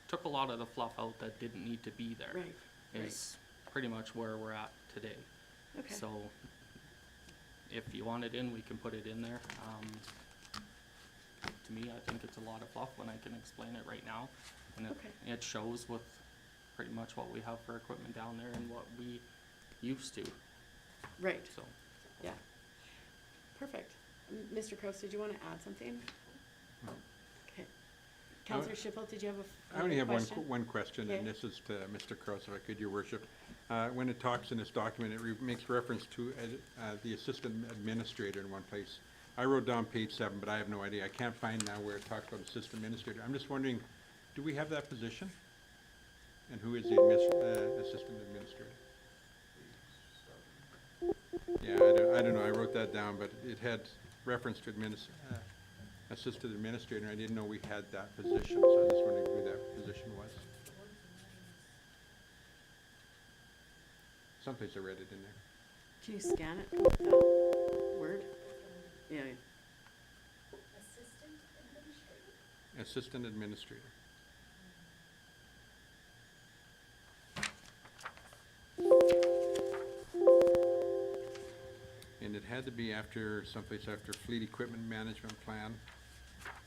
Speaker 12: took a lot of the fluff out that didn't need to be there.
Speaker 3: Right, right.
Speaker 12: Is pretty much where we're at today.
Speaker 3: Okay.
Speaker 12: So if you want it in, we can put it in there. To me, I think it's a lot of fluff when I can explain it right now. And
Speaker 3: Okay.
Speaker 12: it shows with pretty much what we have for equipment down there and what we used to,
Speaker 3: Right,
Speaker 12: so.
Speaker 3: yeah. Perfect. Mr. Crowe, did you want to add something? Okay. Councillor Schiffel, did you have a
Speaker 7: I only have
Speaker 3: question?
Speaker 7: one question, and
Speaker 3: Okay.
Speaker 7: this is to Mr. Crowe, if I could, your worship. When it talks in this document, it makes reference to the assistant administrator in one place. I wrote down page 7, but I have no idea. I can't find now where it talks about assistant administrator. I'm just wondering, do we have that position? And who is the assistant administrator? Yeah, I don't know. I wrote that down, but it had reference to assistant administrator, and I didn't know we had that position, so I was just wondering who that position was. Someplace I read it in there.
Speaker 3: Can you scan it with the Word? Yeah.
Speaker 7: Assistant administrator. And it had to be after, someplace after fleet equipment management plan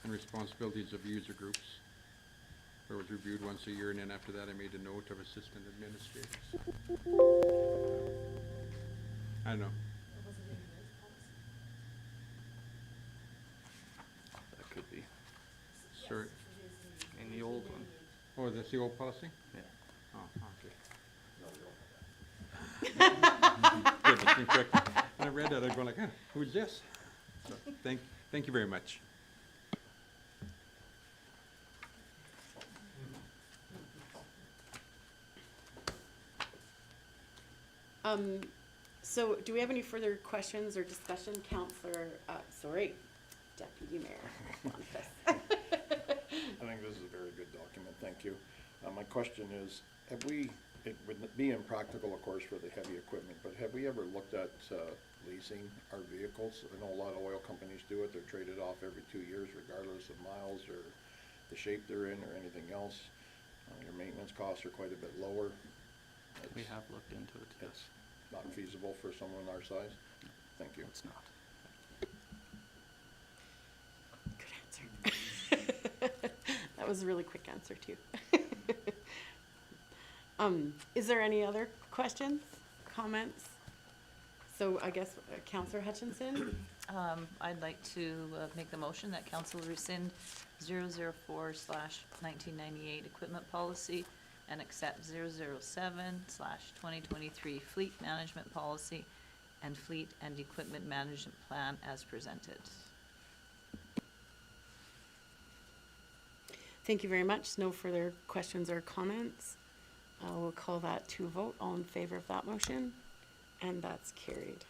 Speaker 7: and responsibilities of user groups. Where it was reviewed once a year, and then after that I made a note of assistant administrators. I don't know.
Speaker 12: That could be.
Speaker 7: Sorry.
Speaker 12: In the old one.
Speaker 7: Oh, that's the old policy?
Speaker 12: Yeah.
Speaker 7: Oh, okay. Good, that's been corrected. When I read that, I'd go like, who's this? So, thank you very much.
Speaker 3: So do we have any further questions or discussion, Councillor, Deputy Mayor Bonifaz?
Speaker 5: I think this is a very good document, thank you. My question is, it would be impractical, of course, for the heavy equipment, but have we ever looked at leasing our vehicles? I know a lot of oil companies do it, they're traded off every 2 years regardless of miles or the shape they're in or anything else. Your maintenance costs are quite a bit lower.
Speaker 12: We
Speaker 5: It's
Speaker 12: have looked into it, yes.
Speaker 5: not feasible for someone our size? Thank you.
Speaker 12: It's not.
Speaker 3: Good answer. That was a really quick answer too. Is there any other questions, comments? So I guess Councillor Hutchinson?
Speaker 6: I'd like to make the motion that council rescind 004/1998 equipment policy and accept 007/2023 fleet management policy and fleet and equipment management plan as presented.
Speaker 3: Thank you very much. No further questions or comments. We'll call that to a vote. All in favor of that motion? And that's carried.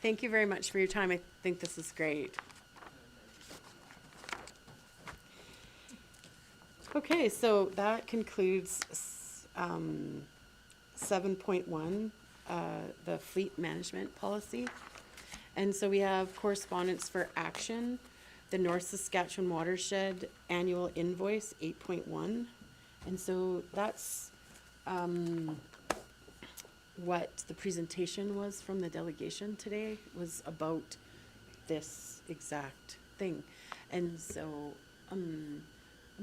Speaker 3: Thank you very much for your time. I think this is great. Okay, so that concludes 7.1, the fleet management policy. And so we have correspondence for action, the North Saskatchewan Watershed Annual Invoice 8.1. And so that's what the presentation was from the delegation today, was about this exact thing. And so I'm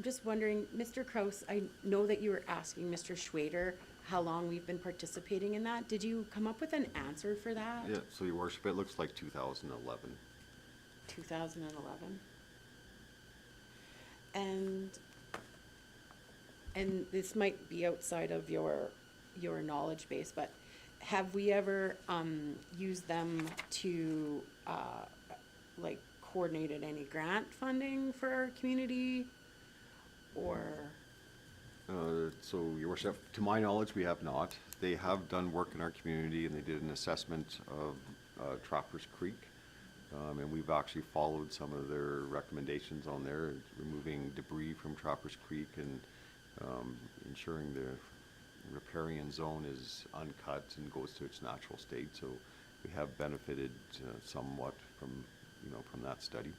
Speaker 3: just wondering, Mr. Kraus, I know that you were asking Mr. Schwader how long we've been participating in that. Did you come up with an answer for that?
Speaker 4: Yeah, so your worship, it looks like 2011.
Speaker 3: 2011. And this might be outside of your knowledge base, but have we ever used them to like coordinated any grant funding for our community, or?
Speaker 4: So your worship, to my knowledge, we have not. They have done work in our community, and they did an assessment of Trappers Creek. And we've actually followed some of their recommendations on there, removing debris from Trappers Creek and ensuring the riparian zone is uncut and goes to its natural state. So we have benefited somewhat from, from that study.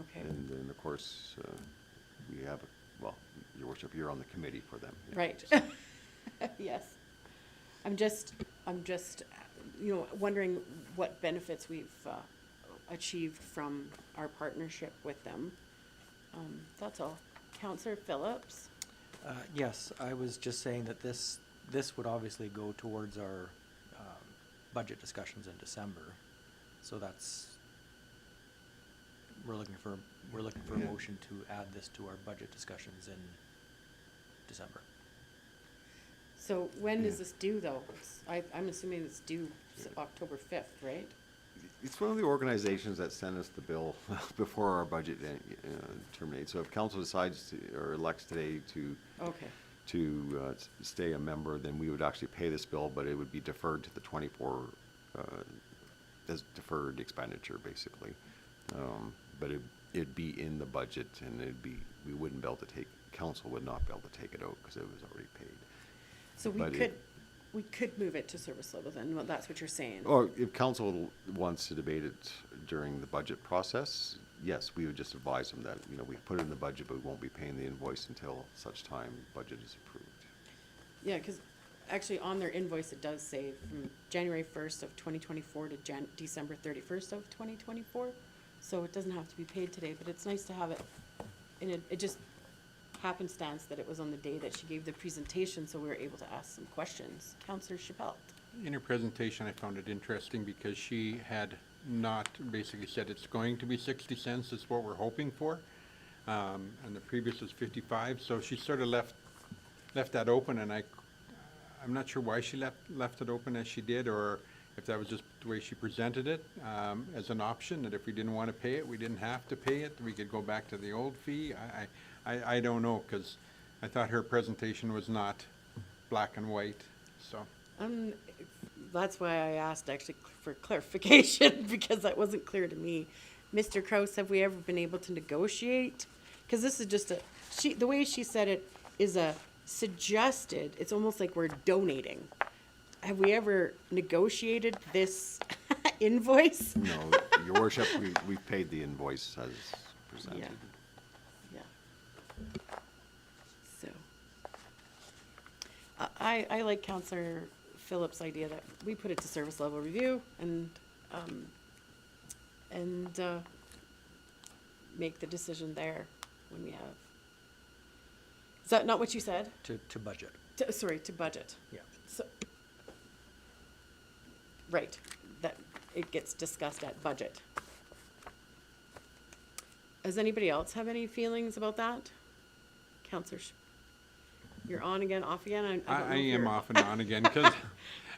Speaker 3: Okay.
Speaker 4: And then, of course, we have, well, your worship, you're on the committee for them. Yeah.
Speaker 3: Right. Yes. I'm just, wondering what benefits we've achieved from our partnership with them. That's all. Councillor Phillips?
Speaker 1: Yes, I was just saying that this would obviously go towards our budget discussions in December. So we're looking for a motion to add this to our budget discussions in December.
Speaker 3: So when is this due, though? I'm assuming it's due October 5th, right?
Speaker 4: It's one of the organizations that sent us the bill before our budget terminates. So if council decides to, or elects today to
Speaker 3: Okay.
Speaker 4: Stay a member, then we would actually pay this bill, but it would be deferred to the 24 as deferred expenditure, basically. But it'd be in the budget, and we wouldn't be able to council would not be able to take it out because it was already paid.
Speaker 3: So we could move it to service level then. Well, that's what you're saying.
Speaker 4: Or if council wants to debate it during the budget process, yes, we would just advise them that, we put it in the budget, but we won't be paying the invoice until such time budget is approved.
Speaker 3: Yeah, because actually on their invoice, it does say from January 1st of 2024 to December 31st of 2024. So it doesn't have to be paid today, but it's nice to have it. And it just happenstance that it was on the day that she gave the presentation, so we were able to ask some questions. Councillor Chappelle.
Speaker 7: In her presentation, I found it interesting because she had not basically said it's going to be 60 cents is what we're hoping for. And the previous was 55, so she sort of left that open, and I'm not sure why she left it open as she did, or if that was just the way she presented it, as an option, that if we didn't want to pay it, we didn't have to pay it, we could go back to the old fee. I don't know, because I thought her presentation was not black and white, so.
Speaker 3: That's why I asked actually for clarification, because that wasn't clear to me. Mr. Kraus, have we ever been able to negotiate? Because this is just the way she said it is a suggested, it's almost like we're donating. Have we ever negotiated this invoice?
Speaker 4: No, your worship, we paid the invoice as presented.
Speaker 3: Yeah. So, I like Councillor Phillips' idea that we put it to service level review and make the decision there when we have. Is that not what you said?
Speaker 1: To budget.
Speaker 3: To budget.
Speaker 1: Yeah.
Speaker 3: So, right, that it gets discussed at budget. Does anybody else have any feelings about that? Councillor, you're on again, off again? I don't know
Speaker 7: I
Speaker 3: if
Speaker 7: am
Speaker 3: you're-
Speaker 7: off and on again, because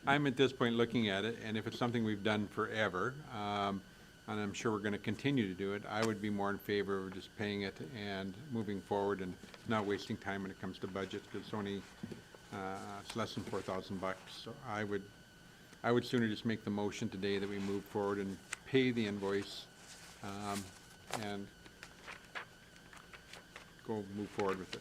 Speaker 7: I'm at this point looking at it, and if it's something we've done forever, and I'm sure we're gonna continue to do it, I would be more in favor of just paying it and moving forward and not wasting time when it comes to budget, because it's only, it's less than $4,000 bucks, so I would I would sooner just make the motion today that we move forward and pay the invoice, and move forward with it.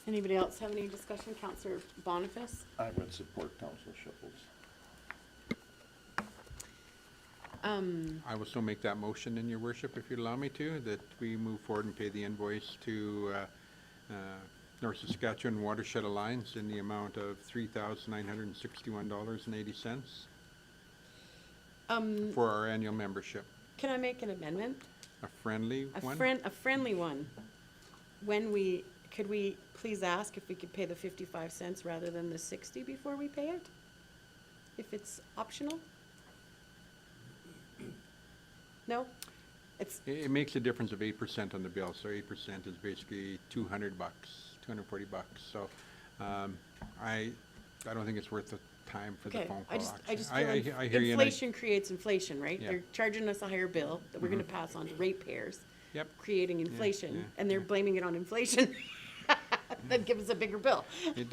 Speaker 3: Anybody else have any discussion? Counselor Boniface?
Speaker 5: I would support Councillor Shipples.
Speaker 7: I will still make that motion, in your worship, if you'd allow me to, that we move forward and pay the invoice to North Saskatchewan Watershed Alliance in the amount of $3,961.80 for our annual membership.
Speaker 3: Can I make an amendment?
Speaker 7: A friendly one?
Speaker 3: A friendly one. Could we please ask if we could pay the 55 cents rather than the 60 before we pay it? If it's optional? No? It's,
Speaker 7: It makes a difference of 8% on the bill, so 8% is basically $200, $240. So I don't think it's worth the time for the
Speaker 3: okay,
Speaker 7: phone
Speaker 3: I
Speaker 7: call.
Speaker 3: just
Speaker 7: actually.
Speaker 3: feel
Speaker 7: I hear you. and I-
Speaker 3: inflation creates inflation, right?
Speaker 7: Yeah.
Speaker 3: They're charging us a higher bill that we're gonna pass on to ratepayers,
Speaker 7: Yep.
Speaker 3: creating inflation,
Speaker 7: yeah,
Speaker 3: and they're blaming it on inflation. That gives us a bigger bill. So-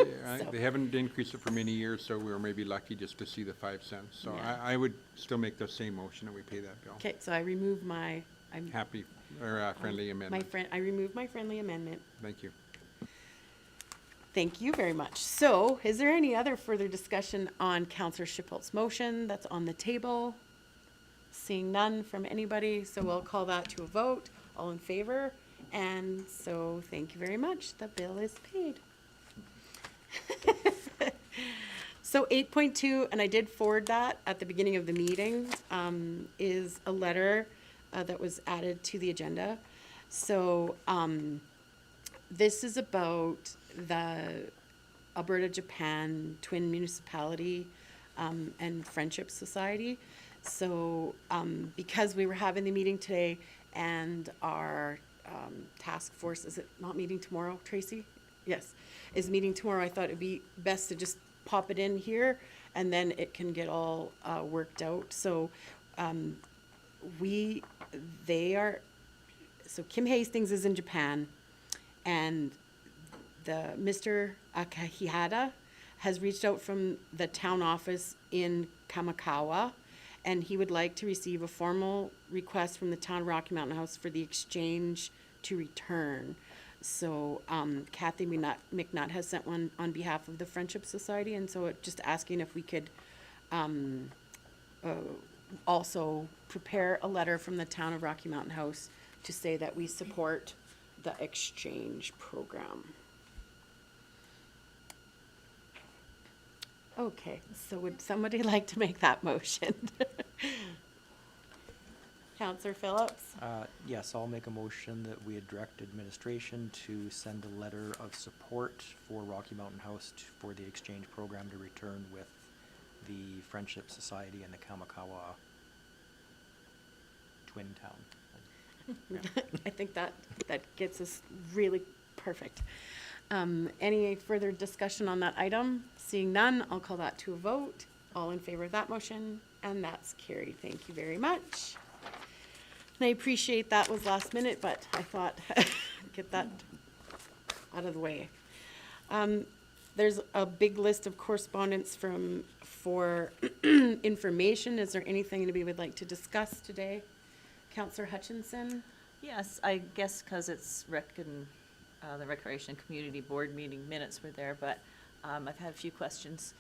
Speaker 7: They haven't increased it for many years, so we were maybe lucky just to see the 5 cents. So
Speaker 3: Yeah.
Speaker 7: I would still make the same motion that we pay that bill.
Speaker 3: Okay, so I remove my, I'm.
Speaker 7: Happy, or friendly amendment.
Speaker 3: I remove my friendly amendment.
Speaker 7: Thank you.
Speaker 3: Thank you very much. So, is there any other further discussion on Counselor Schipholz's motion that's on the table? Seeing none from anybody, so we'll call that to a vote. All in favor? And so, thank you very much. The bill is paid. So 8.2, and I did forward that at the beginning of the meeting, is a letter that was added to the agenda. So this is about the Alberta-Japan Twin Municipality and Friendship Society. So because we were having the meeting today and our task force, is it not meeting tomorrow, Tracy? Yes, is meeting tomorrow. I thought it'd be best to just pop it in here and then it can get all worked out. So so Kim Hastings is in Japan, and the Mr. Akahihara has reached out from the town office in Kamakawa, and he would like to receive a formal request from the town of Rocky Mountain House for the exchange to return. So Kathy McNutt has sent one on behalf of the Friendship Society, and so just asking if we could also prepare a letter from the town of Rocky Mountain House to say that we support the exchange program. Okay, so would somebody like to make that motion? Counselor Phillips?
Speaker 1: Yes, I'll make a motion that we direct administration to send a letter of support for Rocky Mountain House for the exchange program to return with the Friendship Society and the Kamakawa Twin Town.
Speaker 3: I think that gets us really perfect. Any further discussion on that item? Seeing none, I'll call that to a vote. All in favor of that motion, and that's carried. Thank you very much. And I appreciate that was last minute, but I thought get that out of the way. There's a big list of correspondence for information. Is there anything anybody would like to discuss today? Counselor Hutchinson?
Speaker 6: Yes, I guess because it's the Recreation Community Board meeting minutes were there, but I've had a few questions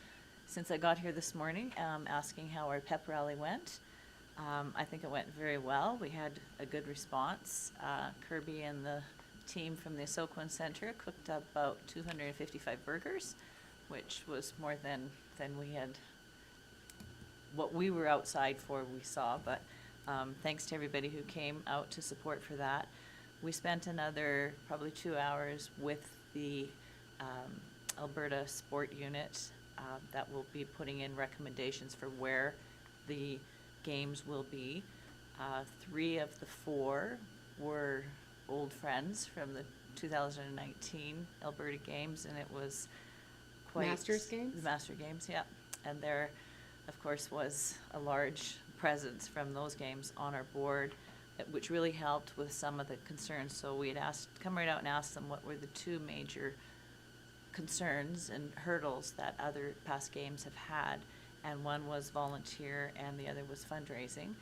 Speaker 6: since I got here this morning, asking how our pep rally went. I think it went very well. We had a good response. Kirby and the team from the Soquin Center cooked up about 255 burgers, which was more than we had, what we were outside for, we saw, but thanks to everybody who came out to support for that. We spent another probably 2 hours with the Alberta Sport Unit that will be putting in recommendations for where the games will be. 3 of the 4 were old friends from the 2019 Alberta Games, and it was quite...
Speaker 3: Masters Games?
Speaker 6: The Master Games, yeah. And there, of course, was a large presence from those games on our board, which really helped with some of the concerns. So we had come right out and asked them what were the 2 major concerns and hurdles that other past games have had, and one was volunteer and the other was fundraising.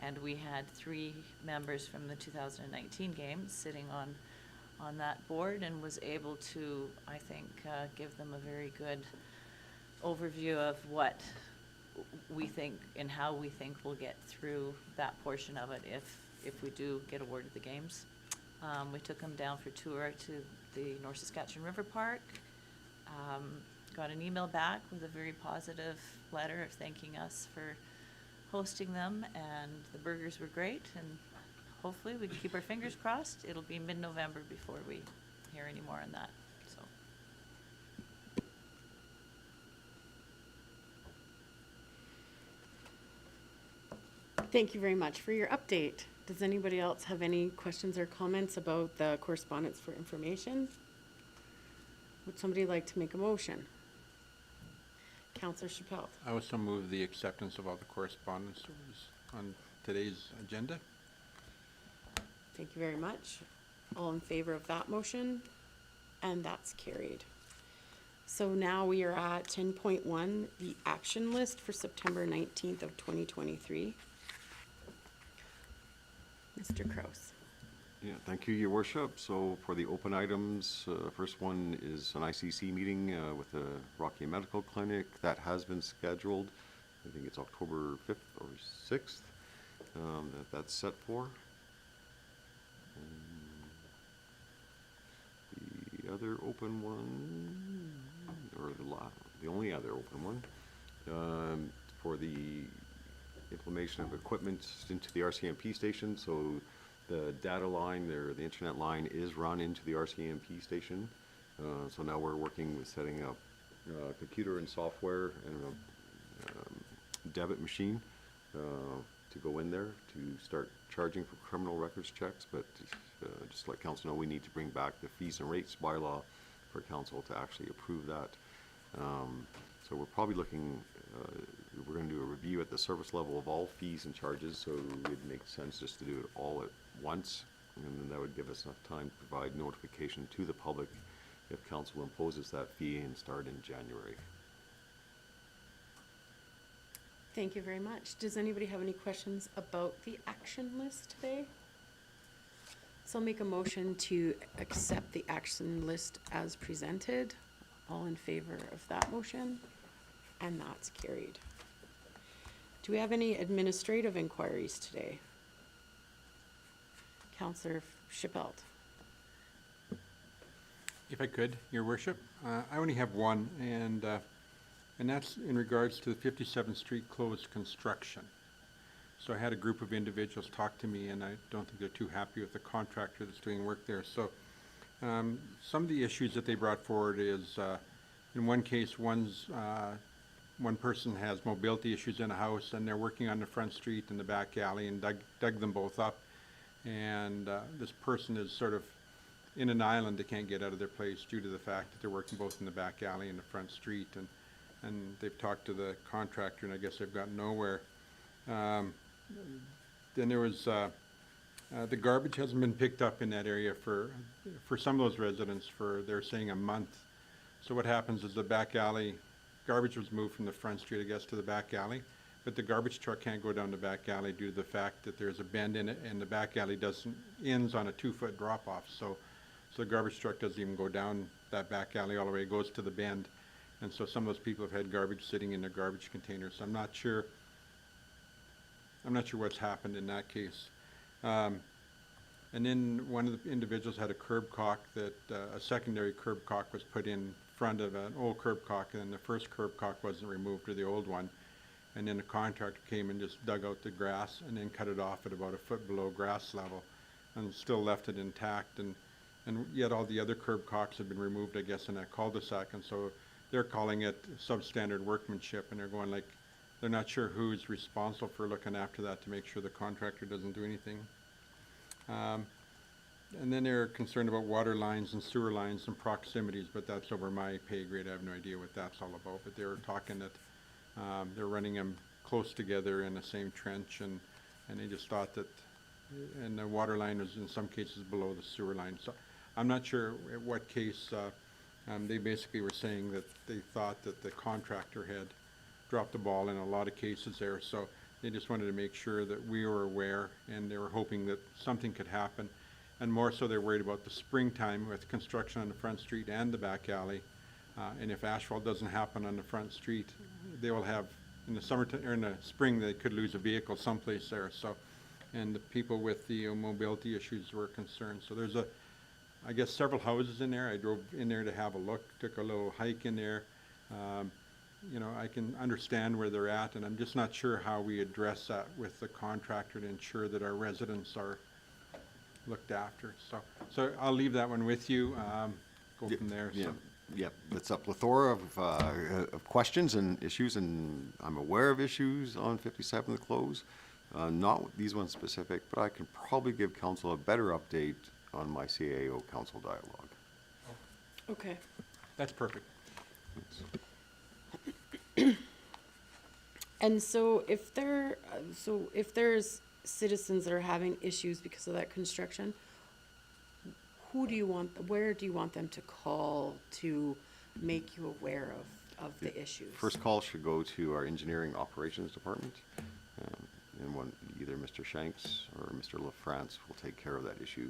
Speaker 6: And we had 3 members from the 2019 games sitting on that board, and was able to, I think, give them a very good overview of what we think and how we think we'll get through that portion of it if we do get awarded the games. We took them down for a tour to the North Saskatchewan River Park. Got an email back with a very positive letter of thanking us for hosting them, and the burgers were great, and hopefully we can keep our fingers crossed. It'll be mid-November before we hear any more on that, so.
Speaker 3: Thank you very much for your update. Does anybody else have any questions or comments about the correspondence for information? Would somebody like to make a motion? Counselor Chappelle.
Speaker 7: I also move the acceptance of all the correspondence that was on today's agenda.
Speaker 3: Thank you very much. All in favor of that motion? And that's carried. So now we are at 10.1, the action list for September 19th of 2023. Mr. Kraus.
Speaker 4: Yeah, thank you, Your Worship. So for the open items, first one is an ICC meeting with the Rocky Medical Clinic. That has been scheduled. I think it's October 5th or 6th that's set for. The other open one, or the only other open one, for the implementation of equipment into the RCMP station. So the data line there, the internet line is run into the RCMP station. So now we're working with setting up computer and software and a debit machine to go in there to start charging for criminal records checks. But just to let council know, we need to bring back the fees and rates bylaw for council to actually approve that. So we're probably looking, we're going to do a review at the service level of all fees and charges, so it makes sense just to do it all at once, and then that would give us enough time to provide notification to the public if council imposes that fee and start in January.
Speaker 3: Thank you very much. Does anybody have any questions about the action list today? So I'll make a motion to accept the action list as presented. All in favor of that motion? And that's carried. Do we have any administrative inquiries today? Councillor Chappelle.
Speaker 7: If I could, Your Worship, I only have one, and that's in regards to the 57th Street closed construction. So I had a group of individuals talk to me, and I don't think they're too happy with the contractor that's doing work there. So some of the issues that they brought forward is, in one case, one person has mobility issues in a house, and they're working on the front street and the back alley, and dug them both up. And this person is sort of in an island. They can't get out of their place due to the fact that they're working both in the back alley and the front street. And they've talked to the contractor, and I guess they've gotten nowhere. Then there was the garbage hasn't been picked up in that area for some of those residents for, they're saying, a month. So what happens is the back alley, garbage was moved from the front street, I guess, to the back alley, but the garbage truck can't go down the back alley due to the fact that there's a bend in it, and the back alley ends on a 2-foot drop-off. So the garbage truck doesn't even go down that back alley all the way, it goes to the bend. And so some of those people have had garbage sitting in their garbage containers. So I'm not sure what's happened in that case. And then one of the individuals had a curb caulk that, a secondary curb caulk was put in front of an old curb caulk, and the first curb caulk wasn't removed, or the old one. And then the contractor came and just dug out the grass and then cut it off at about a foot below grass level and still left it intact. And yet all the other curb caulks had been removed, I guess, in that cul-de-sac. And so they're calling it substandard workmanship, and they're going like, they're not sure who's responsible for looking after that to make sure the contractor doesn't do anything. And then they're concerned about water lines and sewer lines and proximities, but that's over my pay grade. I have no idea what that's all about. But they were talking that they're running them close together in the same trench, and they just thought that, and the water line was in some cases below the sewer line. So I'm not sure at what case They basically were saying that they thought that the contractor had dropped the ball in a lot of cases there, so they just wanted to make sure that we were aware, and they were hoping that something could happen. And more so, they're worried about the springtime with construction on the front street and the back alley. And if asphalt doesn't happen on the front street, they will have, in the summertime, or in the spring, they could lose a vehicle someplace there, so. And the people with the mobility issues were concerned. So there's I guess several houses in there. I drove in there to have a look, took a little hike in there. You know, I can understand where they're at, and I'm just not sure how we address that with the contractor to ensure that our residents are looked after. So I'll leave that one with you, go from there.
Speaker 4: Yeah,
Speaker 7: So.
Speaker 4: yep, it's a plethora of questions and issues, and I'm aware of issues on 57 the close. Not these ones specific, but I can probably give council a better update on my CAO council dialogue.
Speaker 3: Okay.
Speaker 7: That's perfect.
Speaker 3: And so if there's citizens that are having issues because of that construction, where do you want them to call to make you aware of the issues?
Speaker 4: First call should go to our engineering operations department, and either Mr. Shanks or Mr. LaFrance will take care of that issue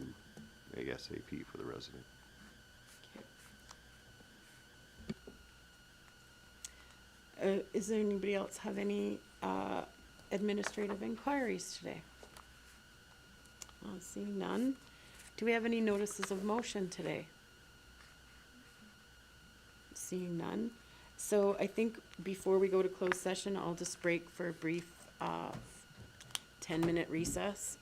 Speaker 4: ASAP for the resident.
Speaker 3: Is there anybody else have any administrative inquiries today? Seeing none. Do we have any notices of motion today? Seeing none. So I think before we go to closed session, I'll just break for a brief 10-minute recess.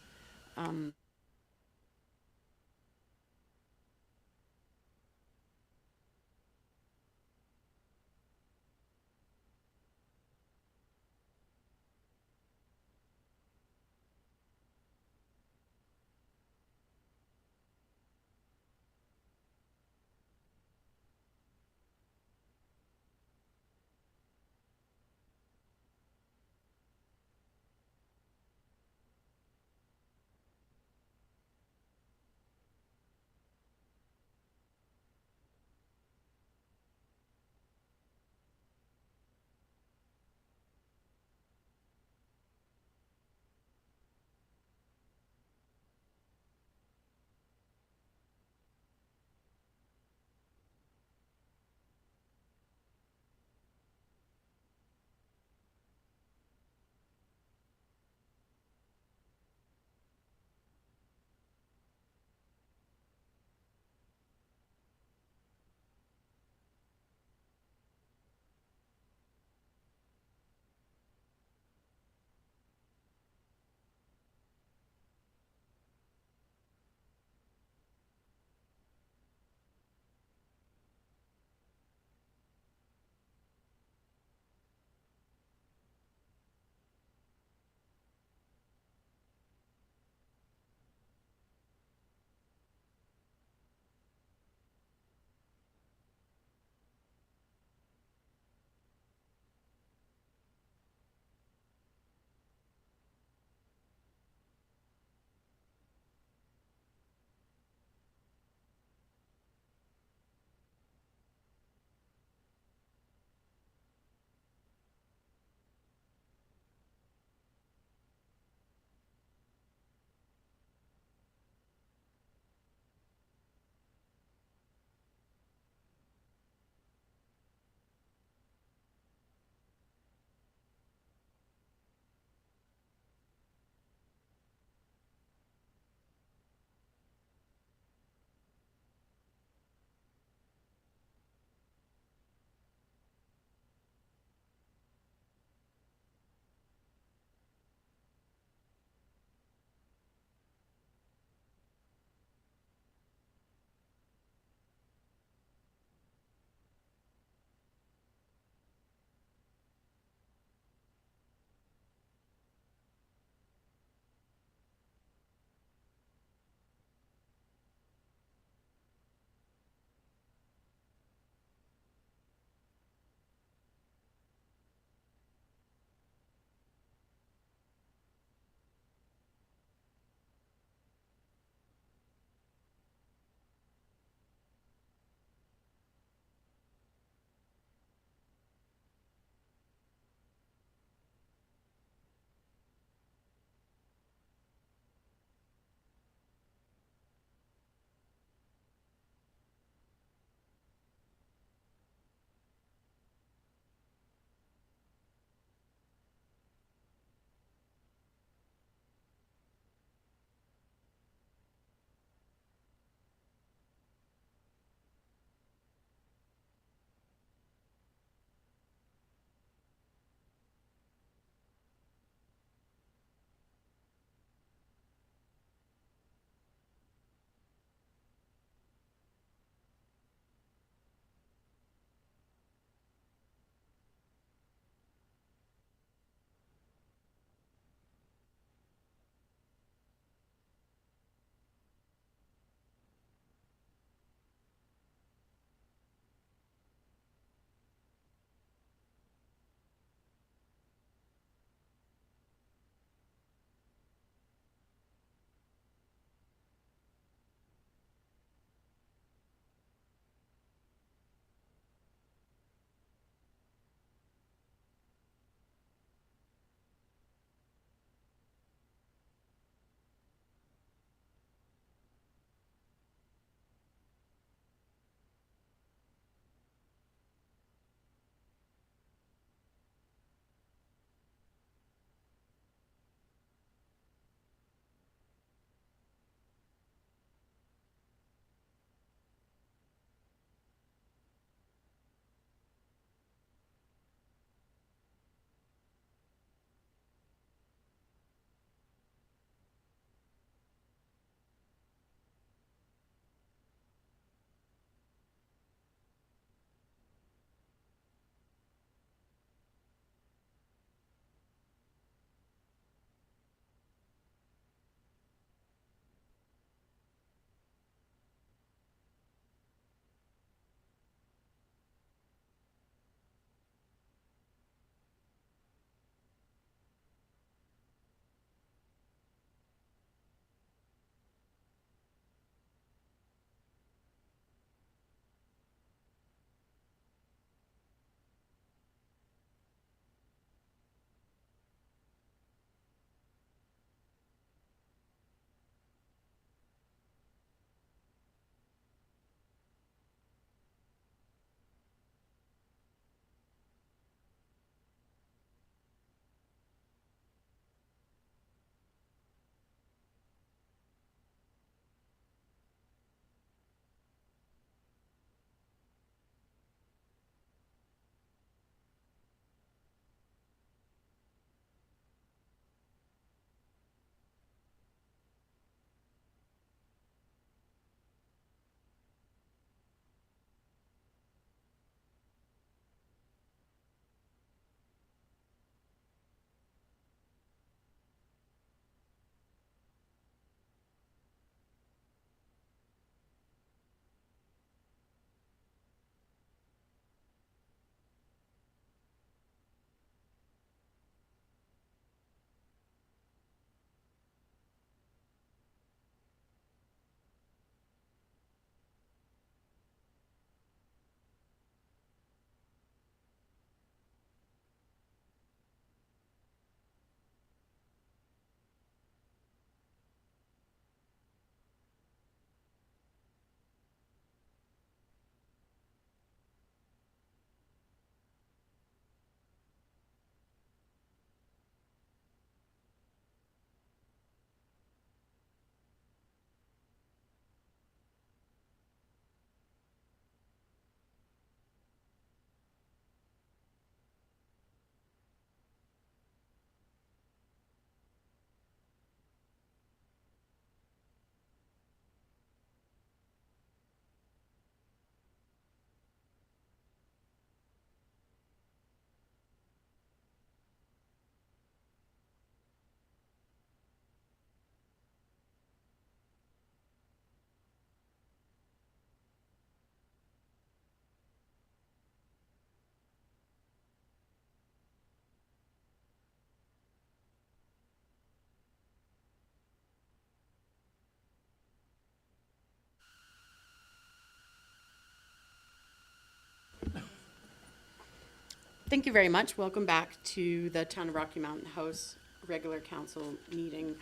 Speaker 3: Thank you very much. Welcome back to the Town of Rocky Mountain House regular council meeting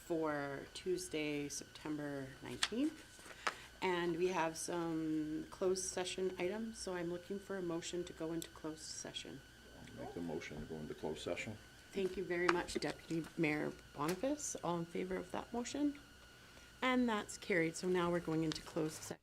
Speaker 3: for Tuesday, September 19th. And we have some closed session items, so I'm looking for a motion to go into closed session.
Speaker 5: Make the motion to go into closed session.
Speaker 3: Thank you very much, Deputy Mayor Boniface. All in favor of that motion? And that's carried. So now we're going into closed session.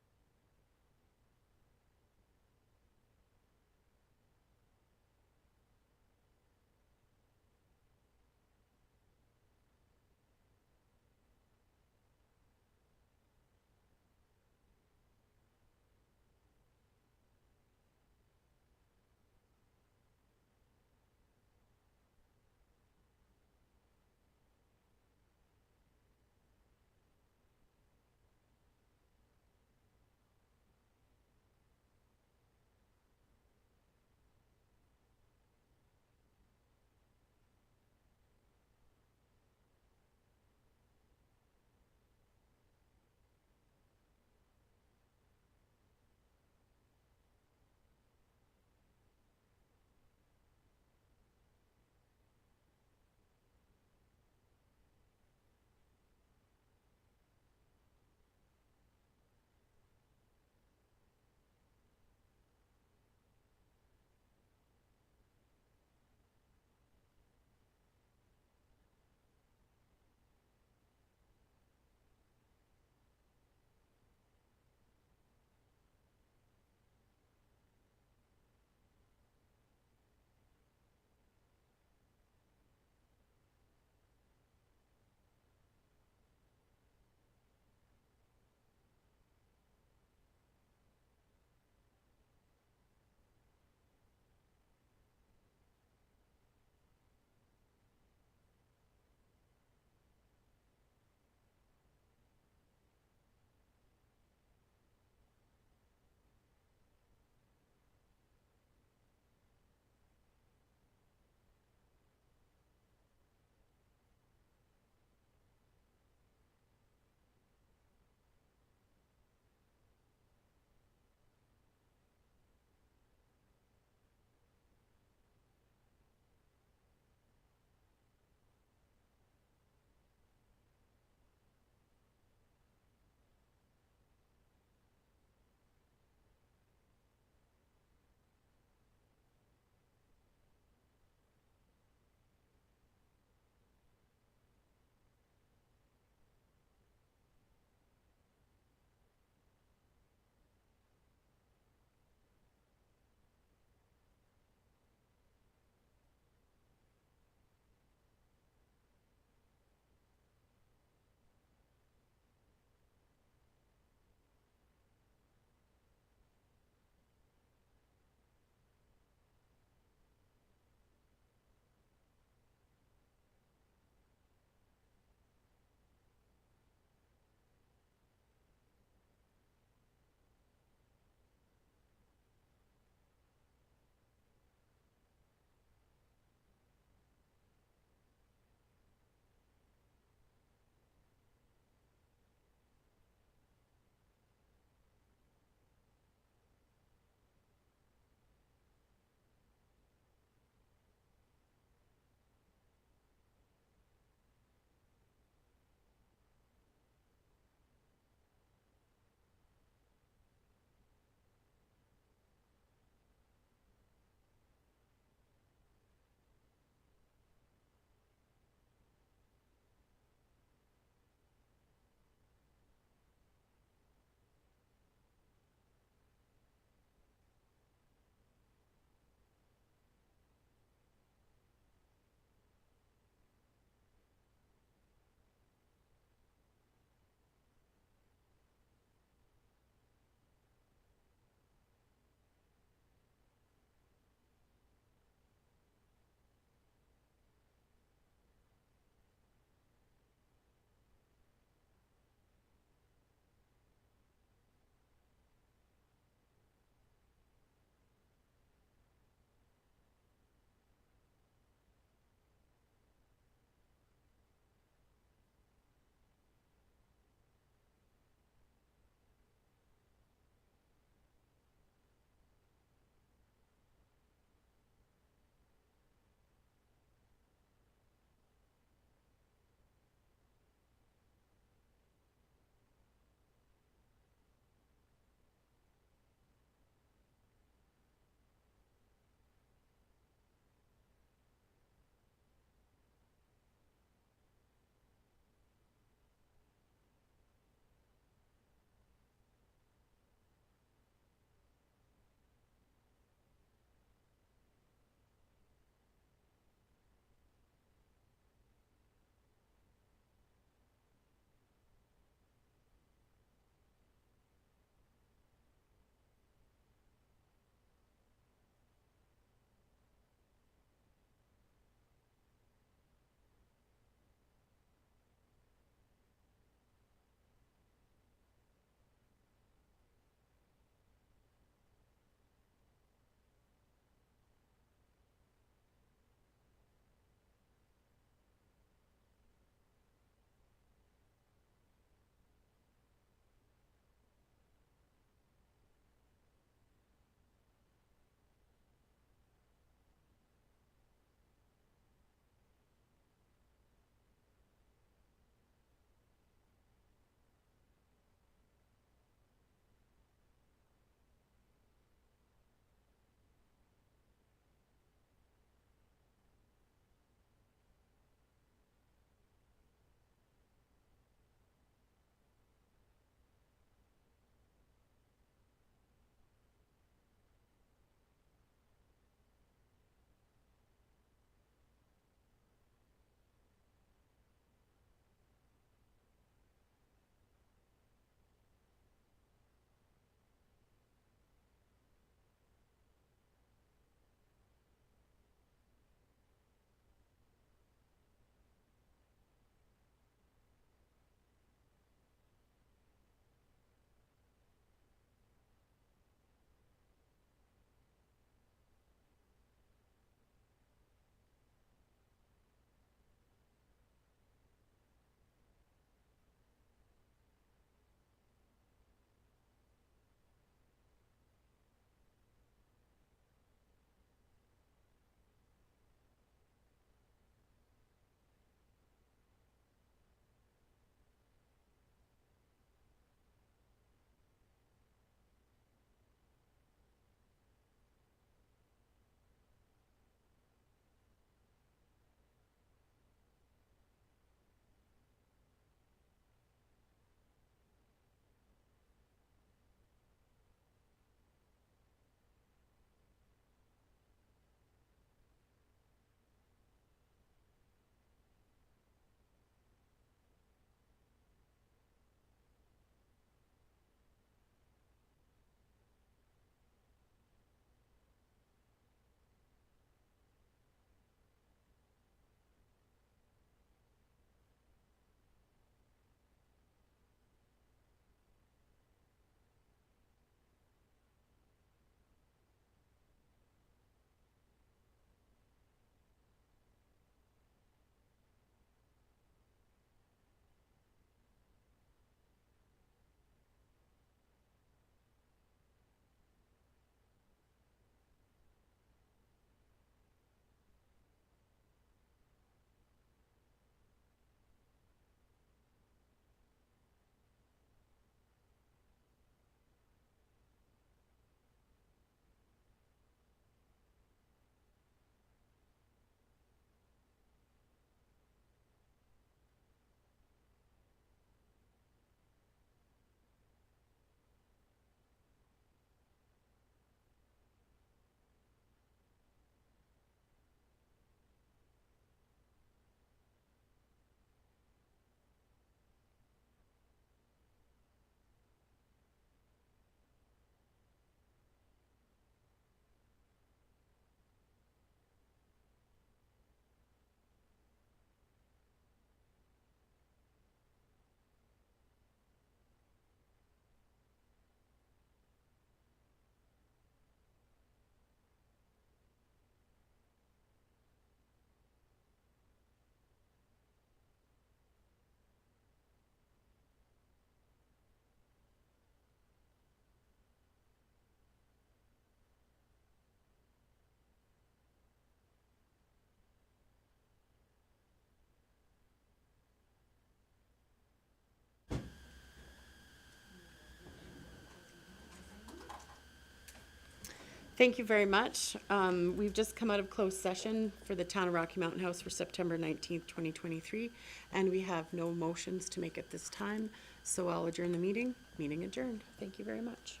Speaker 3: Thank you very much. We've just come out of closed session for the Town of Rocky Mountain House for September 19th, 2023, and we have no motions to make at this time, so I'll adjourn the meeting. Meeting adjourned. Thank you very much.